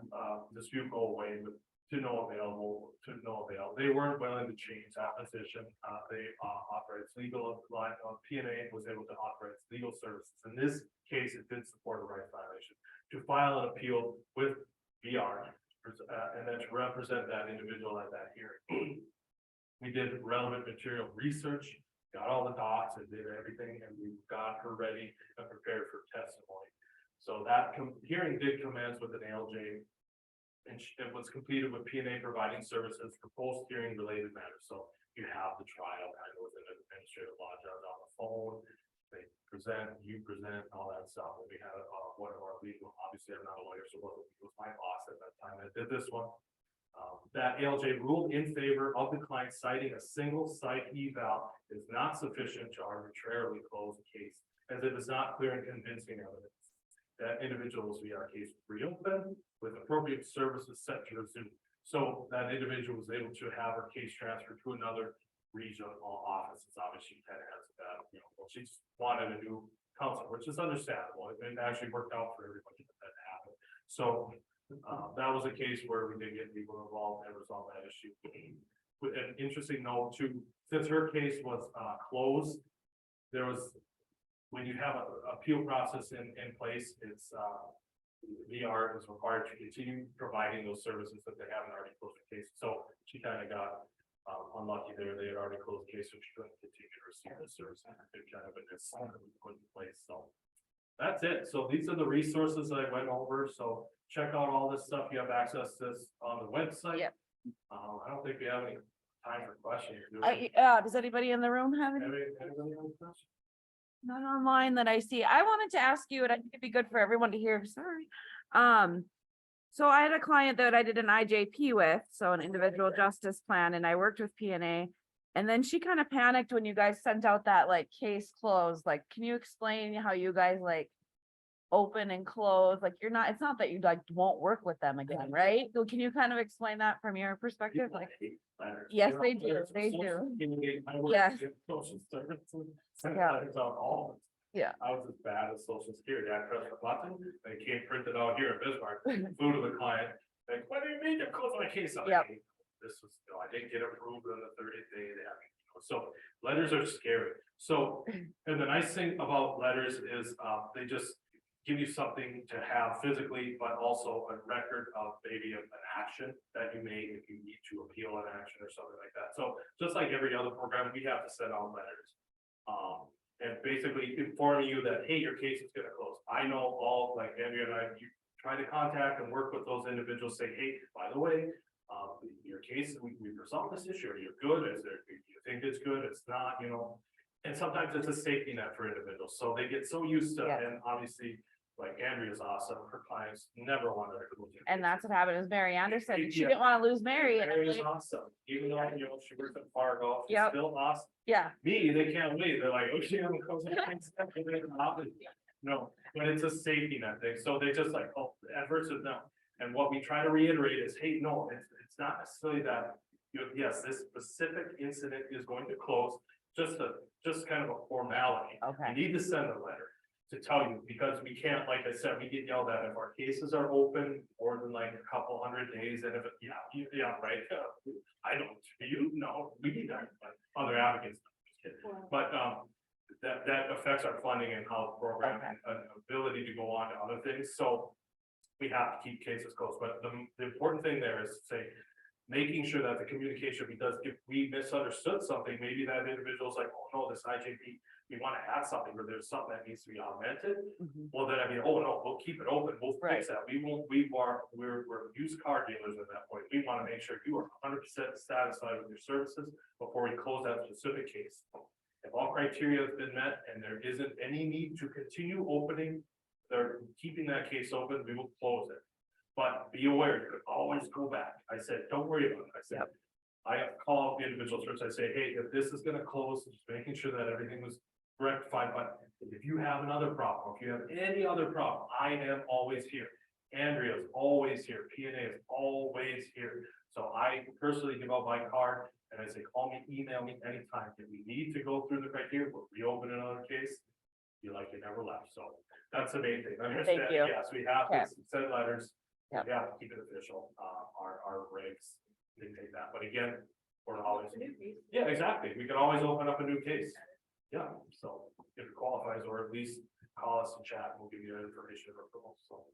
dispute go away, but to no avail. They weren't willing to change that position. They offered its legal line of PNA was able to offer its legal services. In this case, it did support a rights violation to file an appeal with VR and then to represent that individual at that hearing. We did relevant material research, got all the docs and did everything, and we got her ready and prepared for testimony. So that hearing did commence with an ALJ, and it was completed with PNA providing services for post-hearing related matters. So you have the trial kind of with an administrative law judge on the phone. They present, you present, all that stuff. And we had one of our legal, obviously I'm not a lawyer, so it was my boss at that time that did this one. That ALJ ruled in favor of the client, citing a single psych eval is not sufficient to arbitrarily close the case, as it is not clear and convincing evidence that individual's VR case reopened with appropriate services set to resume. So that individual was able to have her case transferred to another regional office. It's obviously kind of has that, well, she just wanted a new counsel, which is understandable. It actually worked out for everybody that happened. So that was a case where we did get people involved and resolve that issue. With an interesting note too, since her case was closed, there was, when you have an appeal process in place, it's VR is required to continue providing those services that they haven't already closed the case. So she kind of got unlucky there. They had already closed the case, so she couldn't continue to receive the service. It kind of put in place. So that's it. So these are the resources that I went over. So check out all this stuff. You have access to this on the website. Yep. I don't think we have any time for questions. Does anybody in the room have any? Anybody have questions? None online that I see. I wanted to ask you, and I think it'd be good for everyone to hear, sorry. So I had a client that I did an IJP with, so an individual justice plan, and I worked with PNA. And then she kind of panicked when you guys sent out that like case closed. Like, can you explain how you guys like open and close? Like it's not that you like won't work with them again, right? So can you kind of explain that from your perspective? Like, yes, they do. They do. Yes. Yeah. I was as bad as Social Security. I pressed the button, they came printed out here in Bismarck, flew to the client, like, what do you mean to close my case? I'm like, this was, I didn't get approved on the 30th day. So letters are scary. So, and the nice thing about letters is they just give you something to have physically, but also a record of maybe an action that you made if you need to appeal an action or something like that. So just like every other program, we have to send out letters. And basically informing you that, hey, your case is going to close. I know all, like Andrea and I, you try to contact and work with those individuals, say, hey, by the way, your case, we resolved this issue. Are you good? Is there, you think it's good? It's not, and sometimes it's a safety net for individuals. So they get so used to, and obviously, like Andrea's awesome, her clients never wanted to close. And that's what happened with Mary Anderson. She didn't want to lose Mary. Mary is awesome. Even though, she works at Fargo, she's still awesome. Yeah. Me, they can't leave. They're like, oh, she hasn't closed the case. No, but it's a safety net thing. So they just like, oh, adverse is no. And what we try to reiterate is, hey, no, it's not necessarily that, yes, this specific incident is going to close, just kind of a formality. Okay. You need to send a letter to tell you, because we can't, like I said, we get yelled at if our cases are open more than like a couple 100 days, and if it, right, I don't, we need that, but other advocates, but that affects our funding and how the program and ability to go on to other things. So we have to keep cases closed, but the important thing there is to say, making sure that the communication, because if we misunderstood something, maybe that individual's like, oh no, this IJP, we want to add something, or there's something that needs to be augmented. Well, then I mean, oh no, we'll keep it open, we'll fix that, we're used car dealers at that point, we want to make sure you are 100% satisfied with your services before we close that specific case. If all criteria has been met and there isn't any need to continue opening, they're keeping that case open, we will close it. But be aware, you could always go back. I said, don't worry about it. I said, I have to call the individuals first. I say, hey, if this is gonna close, just making sure that everything was rectified. But if you have another problem, if you have any other problem, I am always here. Andrea's always here. PNA is always here. So I personally give out my card and I say, call me, email me anytime. If we need to go through the criteria, we'll reopen another case. You like you never left. So that's the main thing. Understand? Thank you. Yes, we have to send letters. Yep. We have to keep it official. Our regs dictate that. But again, we're always. Yeah, exactly. We can always open up a new case. Yeah, so if it qualifies, or at least call us and chat, we'll give you information of approval. So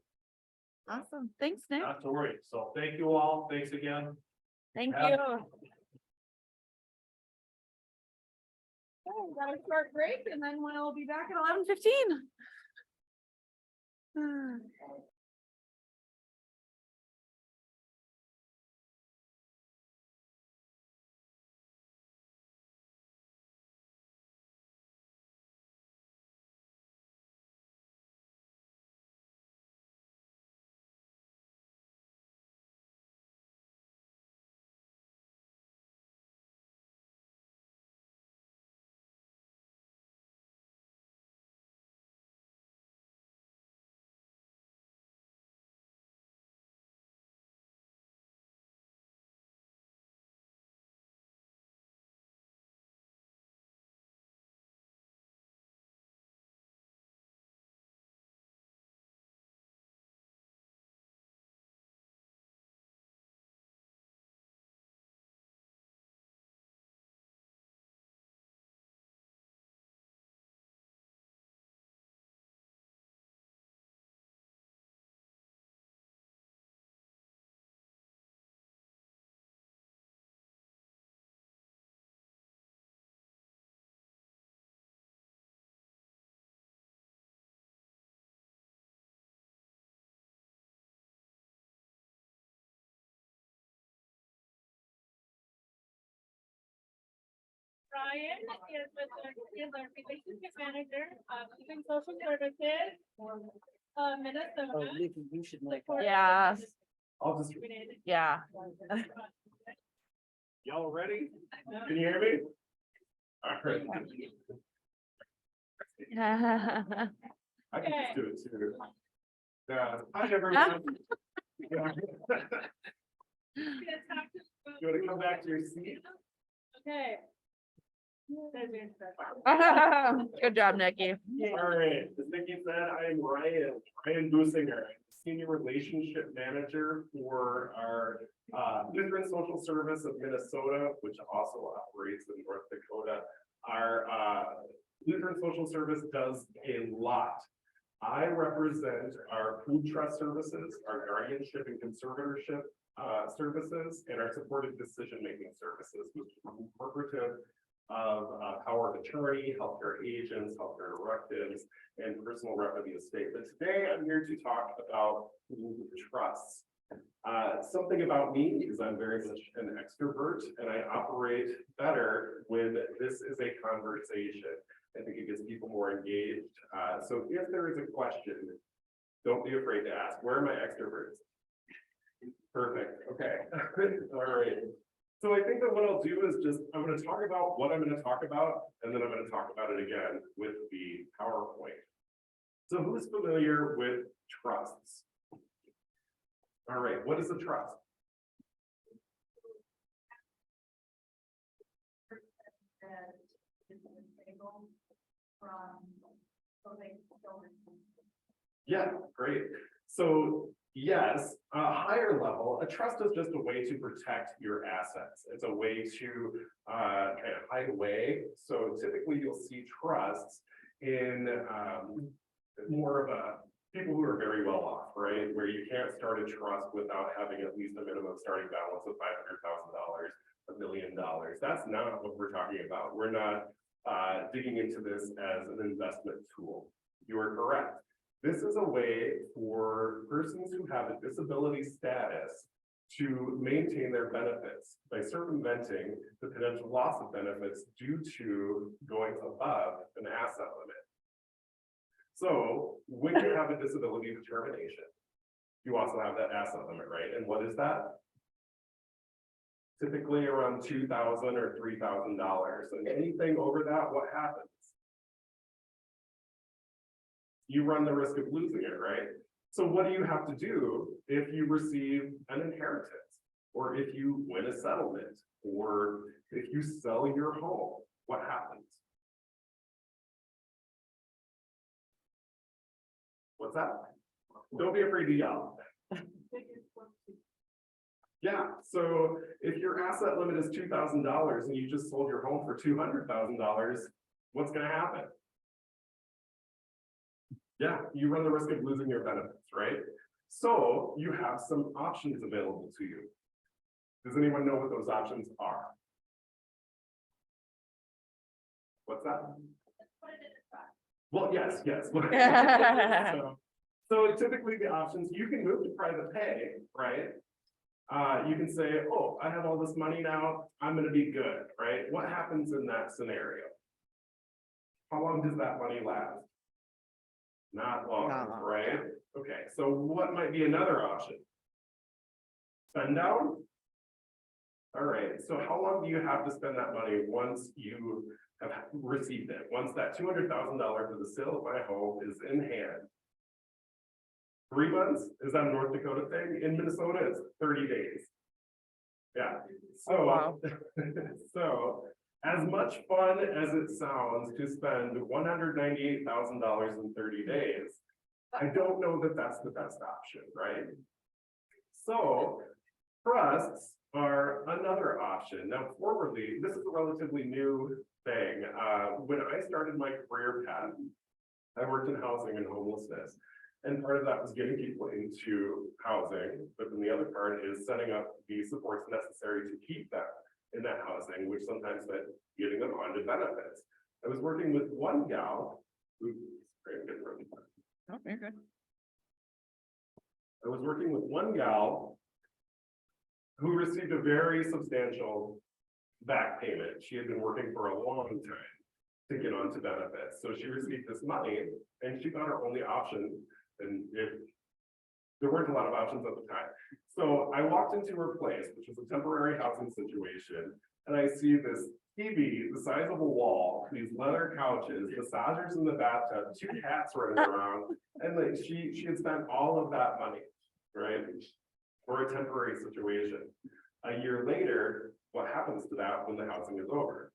Awesome. Thanks, Nick. not to worry. So thank you all. Thanks again. Thank Yeah. you. Okay, we got a short break and then we'll be back at 11:15. Ryan is our relationship manager, Human Social Services, Minnesota. Yeah, I'll just, yeah. y'all ready? Can you hear me? All right. I can just do it too. Hi, everyone. Yeah. You want to come back to your seat? Okay. Good job, Nikki. All right, as Nikki said, I am Ryan Boosinger, Senior Relationship Manager for our Lutheran Social Service of Minnesota, which also operates in North Dakota. Our Lutheran Social Service does a lot. I represent our food trust services, our guardianship and conservatorship services, and our supported decision-making services, which is incorporative of power of attorney, healthcare agents, healthcare directives, and personal rep of the estate. But today I'm here to talk about trusts. Something about me is I'm very much an extrovert, and I operate better when this is a conversation. I think it gets people more engaged. So if there is a question, don't be afraid to ask. Where are my extroverts? Perfect. Okay. All right. So I think that what I'll do is I'm going to talk about what I'm going to talk about, and then I'm going to talk about it again with the PowerPoint. So who's familiar with trusts? All right, what is a trust? Yeah, great. So yes, a higher level, a trust is just a way to protect your assets. It's a way to kind of hide away. So typically you'll see trusts in more of a people who are very well off, right? Where you can't start a trust without having at least a minimum starting balance of $500,000, $1 million. That's not what we're talking about. We're not digging into this as an investment tool. You are correct. This is a way for persons who have a disability status to maintain their benefits by circumventing the potential loss of benefits due to going above an asset limit. So when you have a disability determination, you also have that asset limit, right? And what is that? Typically around $2,000 or $3,000. And anything over that, what happens? You run the risk of losing it, right? So what do you have to do if you receive an inheritance, or if you win a settlement, or if you sell your home? What happens? What's that? Don't be afraid to yell. Yeah, so if your asset limit is $2,000 and you just sold your home for $200,000, what's going to happen? Yeah, you run the risk of losing your benefits, right? So you have some options available to you. Does anyone know what those options are? What's that? Well, yes. So typically the options, you can move to private pay, right? You can say, oh, I have all this money now, I'm going to be good, right? What happens in that scenario? How long does that money last? Not long, right? Okay, so what might be another option? Spend down? All right, so how long do you have to spend that money once you have received it? Once that $200,000 for the sale of my home is in hand? 3 months? Is that a North Dakota thing? In Minnesota, it's 30 days. Yeah, so, Oh, wow. so as much fun as it sounds to spend $198,000 in 30 days, I don't know that that's the best option, right? So trusts are another option. Now, forwardly, this is a relatively new thing. When I started my career path, I worked in housing and homelessness. And part of that was getting people into housing, but then the other part is setting up the supports necessary to keep them in that housing, which sometimes meant getting them onto benefits. I was working with one gal who, Oh, you're good. I was working with one gal who received a very substantial back payment. She had been working for a long time to get onto benefits. So she received this money and she thought her only option, and there weren't a lot of options at the time. So I walked into her place, which was a temporary housing situation, and I see this TV the size of a wall, these leather couches, massagers in the bathtub, 2 cats running around, and like she had spent all of that money, right, for a temporary situation. A year later, what happens to that when the housing is over?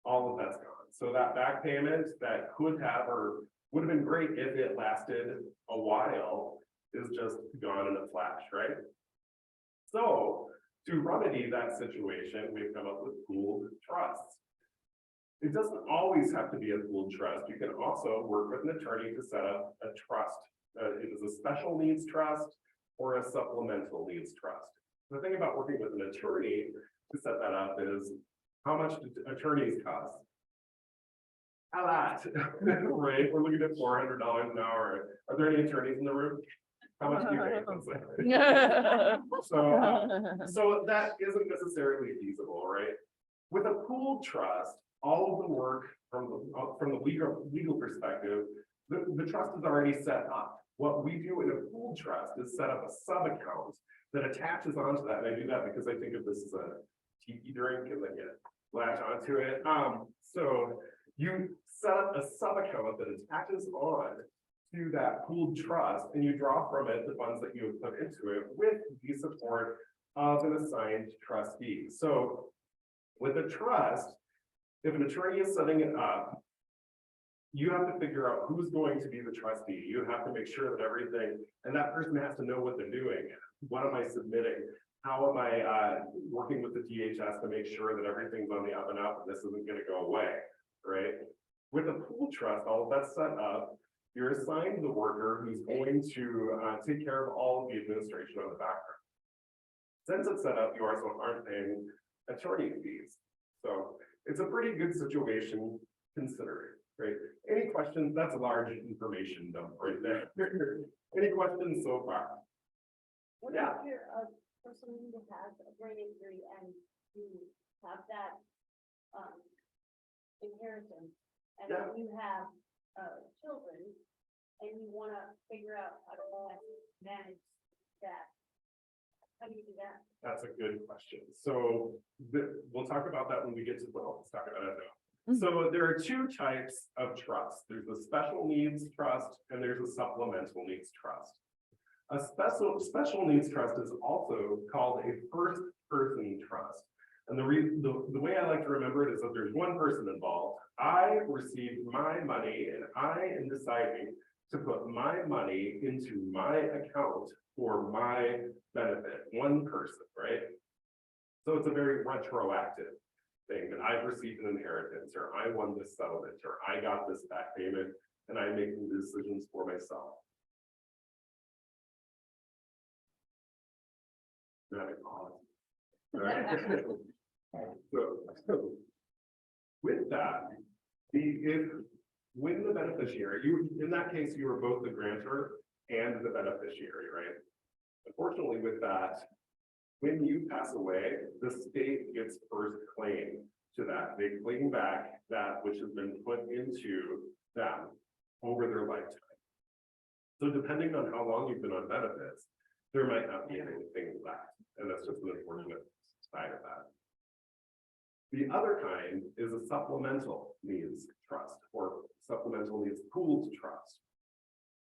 All of that's gone. So that back payment that could have or would have been great if it lasted a while is just gone in a flash, right? So to remedy that situation, we've come up with pooled trusts. It doesn't always have to be a pooled trust. You can also work with an attorney to set up a trust. It is a special needs trust or a supplemental needs trust. The thing about working with an attorney to set that up is, how much do attorneys cost? A lot, right? We're looking at $400 an hour. Are there any attorneys in the room? How much do you think? So that isn't necessarily feasible, right? With a pooled trust, all of the work from the legal perspective, the trust is already set up. What we do in a pooled trust is set up a sub-account that attaches onto that. And I do that because I think of this as a tiki drink and then you latch onto it. So you set up a sub-account that attaches on to that pooled trust, and you draw from it the funds that you have put into it with the support of an assigned trustee. So with a trust, if an attorney is setting it up, you have to figure out who's going to be the trustee. You have to make sure that everything, and that person has to know what they're doing. What am I submitting? How am I working with the DHS to make sure that everything's on the up and up and this isn't going to go away, right? With a pool trust, all of that's set up. you're assigned the worker who's going to take care of all of the administration on the background. Since it's set up, you also aren't paying attorney fees. So it's a pretty good situation considering, right? Any questions? That's a large information dump right there. Any questions so far? What Yeah. if you're a person who has a brain injury and you have that inheritance, and Yeah. then you have children, and you wanna figure out how to manage that? How do you do that? That's a good question. So we'll talk about that when we get to, well, let's talk about it now. So there are two types of trust. There's a special needs trust and there's a supplemental needs trust. A special needs trust is also called a first person trust. And the way I like to remember it is that there's one person involved. I received my money and I am deciding to put my money into my account for my benefit, one person, right? So it's a very retroactive thing that I've received an inheritance, or I won this settlement, or I got this back payment, and I'm making decisions for myself. Dramatic pause. Right? So with that, when the beneficiary, in that case, you were both the grantor and the beneficiary, right? Unfortunately, with that, when you pass away, the state gets first claim to that. They claim back that which has been put into them over their lifetime. So depending on how long you've been on benefits, there might not be anything left. And that's just an unfortunate side of that. The other kind is a supplemental needs trust or supplemental needs pooled trust.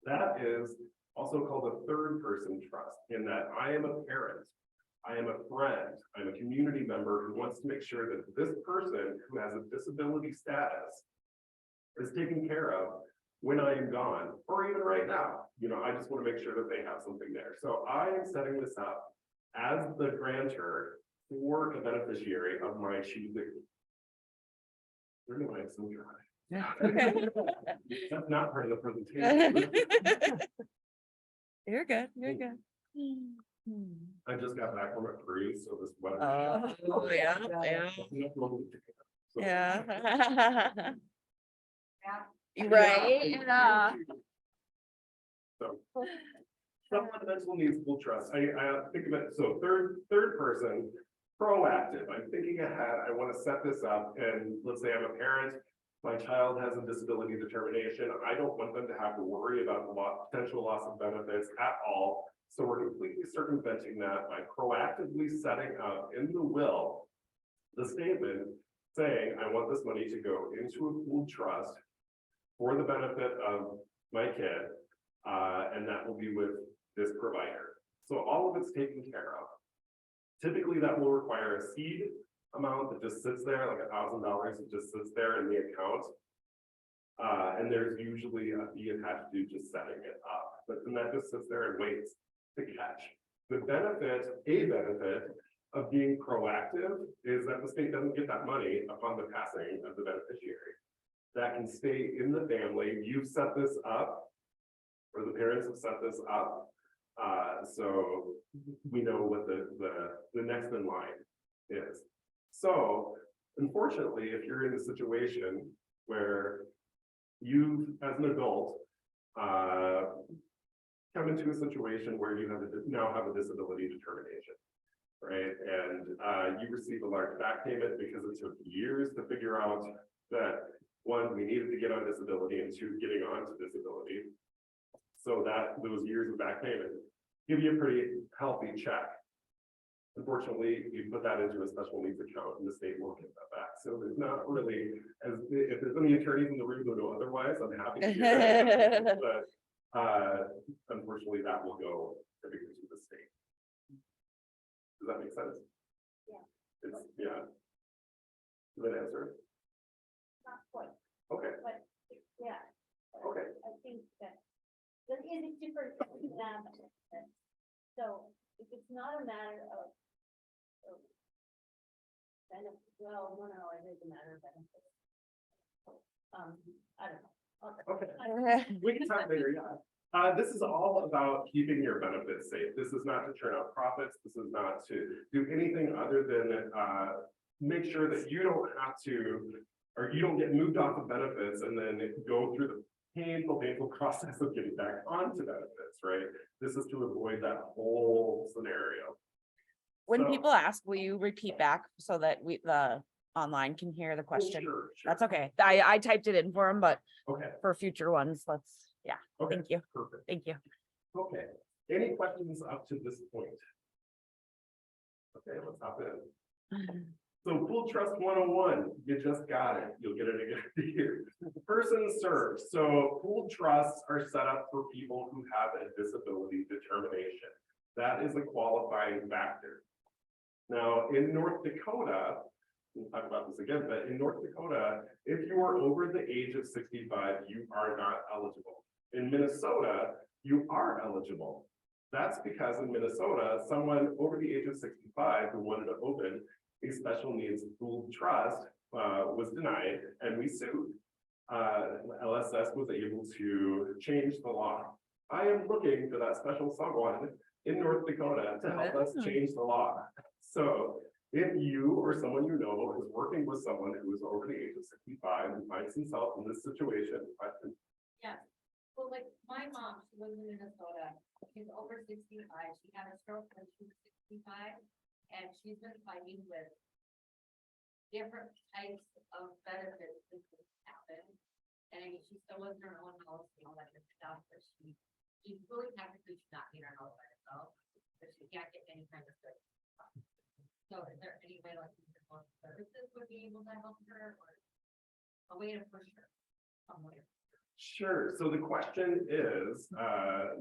That is also called a third person trust, in that I am a parent, I am a friend, I'm a community member who wants to make sure that this person who has a disability status is taken care of when I am gone, or even right now. You know, I just want to make sure that they have something there. So I am setting this up as the grantor for a beneficiary of my choosing. Where do I am so dry? That's not part of the presentation. You're good, you're good. I just got back from a cruise, so this weather. Oh, yeah, yeah, So- yeah. Yeah, Right, So, supplemental needs pool trust. I think of it, so third person, proactive. I'm thinking ahead. I want to set this up, and let's say I'm a parent. My child has a disability determination. I don't want them to have to worry about the potential loss of benefits at all. So we're completely circumventing that by proactively setting up in the will the statement saying, I want this money to go into a pooled trust for the benefit of my kid, and that will be with this provider. So all of it's taken care of. Typically, that will require a seed amount that just sits there, like $1,000, it just sits there in the account. And there's usually a fee attached to just setting it up, but then that just sits there and waits to catch. The benefit, a benefit of being proactive is that the state doesn't get that money upon the passing of the beneficiary. That can stay in the family. You've set this up, or the parents have set this up. So we know what the next in line is. So unfortunately, if you're in a situation where you, as an adult, come into a situation where you now have a disability determination, right? And you receive a large back payment because it took years to figure out that, one, we needed to get on disability, and two, getting on to disability. So that those years of back payment give you a pretty healthy check. Unfortunately, you put that into a special needs account and the state won't get that back. So there's not really, if there's any attorneys in the room who know otherwise, I'm happy to hear that. But unfortunately, that will go typically to the state. Does that make sense? Yeah. It's, yeah. Does that answer? Not quite, Okay, but yeah. okay. I think that is a different dynamic. So if it's not a matter of benefit, well, no, it is a matter of benefit. I don't know. Okay, we can talk later, yeah. This is all about keeping your benefits safe. This is not to churn out profits. This is not to do anything other than make sure that you don't have to, or you don't get moved off of benefits and then go through the painful process of getting back onto benefits, right? This is to avoid that whole scenario. When So- people ask, will you repeat back so that the online can hear the Oh, question? sure, That's okay. I typed it in for them, but Okay, for future ones, yeah, okay, thank you. perfect. Thank you. Okay, any questions up to this point? Okay, let's hop in. So Pool Trust 101, you just got it. You'll get it again here. Person served. So pool trusts are set up for people who have a disability determination. That is a qualifying factor. Now, in North Dakota, we'll talk about this again, but in North Dakota, if you are over the age of 65, you are not eligible. In Minnesota, you are eligible. That's because in Minnesota, someone over the age of 65 who wanted to open a special needs pool trust was denied, and we sued. LSS was able to change the law. I am looking for that special someone in North Dakota to help us change the law. So if you or someone you know is working with someone who is over the age of 65 and finds himself in this situation, question. Yeah, well, like my mom, she lives in Minnesota, she's over 65, she had a stroke when she was 65. And she's been fighting with different types of benefits that could happen. And I mean, she still lives in her own house and all that good stuff, but she's really technically she's not in her house by herself, but she can't get any kind of service. So is there any way like services would be able to help her or a way to push her somewhere? Sure. So the question is,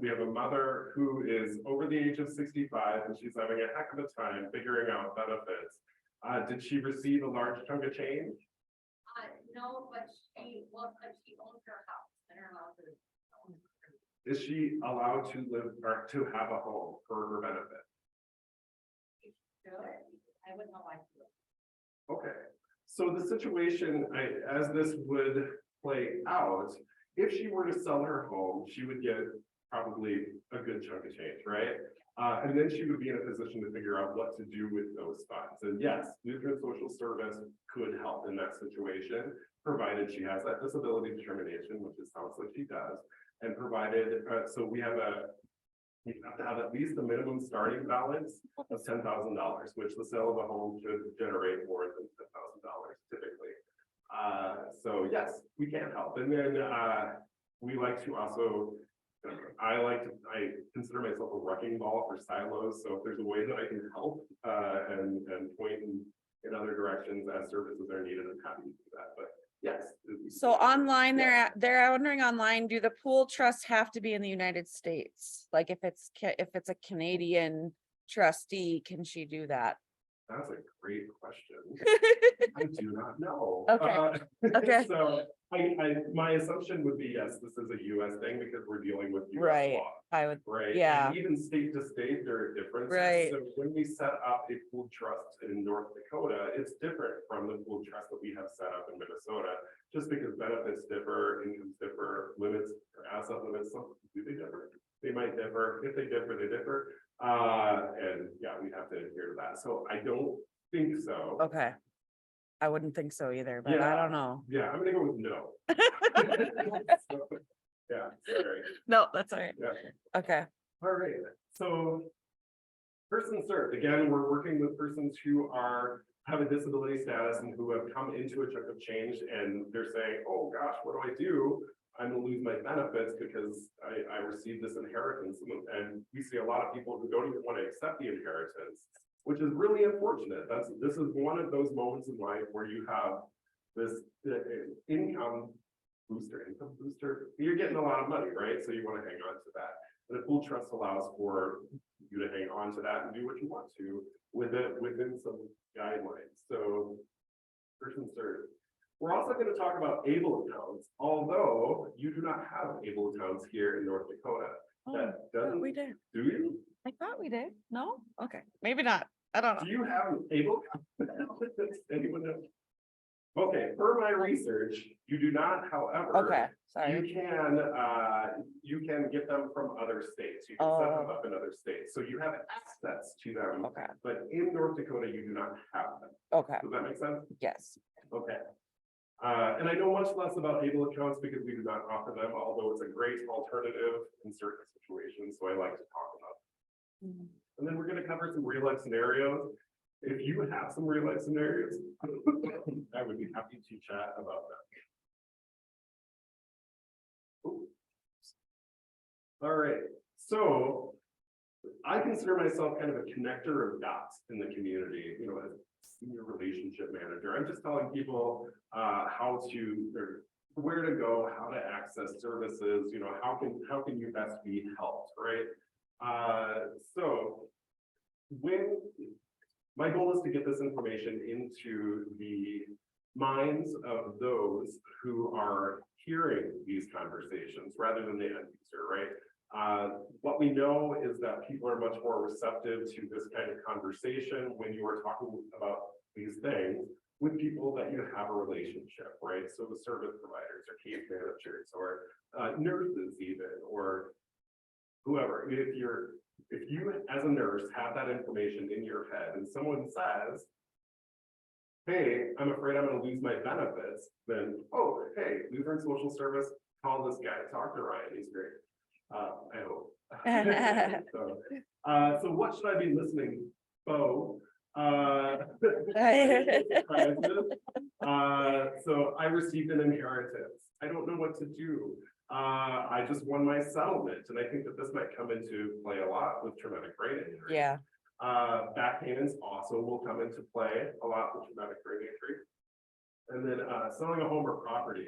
we have a mother who is over the age of 65 and she's having a heck of a time figuring out benefits. Did she receive a large chunk of change? No, but she owns her house and her house is. Is she allowed to live or to have a home for her benefit? Good. I wouldn't know why. She would. Okay. So the situation, as this would play out, if she were to sell her home, she would get probably a good chunk of change, right? And then she would be in a position to figure out what to do with those funds. And yes, Lutheran Social Service could help in that situation, provided she has that disability determination, which it sounds like she does. And provided, so we have you have to have at least the minimum starting balance of $10,000, which the sale of a home should generate more than $10,000 typically. So yes, we can help. And then we like to also, I consider myself a wrecking ball for silos. So if there's a way that I can help and point in other directions as services are needed, I'm happy to do that. But yes. So online, they're wondering online, do the pool trusts have to be in the United States? Like if it's a Canadian trustee, can she do that? That's a great question. I do not know. Okay. Okay. So my assumption would be, yes, this is a US thing because we're dealing with US Right. law. I would, Right. yeah. And even state to state, there are differences. Right. So when we set up a pool trust in North Dakota, it's different from the pool trust that we have set up in Minnesota. Just because benefits differ, incomes differ, limits, or asset limits, do they differ? They might differ. If they differ, they differ. And yeah, we have to adhere to that. So I don't think so. Okay. I wouldn't think so either, but I Yeah. don't know. Yeah, I'm gonna go with no. So, yeah, sorry. No, that's all right. Yeah. Okay. All right, so person served, again, we're working with persons who have a disability status and who have come into a chunk of change and they're saying, oh gosh, what do I do? I'm gonna lose my benefits because I received this inheritance. And we see a lot of people who don't even want to accept the inheritance, which is really unfortunate. This is one of those moments in life where you have this income booster. You're getting a lot of money, right? So you want to hang on to that. And a pool trust allows for you to hang on to that and do what you want to within some guidelines. So person served. We're also going to talk about able accounts, although you do not have able accounts here in North Dakota. That doesn't, We did. do you? I thought we did. No? Okay. Maybe not. I don't Do know. you have an able account? Anyone else? Okay, per my research, you do not, however. Okay, sorry. You can get them from other states. You can set them up in other states. So you have access to them, Okay, but in North Dakota, you do not have them. okay, Does that make sense? yes. Okay. And I know much less about able accounts because we do not offer them, although it's a great alternative in certain situations. So I like to talk about it. And then we're going to cover some real life scenarios. If you have some real life scenarios, I would be happy to chat about them. Ooh. All right, so I consider myself kind of a connector of dots in the community, you know, as a senior relationship manager. I'm just telling people how to, or where to go, how to access services, you know, how can you best be helped, right? So when my goal is to get this information into the minds of those who are hearing these conversations rather than the end user, right? What we know is that people are much more receptive to this kind of conversation when you are talking about these things with people that you have a relationship, right? So the service providers or case managers or nurses even, or whoever. If you as a nurse have that information in your head and someone says, hey, I'm afraid I'm going to lose my benefits, then, oh, hey, Lutheran Social Service, call this guy, talk to Ryan, he's great. I hope. So what should I be listening? So I received an inheritance. I don't know what to do. I just won my settlement, and I think that this might come into play a lot with traumatic brain injury. Yeah. Back payments also will come into play a lot with traumatic brain injury. And then selling a home or property.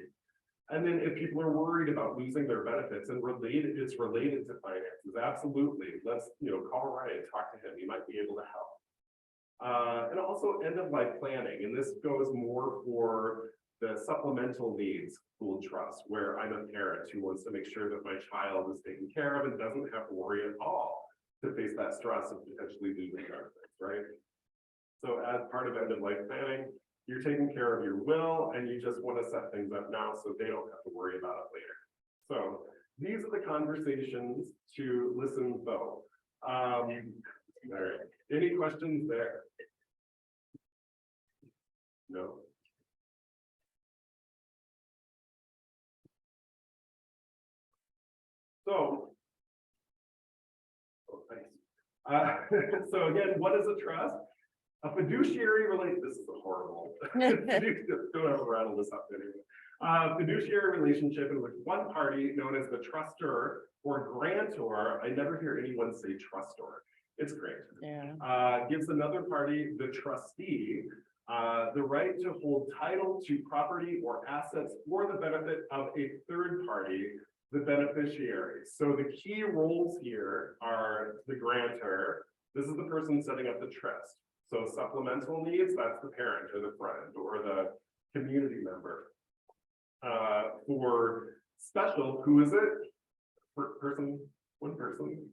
And then if people are worried about losing their benefits and it's related to finances, absolutely. Let's, call Ryan, talk to him. He might be able to help. And also end of life planning. And this goes more for the supplemental needs pooled trust, where I'm a parent who wants to make sure that my child is taken care of and doesn't have to worry at all to face that stress of potentially losing benefits, right? So as part of end of life planning, you're taking care of your will and you just want to set things up now so they don't have to worry about it later. So these are the conversations to listen though. All right, any questions there? No. So, so again, what is a trust? A fiduciary this is a horrible, don't ever rattle this up anymore. Fiduciary relationship in which one party, known as the trustor or grantor, I never hear anyone say trustor, it's great. Yeah. Gives another party, the trustee, the right to hold title to property or assets for the benefit of a third party, the beneficiary. So the key roles here are the grantor. This is the person setting up the trust. So supplemental needs, that's the parent or the friend or the community member. For special, who is it? One person.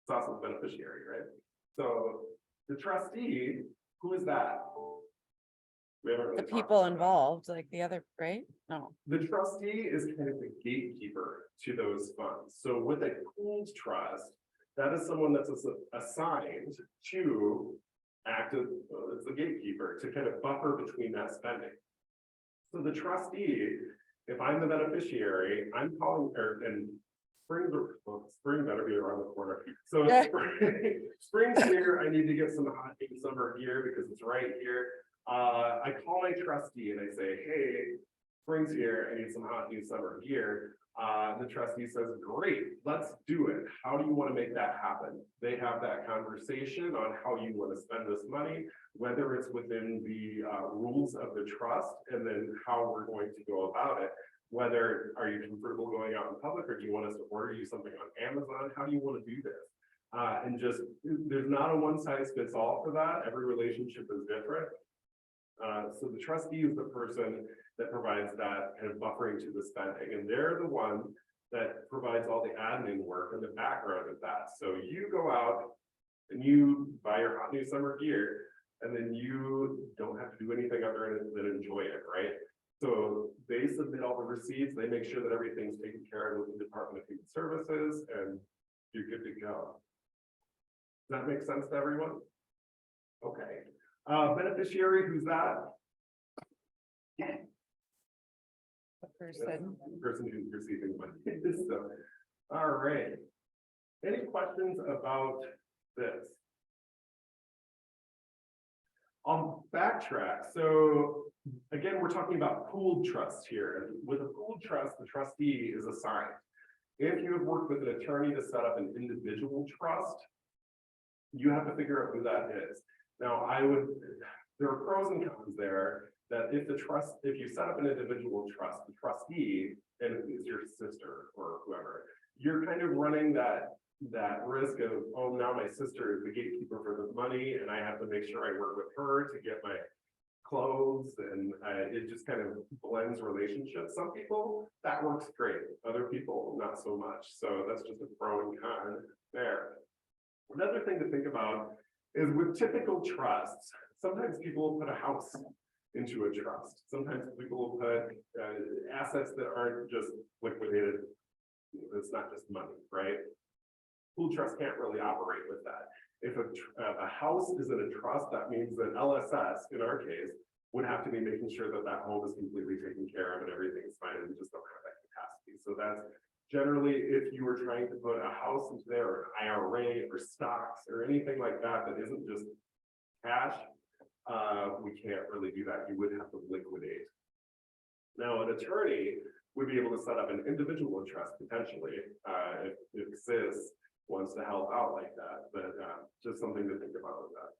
It's also the beneficiary, right? So the trustee, who is that? We haven't really The talked people about that. involved, like the other, right? No. The trustee is kind of the gatekeeper to those funds. So with a pooled trust, that is someone that's assigned to act as the gatekeeper to kind of buffer between that spending. So the trustee, if I'm the beneficiary, I'm calling and spring better be around the corner. So spring's here, I need to get some hot summer gear because it's right here. I call my trustee and I say, hey, spring's here, I need some hot new summer gear. The trustee says, great, let's do it. How do you want to make that happen? They have that conversation on how you want to spend this money, whether it's within the rules of the trust, and then how we're going to go about it. Whether are you comfortable going out in public, or do you want us to order you something on Amazon? How do you want to do this? And just, there's not a one size fits all for that. Every relationship is different. So the trustee is the person that provides that kind of buffering to the spending, and they're the one that provides all the admin work and the background of that. So you go out and you buy your hot new summer gear, and then you don't have to do anything other than enjoy it, right? So they submit all the receipts, they make sure that everything's taken care of with the Department of Human Services, and you're good to go. Does that make sense to everyone? Okay. Beneficiary, who's that? Person. The person who's receiving money. So, all right. Any questions about this? I'll backtrack. So again, we're talking about pooled trust here. With a pooled trust, the trustee is assigned. If you have worked with an attorney to set up an individual trust, you have to figure out who that is. Now, there are pros and cons there, that if you set up an individual trust, the trustee, and it's your sister or whoever, you're kind of running that risk of, oh, now my sister is the gatekeeper for the money, and I have to make sure I work with her to get my clothes, and it just kind of blends relationships. Some people, that works great. Other people, not so much. So that's just a pro and con there. Another thing to think about is with typical trusts, sometimes people will put a house into a trust. Sometimes people will put assets that aren't just liquidated. It's not just money, right? Pool trust can't really operate with that. If a house is in a trust, that means that LSS, in our case, would have to be making sure that that home is completely taken care of and everything's fine, and we just don't have that capacity. So that's generally, if you were trying to put a house into there, or an IRA or stocks or anything like that, that isn't just cash, we can't really do that. You would have to liquidate. Now, an attorney would be able to set up an individual trust potentially, if CIS wants to help out like that, but just something to think about with that.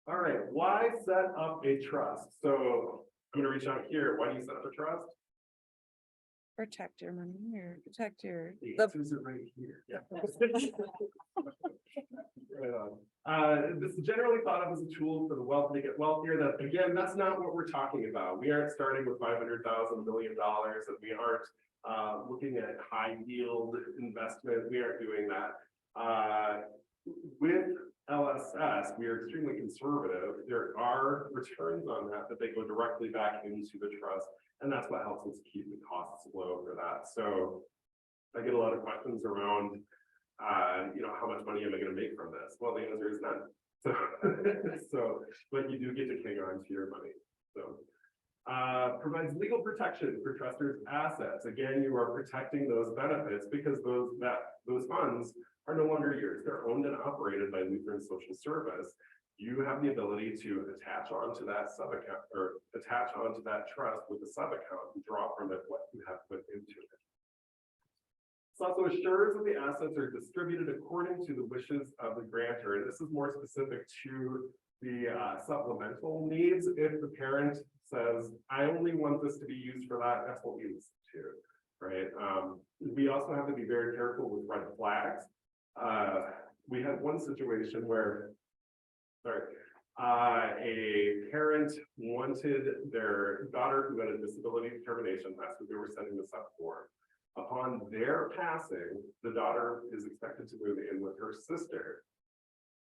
All right, why set up a trust? So I'm gonna reach out here. Why do you set up a trust? Protect your money or protect your. The answers are right here. Yeah. Right on. This is generally thought of as a tool for the wealthy to get wealthier. That again, that's not what we're talking about. We aren't starting with $500,000 $1 million, and we aren't looking at high yield investment. We aren't doing that. With LSS, we are extremely conservative. There are returns on that they go directly back into the trust, and that's what helps us keep the costs low for that. So I get a lot of questions around, how much money am I going to make from this? Well, the answer is none. So, but you do get to hang on to your money. So, provides legal protection for trusters' assets. Again, you are protecting those benefits because those funds are no longer yours. They're owned and operated by Lutheran Social Service. You have the ability to attach onto that sub-account or attach onto that trust with a sub-account and draw from it what you have put into it. This also assures that the assets are distributed according to the wishes of the grantor. And this is more specific to the supplemental needs. If the parent says, I only want this to be used for that, that's what we listen to, right? We also have to be very careful with red flags. We had one situation where, a parent wanted their daughter who had a disability determination, that's what they were setting this up for. Upon their passing, the daughter is expected to move in with her sister.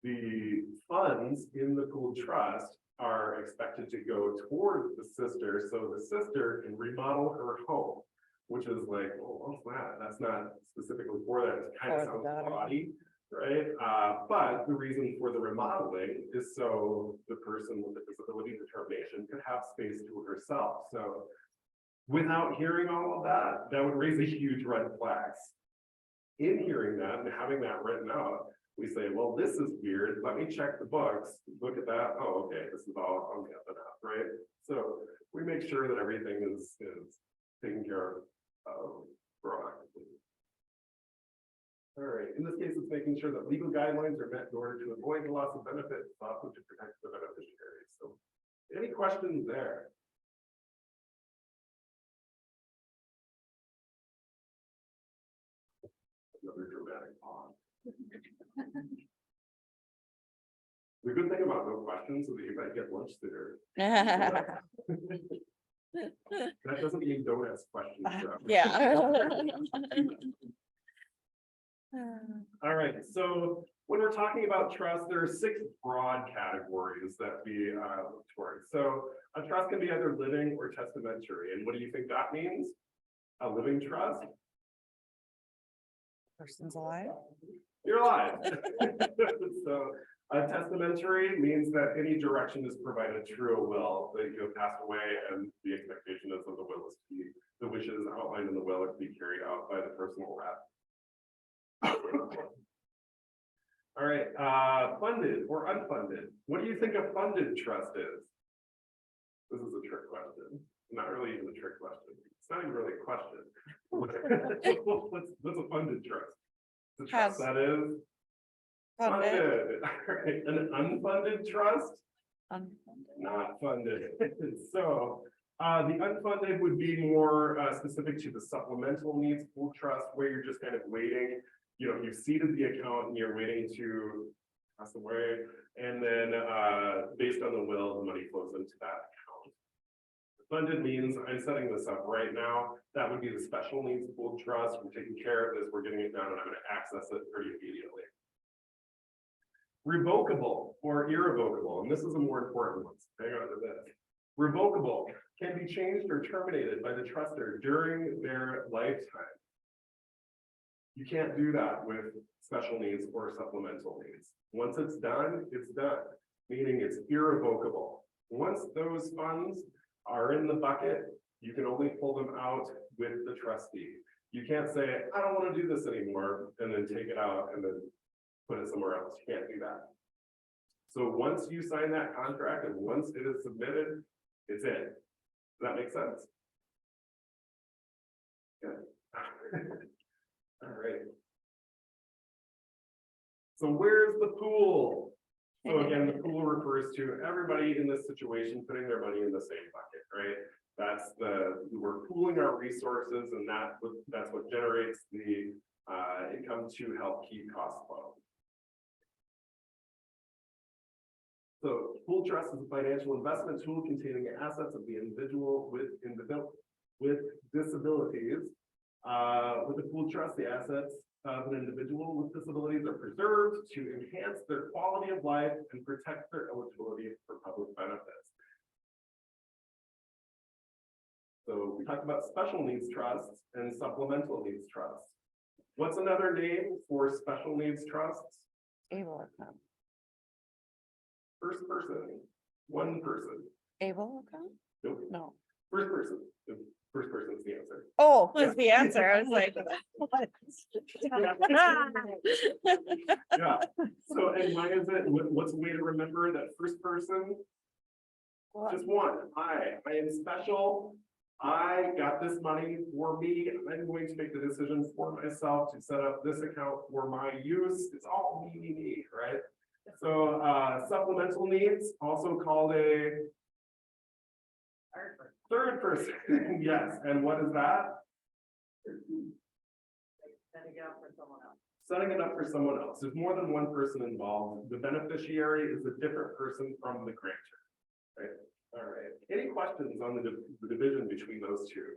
The funds in the pooled trust are expected to go toward the sister so the sister can remodel her home, which is like, well, what's that? That's not specifically for that. It kind of sounds bawdy, right? But the reason for the remodeling is so the person with the disability determination could have space to herself. So without hearing all of that, that would raise a huge red flags. In hearing that and having that written out, we say, well, this is weird. Let me check the books. Look at that. Oh, okay, this is all on the up and up, right? So we make sure that everything is taken care of proactively. All right. In this case, it's making sure that legal guidelines are met in order to avoid the loss of benefits, also to protect the beneficiaries. So, any questions there? Another dramatic pause. The good thing about no questions is that you might get lunch sooner. That doesn't mean don't ask questions. Yeah. All right, so When we're talking about trust, there are 6 broad categories that we look towards. So a trust can be either living or testamentary. And what do you think that means? A living trust? Person's alive. You're alive. So a testamentary means that any direction is provided through a will, that you have passed away, and the expectation is that the will is to be, the wishes outlined in the will are to be carried out by the personal rep. All right, funded or unfunded. What do you think a funded trust is? This is a trick question. Not really even a trick question. It's not even really a question. What's a funded trust? The trust that is funded. All right, an unfunded trust? Not funded. So the unfunded would be more specific to the supplemental needs pool trust, where you're just kind of waiting. You know, you've seeded the account and you're waiting to pass away, and then based on the will, the money flows into that account. Funded means I'm setting this up right now. That would be the special needs pool trust. We're taking care of this, we're getting it done, and I'm going to access it pretty immediately. Revocable or irrevocable, and this is a more important one. So hang on to this. Revocable can be changed or terminated by the trustor during their lifetime. You can't do that with special needs or supplemental needs. Once it's done, meaning it's irrevocable. Once those funds are in the bucket, you can only pull them out with the trustee. You can't say, I don't want to do this anymore, and then take it out and then put it somewhere else. You can't do that. So once you sign that contract and once it is submitted, it's in. Does that make sense? Good. All right. So where's the pool? So again, the pool refers to everybody in this situation putting their money in the same bucket, right? We're pooling our resources, and that's what generates the income to help keep costs low. So pool trust is a financial investment tool containing assets of the individual with disabilities. With the pool trust, the assets of an individual with disabilities are preserved to enhance their quality of life and protect their eligibility for public benefits. So we talked about special needs trusts and supplemental needs trusts. What's another name for special needs trusts? Able account. First person, one person. Able account? Nope. No. First person. The first person is the answer. Oh, was the answer. I was like, what? Yeah. So, and why is it? What's a way to remember that first person? Just one. I am special. I got this money for me. I'm going to make the decision for myself to set up this account for my use. It's all me, right? So supplemental needs, also called a third person. Yes. And what is that? Setting it up for someone else. Setting it up for someone else. There's more than one person involved. The beneficiary is a different person from the grantor. Right? All right. Any questions on the division between those two?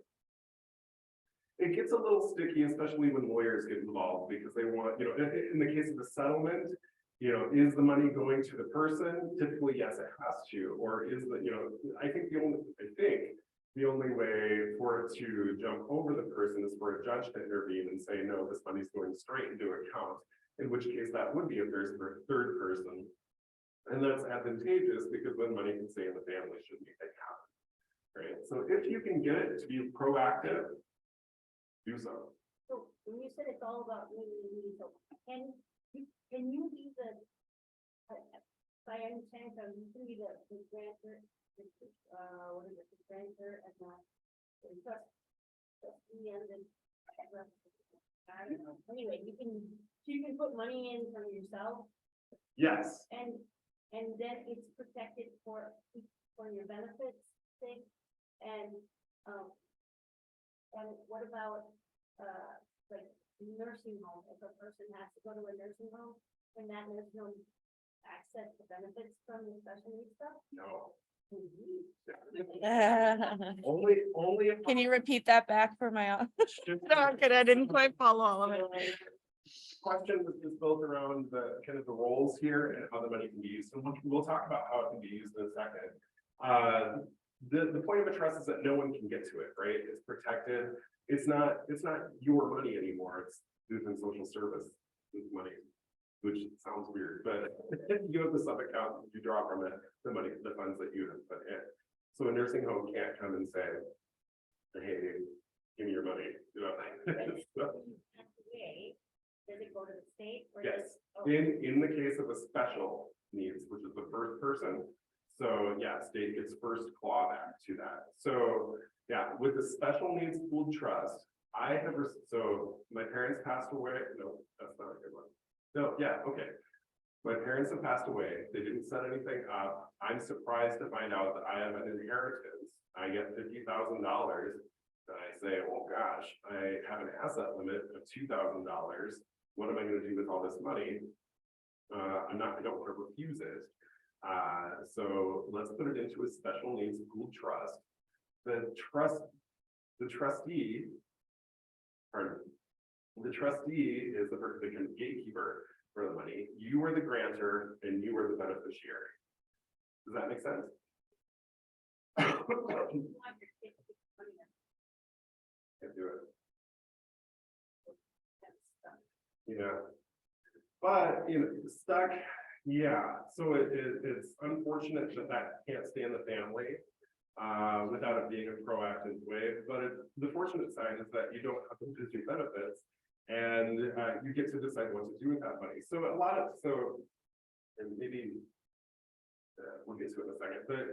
It gets a little sticky, especially when lawyers get involved, because they want, you know, in the case of the settlement, you know, is the money going to the person? Typically, yes, it has to. Or is the, you know, I think the only way for it to jump over the person is for a judge to intervene and say, no, this money's going straight into account, in which case that would be if there's a third person. And that's advantageous because then money can stay in the family should anything happen. Right. So if you can get it to be proactive, do so. So when you said it's all about me, so can you be the, if I understand, so you can be the grantor, what is it, the grantor and the trustee and then, I don't know. Anyway, you can put money in from yourself. Yes. And then it's protected for your benefits thing. And what about, like nursing home? If a person has to go to a nursing home, can that nursing home access the benefits from the special needs stuff? No. Only if Can you repeat that back for my? No, I'm kidding. I didn't quite follow all of it. question is built around the kind of the roles here and how the money can be used. So we'll talk about how it can be used in a second. The point of a trust is that no one can get to it, right? It's protected. It's not your money anymore. It's youth and social service money, which sounds weird, but you have the sub account, you draw from it, the money, the funds that you have put in. So a nursing home can't come and say, hey, give me your money. You know? Does it go to the state? Yes, in the case of a special needs, which is the first person. So yeah, state gets first clawback to that. So yeah, with the special needs pooled trust, I have, so my parents passed away. No, that's not a good one. No, yeah, okay. My parents have passed away. They didn't set anything up. I'm surprised to find out that I have an inheritance. I get $50,000. And I say, oh gosh, I have an asset limit of $2,000. What am I going to do with all this money? I don't want to refuse it. So let's put it into a special needs pooled trust. The trustee is the kind of gatekeeper for the money. You are the grantor and you are the beneficiary. Does that make sense? Can't do it. Yeah. But stuck. Yeah. So it's unfortunate that can't stay in the family without it being a proactive way. But the fortunate side is that you don't have to do benefits, and you get to decide what to do with that money. So and maybe we'll get to it in a second. But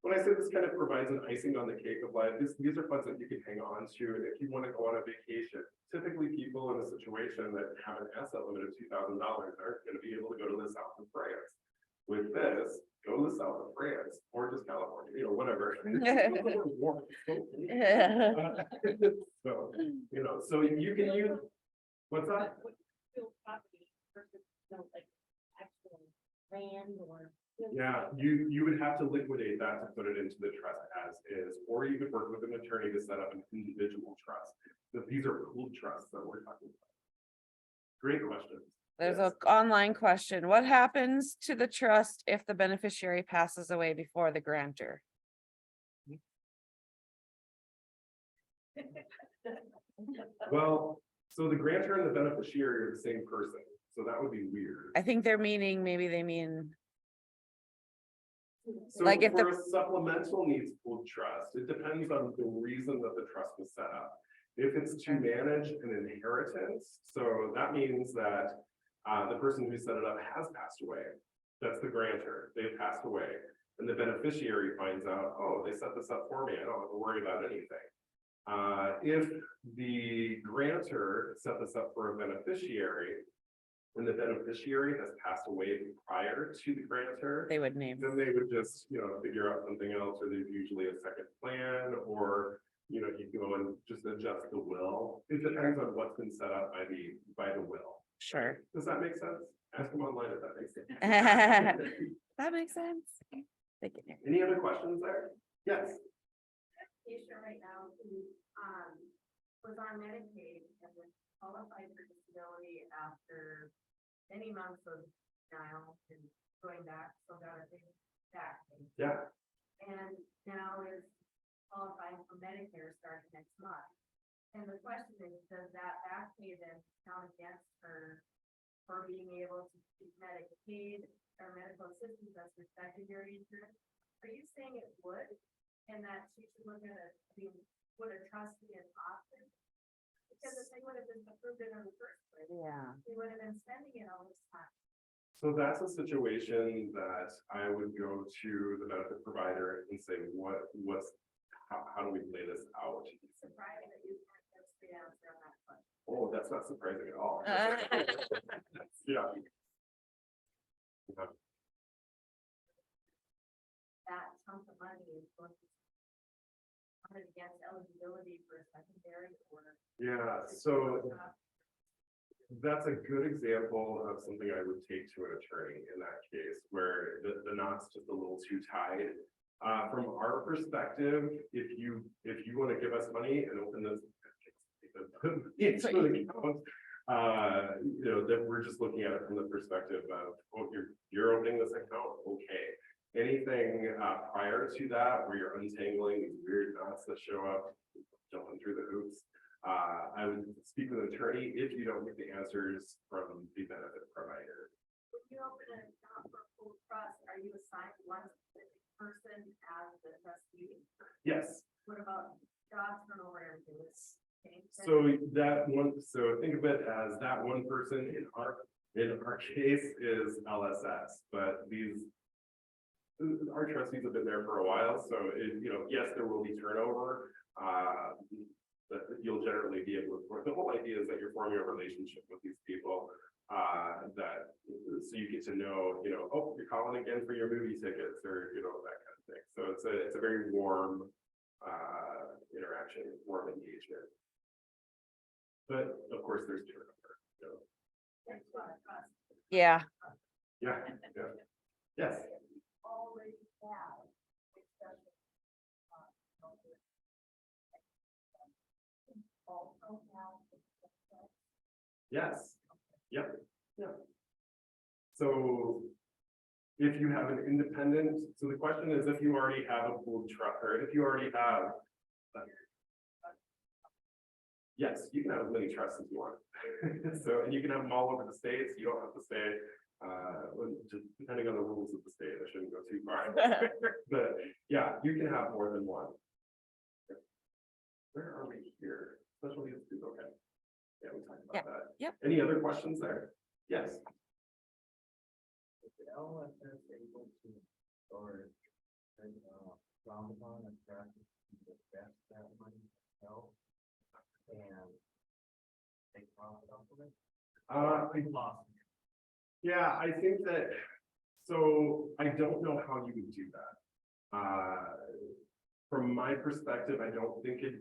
when I say this kind of provides an icing on the cake of life, these are funds that you can hang on to. And if you want to go on a vacation, typically people in a situation that have an asset limit of $2,000 aren't going to be able to go to the south of France. With this, go to the south of France or just California, whatever. So you can use, what's that? Land or. Yeah, you would have to liquidate that to put it into the trust as is, or you could work with an attorney to set up an individual trust. But these are pooled trusts that we're talking about. Great question. There's Yes. an online question. What happens to the trust if the beneficiary passes away before the grantor? Well, so the grantor and the beneficiary are the same person, so that would be weird. I think maybe they mean, So like if for a supplemental needs pooled trust, it depends on the reason that the trust was set up. If it's to manage an inheritance, so that means that the person who set it up has passed away. That's the grantor, they've passed away. And the beneficiary finds out, oh, they set this up for me, I don't have to worry about anything. If the grantor set this up for a beneficiary, and the beneficiary has passed away prior to the grantor, they would name. then they would just, figure out something else, or there's usually a second plan, or, you go and just adjust the will. It depends on what's been set up by the will. Sure. Does that make sense? Ask them online if that makes sense. That makes sense. They can hear. Any other questions there? Yes. Patient right now who was on Medicaid and was qualified for disability after many months of denial and going back, so got a big back pain. Yeah. And now is qualifying for Medicare starting next month. And the question is, does that back pay then count against her for being able to keep Medicaid or medical assistance as her secondary insurance? Are you saying it would? And that she should look at would a trust be an option? Because if they would have been approved in the first place, Yeah. we would have been spending it all this time. So that's a situation that I would go to the benefit provider and say, how do we lay this out? It's surprising that you can't get the answer on that question. Oh, that's not surprising at all. Yeah. That chunk of money is going to counted against eligibility for a secondary or. Yeah, so that's a good example of something I would take to an attorney in that case, where the knot's just a little too tied. From our perspective, if you want to give us money and open this that we're just looking at it from the perspective of, oh, you're opening this account, okay. Anything prior to that, where you're untangling these weird knots that show up, jumping through the hoops, I would speak with an attorney if you don't get the answers from the benefit provider. When you open an account for a pool trust, are you assigned one specific person as the trustee? Yes. What about job turnover and this? So that one, so think of it as that one person in our case is LSS, but our trustees have been there for a while, so yes, there will be turnover. But you'll generally be able to, the whole idea is that you're forming a relationship with these people, so you get to know, oh, you're calling again for your movie tickets, or that kind of thing. So it's a very warm interaction, warm engagement. But of course, there's turnover. Yeah. Yeah. Yes. Already have. Yes. Yep. Yeah. So if you have an independent, so the question is if you already have a pooled trust, or if you already have. Yes, you can have as many trusts as you want. So, and you can have them all over the states. You don't have to stay, just depending on the rules of the state. I shouldn't go too far. But yeah, you can have more than one. Where are we here? Special use is okay. Yeah, we talked about that. Yep. Any other questions there? Yes. Is the LSS able to or roundabout and practice to invest that money itself and take profit off of it? Yeah, I think that, so I don't know how you would do that. From my perspective, I don't think it,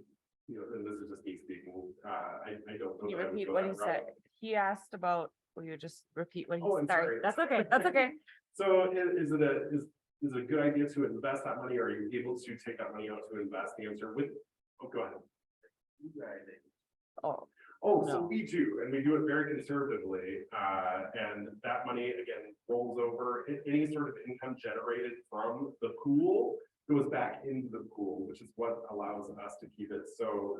and this is just me speaking, I don't know. Can you that I would repeat go what that he said? route. He asked about, will you just repeat what he Oh, I'm said? sorry. That's okay. That's okay. So is it a good idea to invest that money? Or are you able to take that money out to invest? The answer go ahead. Oh, So no. we do, and we do it very conservatively. And that money again rolls over. Any sort of income generated from the pool goes back into the pool, which is what allows us to keep it so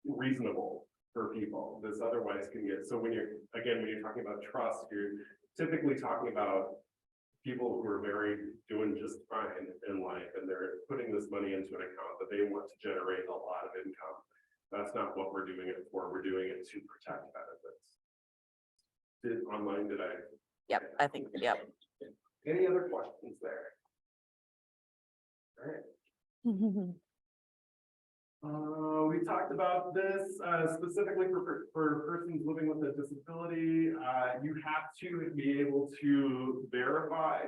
reasonable for people. This otherwise can get, so when you're talking about trust, you're typically talking about people who are doing just fine in life, and they're putting this money into an account that they want to generate a lot of income. That's not what we're doing it for. We're doing it to protect benefits. Did I? Yep, I think, yep. Any other questions there? All right. We talked about this specifically for persons living with a disability. You have to be able to verify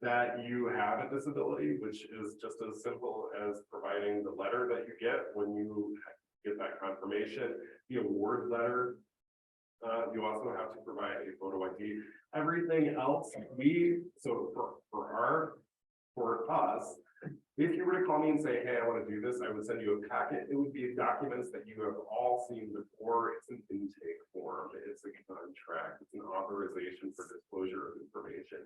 that you have a disability, which is just as simple as providing the letter that you get when you get that confirmation, the award letter. You also have to provide a photo ID. Everything else, so for us, if you were to call me and say, hey, I want to do this, I would send you a packet. It would be documents that you have all seen before. It's an intake form, it's a contract, it's an authorization for disclosure of information.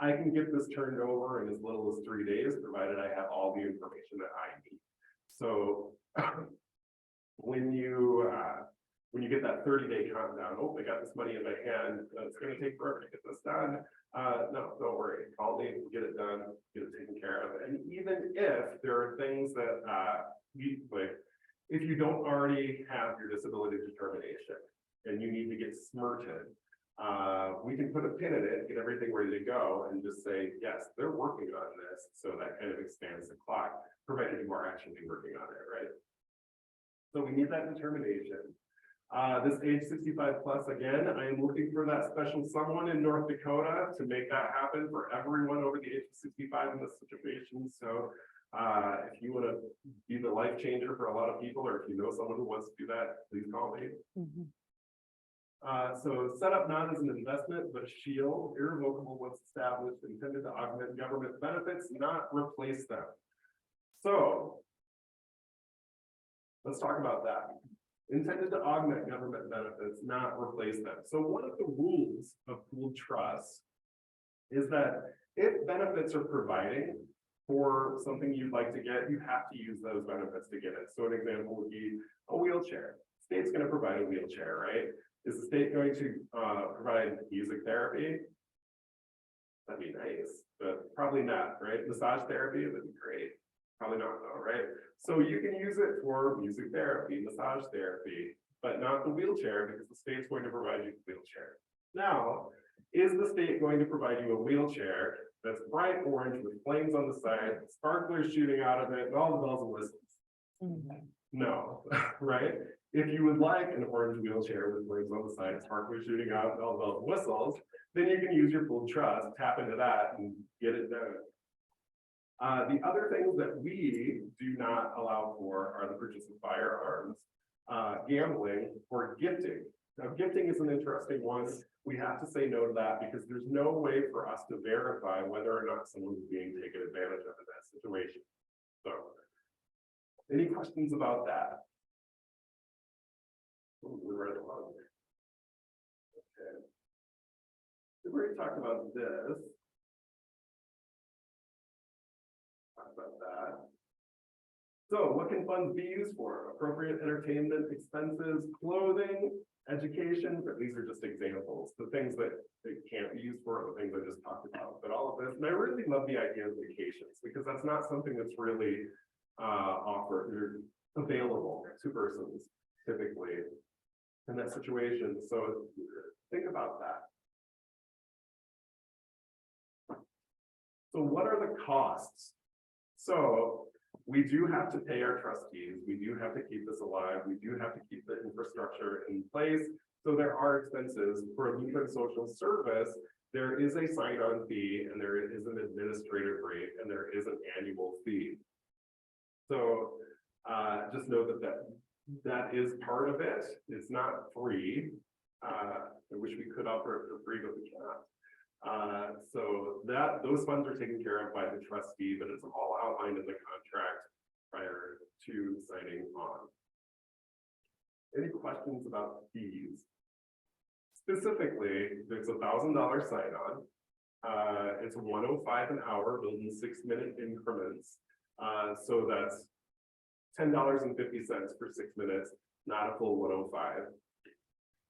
I can get this turned over in as little as 3 days, provided I have all the information that I need. So when you get that 30-day countdown, oh, I got this money in my hand, it's going to take forever to get this done. No, don't worry. Call me, get it done, get it taken care of. And even if there are things that if you don't already have your disability determination and you need to get SMRTed, we can put a pin in it, get everything ready to go, and just say, yes, they're working on this. So that kind of expands the clock, provided you are actually working on it, right? So we need that determination. This age 65 plus, again, I am looking for that special someone in North Dakota to make that happen for everyone over the age of 65 in this situation. So if you want to be the life changer for a lot of people, or if you know someone who wants to do that, please call me. So set up not as an investment, but a shield, irrevocable once established, intended to augment government benefits, not replace them. So let's talk about that. intended to augment government benefits, not replace them. So one of the rules of pooled trusts is that if benefits are providing for something you'd like to get, you have to use those benefits to get it. So an example would be a wheelchair. State's going to provide a wheelchair, right? Is the state going to provide music therapy? That'd be nice, but probably not, right? Massage therapy, that'd be great. Probably not though, right? So you can use it for music therapy, massage therapy, but not the wheelchair because the state's going to provide you the wheelchair. Now, is the state going to provide you a wheelchair that's bright orange with flames on the side, sparklers shooting out of it, and all the bells and whistles? No, right? If you would like an orange wheelchair with flames on the side, sparklers shooting out, and all the bells and whistles, then you can use your pooled trust, tap into that, and get it done. The other things that we do not allow for are the purchase of firearms, gambling, or gifting. Now, gifting is an interesting one. We have to say no to that because there's no way for us to verify whether or not someone is being taken advantage of in that situation. So, any questions about that? Ooh, we're right along there. Okay. We've already talked about this. About that. So what can funds be used for? Appropriate entertainment expenses, clothing, education, but these are just examples. The things that they can't be used for, the things I just talked about, but all of this. And I really love the idea of vacations because that's not something that's really offered or available to persons typically in that situation. So think about that. So what are the costs? So we do have to pay our trustees. We do have to keep this alive. We do have to keep the infrastructure in place. So there are expenses for a lutheran social service. There is a sign-on fee and there is an administrative rate and there is an annual fee. So just know that is part of it. It's not free. I wish we could offer it for free, but we cannot. So those funds are taken care of by the trustee, but it's all outlined in the contract prior to signing on. Any questions about fees? Specifically, there's $1,000 sign-on. It's $105 an hour, billed in 6-minute increments. So that's $10.50 for 6 minutes, not a full 105.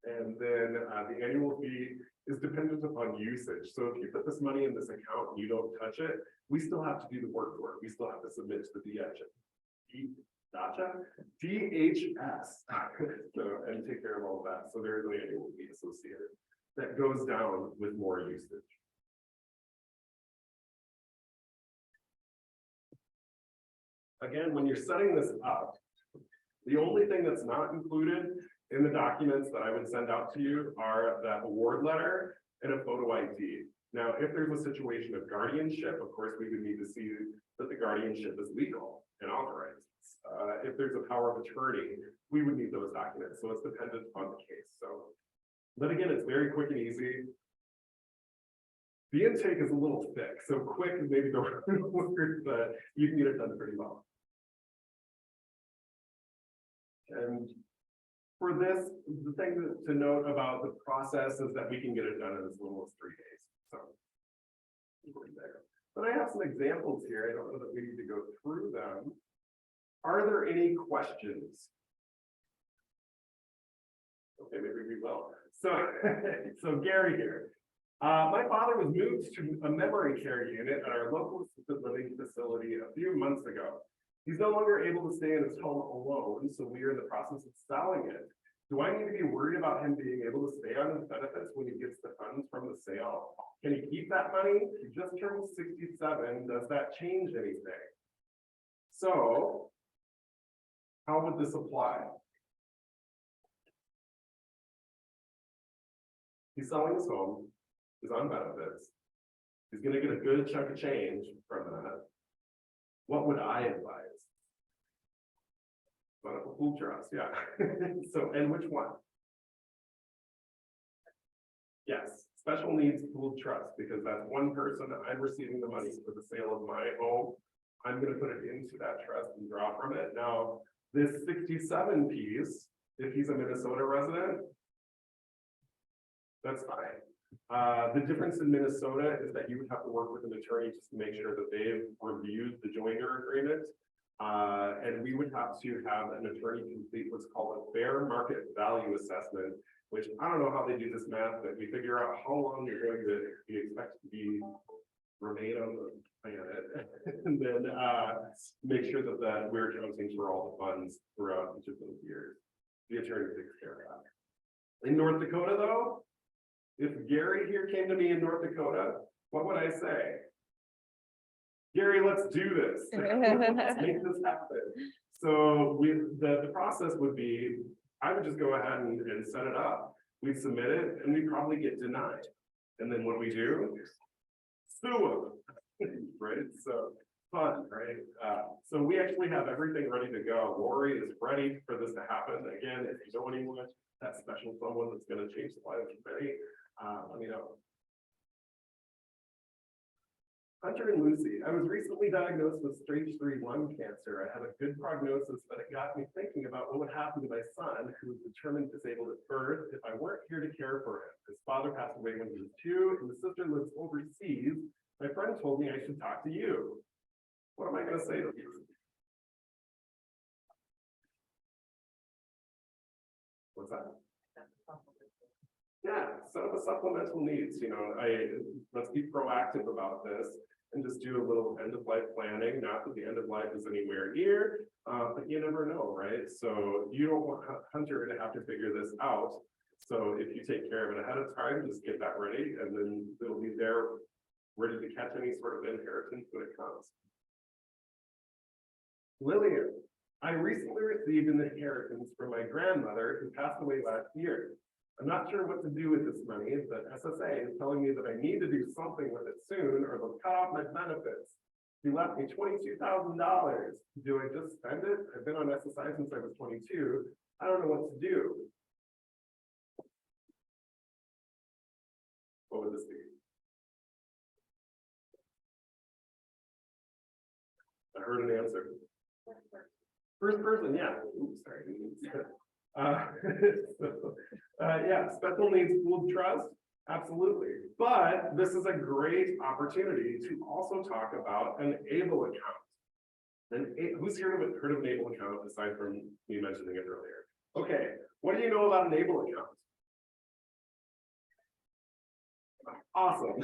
And then the annual fee is dependent upon usage. So if you put this money in this account and you don't touch it, we still have to do the work for it. We still have to submit to the DHS so, and take care of all of that. So there is an annual fee associated that goes down with more usage. Again, when you're setting this up, the only thing that's not included in the documents that I would send out to you are that award letter and a photo ID. Now, if there's a situation of guardianship, of course, we would need to see that the guardianship is legal and authorized. If there's a power of attorney, we would need those documents. So it's dependent on the case. So, but again, it's very quick and easy. The intake is a little thick, so quick is maybe the word, but you can get it done pretty well. And for this, the thing to note about the process is that we can get it done in as little as 3 days. So, there. But I have some examples here. I don't know that we need to go through them. Are there any questions? Okay, maybe we will. So Gary here. My father was moved to a memory care unit at our local assisted living facility a few months ago. He's no longer able to stay in his home alone, so we are in the process of selling it. Do I need to be worried about him being able to stay on his benefits when he gets the funds from the sale? Can he keep that money? He just turned 67. Does that change anything? So, how would this apply? He's selling his home. He's on benefits. He's going to get a good chunk of change from that. What would I advise? Full trust, yeah. So, and which one? Yes, special needs pooled trust, because that's one person. I'm receiving the money for the sale of my home. I'm going to put it into that trust and draw from it. Now, this 67 piece If he's a Minnesota resident, that's fine. The difference in Minnesota is that you would have to work with an attorney just to make sure that they've reviewed the joinder agreement. And we would have to have an attorney complete what's called a fair market value assessment, which I don't know how they do this math, but we figure out how long you're going to be expected to remain on the planet. And then make sure that we're accounting for all the funds throughout each of those years. The attorney takes care of that. In North Dakota, though, if Gary here came to me in North Dakota, what would I say? Gary, let's do this. Let's make this happen. So the process would be, I would just go ahead and set it up. We'd submit it and we'd probably get denied. And then what we do? Sue them. Right? So fun, right? So we actually have everything ready to go. Lori is ready for this to happen. Again, if you know anyone, that special someone that's going to change the life of many, let me know. Hunter and Lucy, I was recently diagnosed with stage 3 lung cancer. I had a good prognosis, but it got me thinking about what would happen to my son, who was determined disabled at birth, if I weren't here to care for him. His father passed away when he was 2, and the sister lives overseas. My friend told me I should talk to you. What am I going to say to you? What's that? Yeah, some of the supplemental needs, let's be proactive about this and just do a little end of life planning. Not that the end of life is anywhere near, but you never know, right? So you don't want Hunter to have to figure this out. So if you take care of it ahead of time, just get that ready, and then it'll be there ready to catch any sort of inheritance when it comes. Lillian, I recently received an inheritance from my grandmother who passed away last year. I'm not sure what to do with this money, but SSA is telling me that I need to do something with it soon or they'll cut off my benefits. She left me $22,000. Do I just spend it? I've been on SSI since I was 22. I don't know what to do. What would this be? I heard an answer. First person, yeah. Oops, sorry. Yeah, special needs pooled trust, absolutely. But this is a great opportunity to also talk about an ABLE account. And who's here to heard of an ABLE account aside from me mentioning it earlier? Okay, what do you know about an ABLE account? Awesome.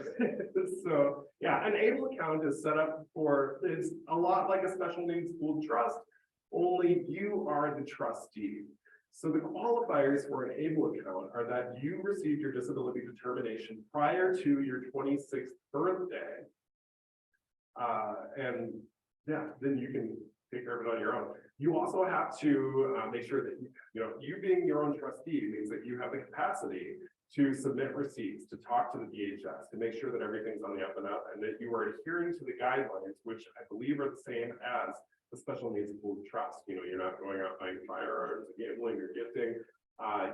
So yeah, an ABLE account is set up for, it's a lot like a special needs pooled trust, only you are the trustee. So the qualifiers for an ABLE account are that you received your disability determination prior to your 26th birthday. And yeah, then you can take care of it on your own. You also have to make sure that, you being your own trustee means that you have the capacity to submit receipts, to talk to the DHS, to make sure that everything's on the up and up, and that you are adhering to the guidelines, which I believe are the same as the special needs pooled trust. You're not going out buying firearms, gambling, or gifting.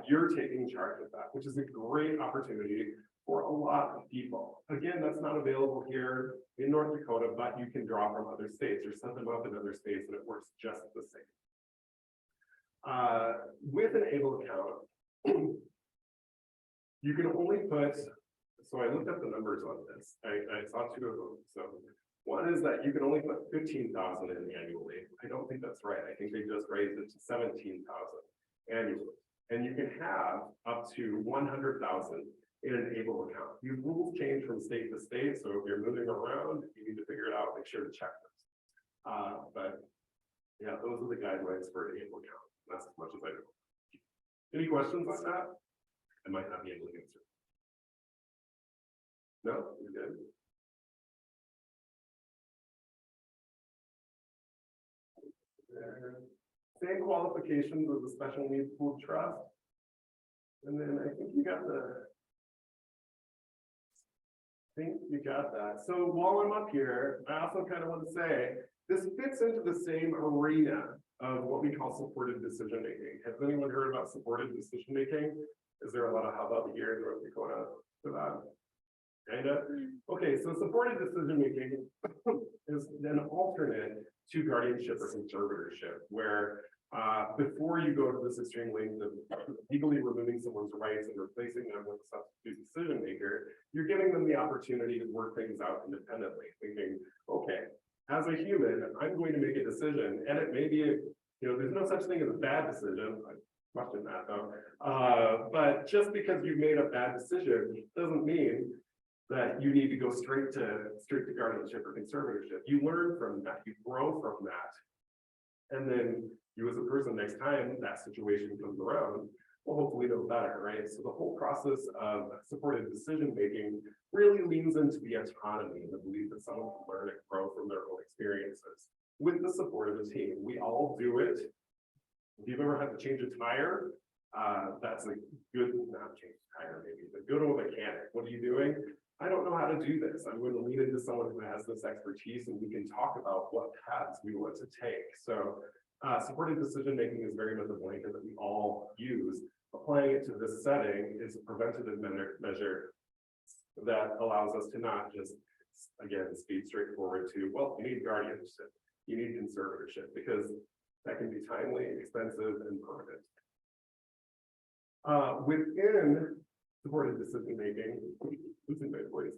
You're taking charge of that, which is a great opportunity for a lot of people. Again, that's not available here in North Dakota, but you can draw from other states or set them up in other states, and it works just the same. With an ABLE account, you can only put, so I looked up the numbers on this. I saw 2 of them. So one is that you can only put 15,000 in annually. I don't think that's right. I think they just raised it to 17,000 annually. And you can have up to 100,000 in an ABLE account. These rules change from state to state. So if you're moving around, you need to figure it out, make sure to check this. But yeah, those are the guidelines for an ABLE account. That's as much as I know. Any questions on that? I might not be able to answer. No, you're good. Same qualifications as a special needs pooled trust. And then I think you got that. So while I'm up here, I also kind of want to say, this fits into the same arena of what we call supported decision making. Has anyone heard about supported decision making? Is there a lot of hubbub here in North Dakota for that? Kinda? Okay, so supported decision making is an alternate to guardianship or conservatorship, where Before you go to this extreme length of legally removing someone's rights and replacing them with a substitute decision maker, you're giving them the opportunity to work things out independently, thinking, okay, as a human, I'm going to make a decision, and it may be, there's no such thing as a bad decision. I question that though. But just because you've made a bad decision doesn't mean that you need to go straight to guardianship or conservatorship. You learn from that, you grow from that. And then you as a person, next time that situation comes around, will hopefully know better, right? So the whole process of supported decision-making really leans into the autonomy and the belief that someone can learn and grow from their own experiences. With the support of a team, we all do it. If you've ever had to change a tire, that's a good, not change a tire maybe, but go to a mechanic. What are you doing? I don't know how to do this. I'm going to lean into someone who has this expertise and we can talk about what paths we want to take. So supported decision-making is very much a blanket that we all use. Applying it to this setting is a preventative measure that allows us to not just, again, speed straight forward to, well, you need guardianship, you need conservatorship, because that can be timely, expensive, and permanent. Within supported decision-making, losing my voice,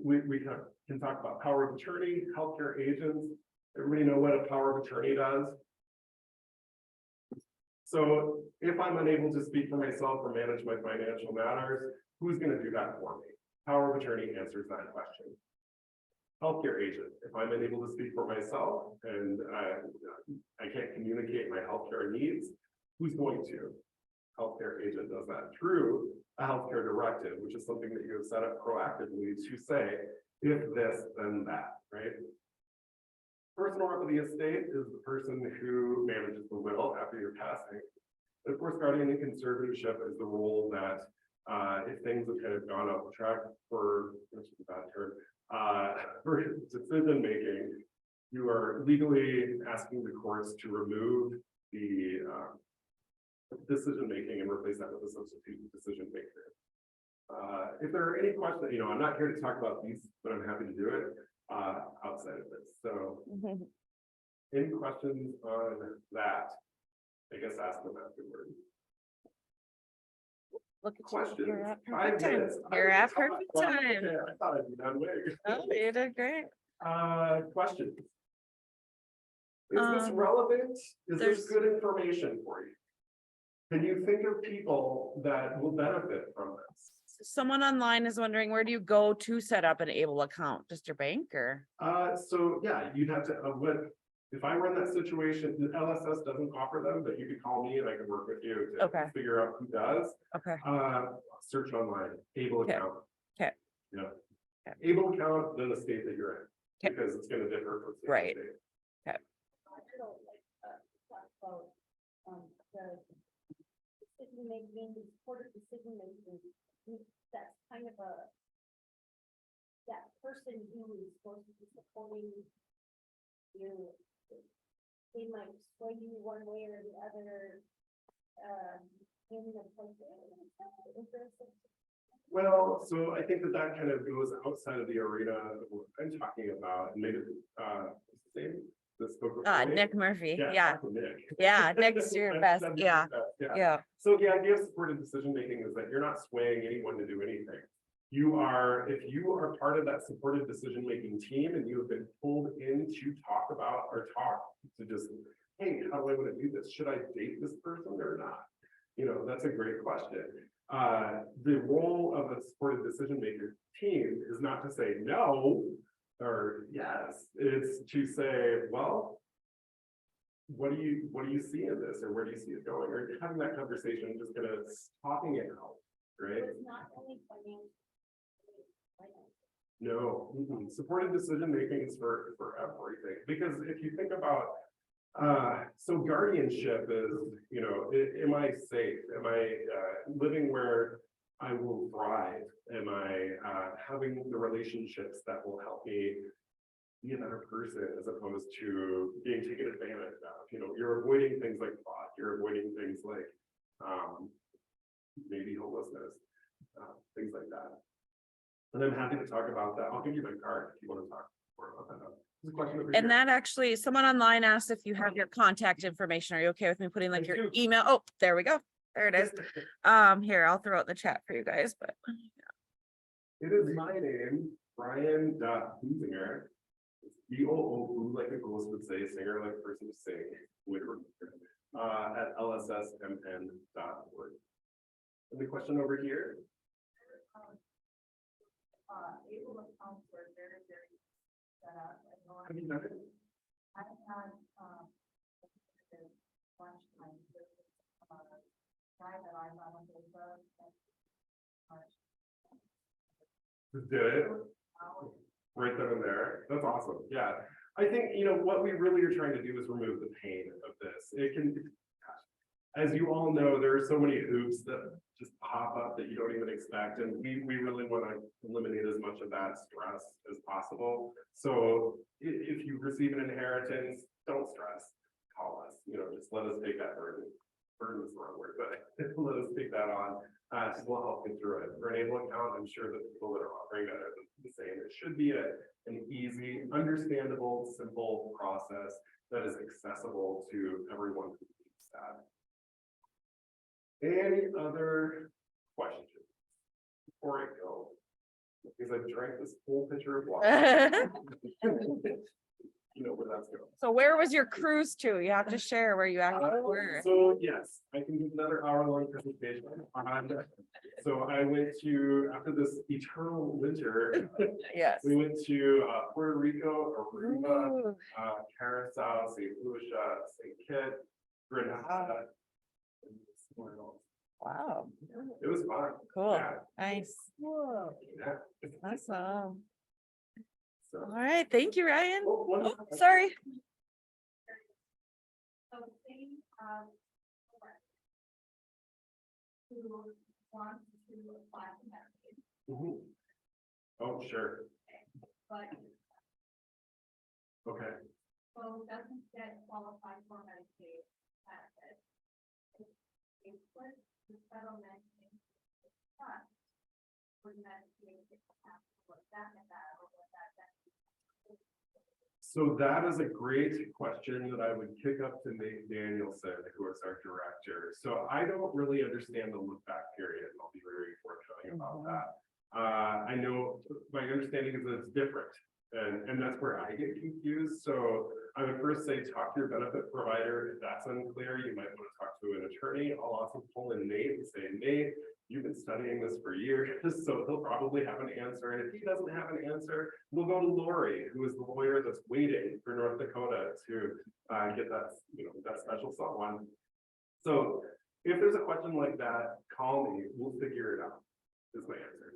we can talk about power of attorney, healthcare agents. Everybody know what a power of attorney does? So if I'm unable to speak for myself or manage my financial matters, who's going to do that for me? Power of attorney answers that question. Healthcare agent, if I'm unable to speak for myself and I can't communicate my healthcare needs, who's going to? Healthcare agent does that through a healthcare directive, which is something that you have set up proactively to say, if this, then that, right? Personal of the estate is the person who manages the will after your passing. And of course, guardian and conservatorship is the role that if things have kind of gone off track for, which is a bad term, for decision making, you are legally asking the courts to remove the decision making and replace that with a substitute decision maker. If there are any questions, I'm not here to talk about these, but I'm happy to do it outside of this. So any questions on that? I guess ask them afterwards. Look at Questions? you. You're at 5 perfect time. minutes. You're I at perfect time. I thought I'd be done later. Oh, you did great. Questions? Is this relevant? Is this good information for you? Can you think of people that will benefit from this? Someone online is wondering, where do you go to set up an ABLE account? Just your bank or? So yeah, you'd have to, if I run that situation, the LSS doesn't offer them, but you could call me and I can work with you to figure out who does. Okay. Search online, ABLE account. Okay. Yeah. Okay. ABLE account, then the state that you're in, because it's going to differ from state to Right. state. Okay. The decision making, supportive decision making, that's kind of that person who is supposed to be supporting you, they might sway you one way or the other, in the process. Well, so I think that kind of goes outside of the arena of what I'm talking about, and maybe Nick Murphy. Yeah. Nick. Yeah. Nick's your best. Yeah. Yeah. So the idea of supported decision making is that you're not swaying anyone to do anything. You are, if you are part of that supported decision making team and you have been pulled in to talk about or talk to just, hey, how do I want to do this? Should I date this person or not? That's a great question. The role of a supported decision maker team is not to say no or yes, it's to say, well, what do you see in this, or where do you see it going, or having that conversation, just kind of talking it out, right? It's not only financial. No, supported decision making is for everything, because if you think about so guardianship is, am I safe? Am I living where I will thrive? Am I having the relationships that will help me be a better person, as opposed to being taken advantage of? You're avoiding things like fraud. You're avoiding things like maybe homelessness, things like that. And I'm happy to talk about that. I'll give you my card if you want to talk more about that. There's a question over And here. that actually, someone online asked if you have your contact information. Are you okay with me putting like I your do. email? Oh, there we go. There it is. Here, I'll throw it in the chat for you guys, but It is my name, Brian.Boosinger. B-O-O, like a ghost would say, singer, like a person to sing, at lssmn.org. Any question over here? Able accounts were very, very set up. Have you done it? I had, lunchtime with, guy that I got on Facebook. Just did it? Right then and there. That's awesome. Yeah. I think, what we really are trying to do is remove the pain of this. It can, as you all know, there are so many hoops that just pop up that you don't even expect. And we really want to eliminate as much of that stress as possible. So if you receive an inheritance, don't stress, call us, just let us take that burden. Burden is the wrong word, but let us take that on. We'll help you through it. For an able account, I'm sure that the people that are offering that are the same. It should be an easy, understandable, simple process that is accessible to everyone who needs that. Any other questions before I go? Because I drank this whole pitcher of water. You know where that's going. so where was your cruise to? You have to share where you actually were. So yes, I can do another hour-long presentation. So I went to, after this eternal winter, Yes. we went to Puerto Rico, Aruba, Ooh, Curacao, St. Lucia, St. Kitts, Grenada. and somewhere else. wow, It was fun. cool, Yeah, nice, yeah. awesome. So. All right, thank you, Ryan. Oh, one Oh, more- sorry. So they, who wants to apply to Medicaid, Mhm. Oh, sure. but Okay. so doesn't get qualified for Medicaid benefits. They put the settlement in the trust for Medicaid, it has to look back at that or what that. So that is a great question that I would kick up to Nate Danielson, who is our director. So I don't really understand the look back period. And I'll be very forthcoming about that. I know my understanding is that it's different. And that's where I get confused. So I would first say talk to your benefit provider. If that's unclear, you might want to talk to an attorney. I'll also pull in Nate and say, Nate, you've been studying this for years, so he'll probably have an answer. And if he doesn't have an answer, we'll go to Lori, who is the lawyer that's waiting for North Dakota to get that, that special someone. So if there's a question like that, call me. We'll figure it out. Is my answer.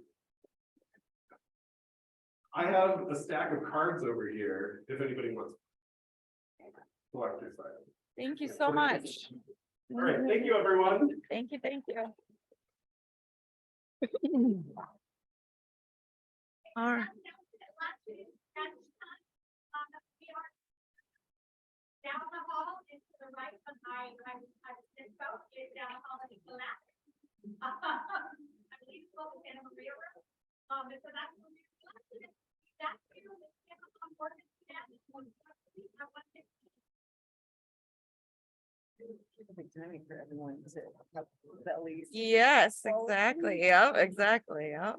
I have a stack of cards over here. If anybody wants. Select your side. Thank you so much. All right. Thank you, everyone. Thank you, thank you. All right. Down the hall is to the right behind, I'm is down the hall and Nicolas. I believe it's called the Santa Maria room. And so that's where we're that's here with Amazon work. Timing for everyone to have at least. Yes, exactly. Yep, exactly. Yep.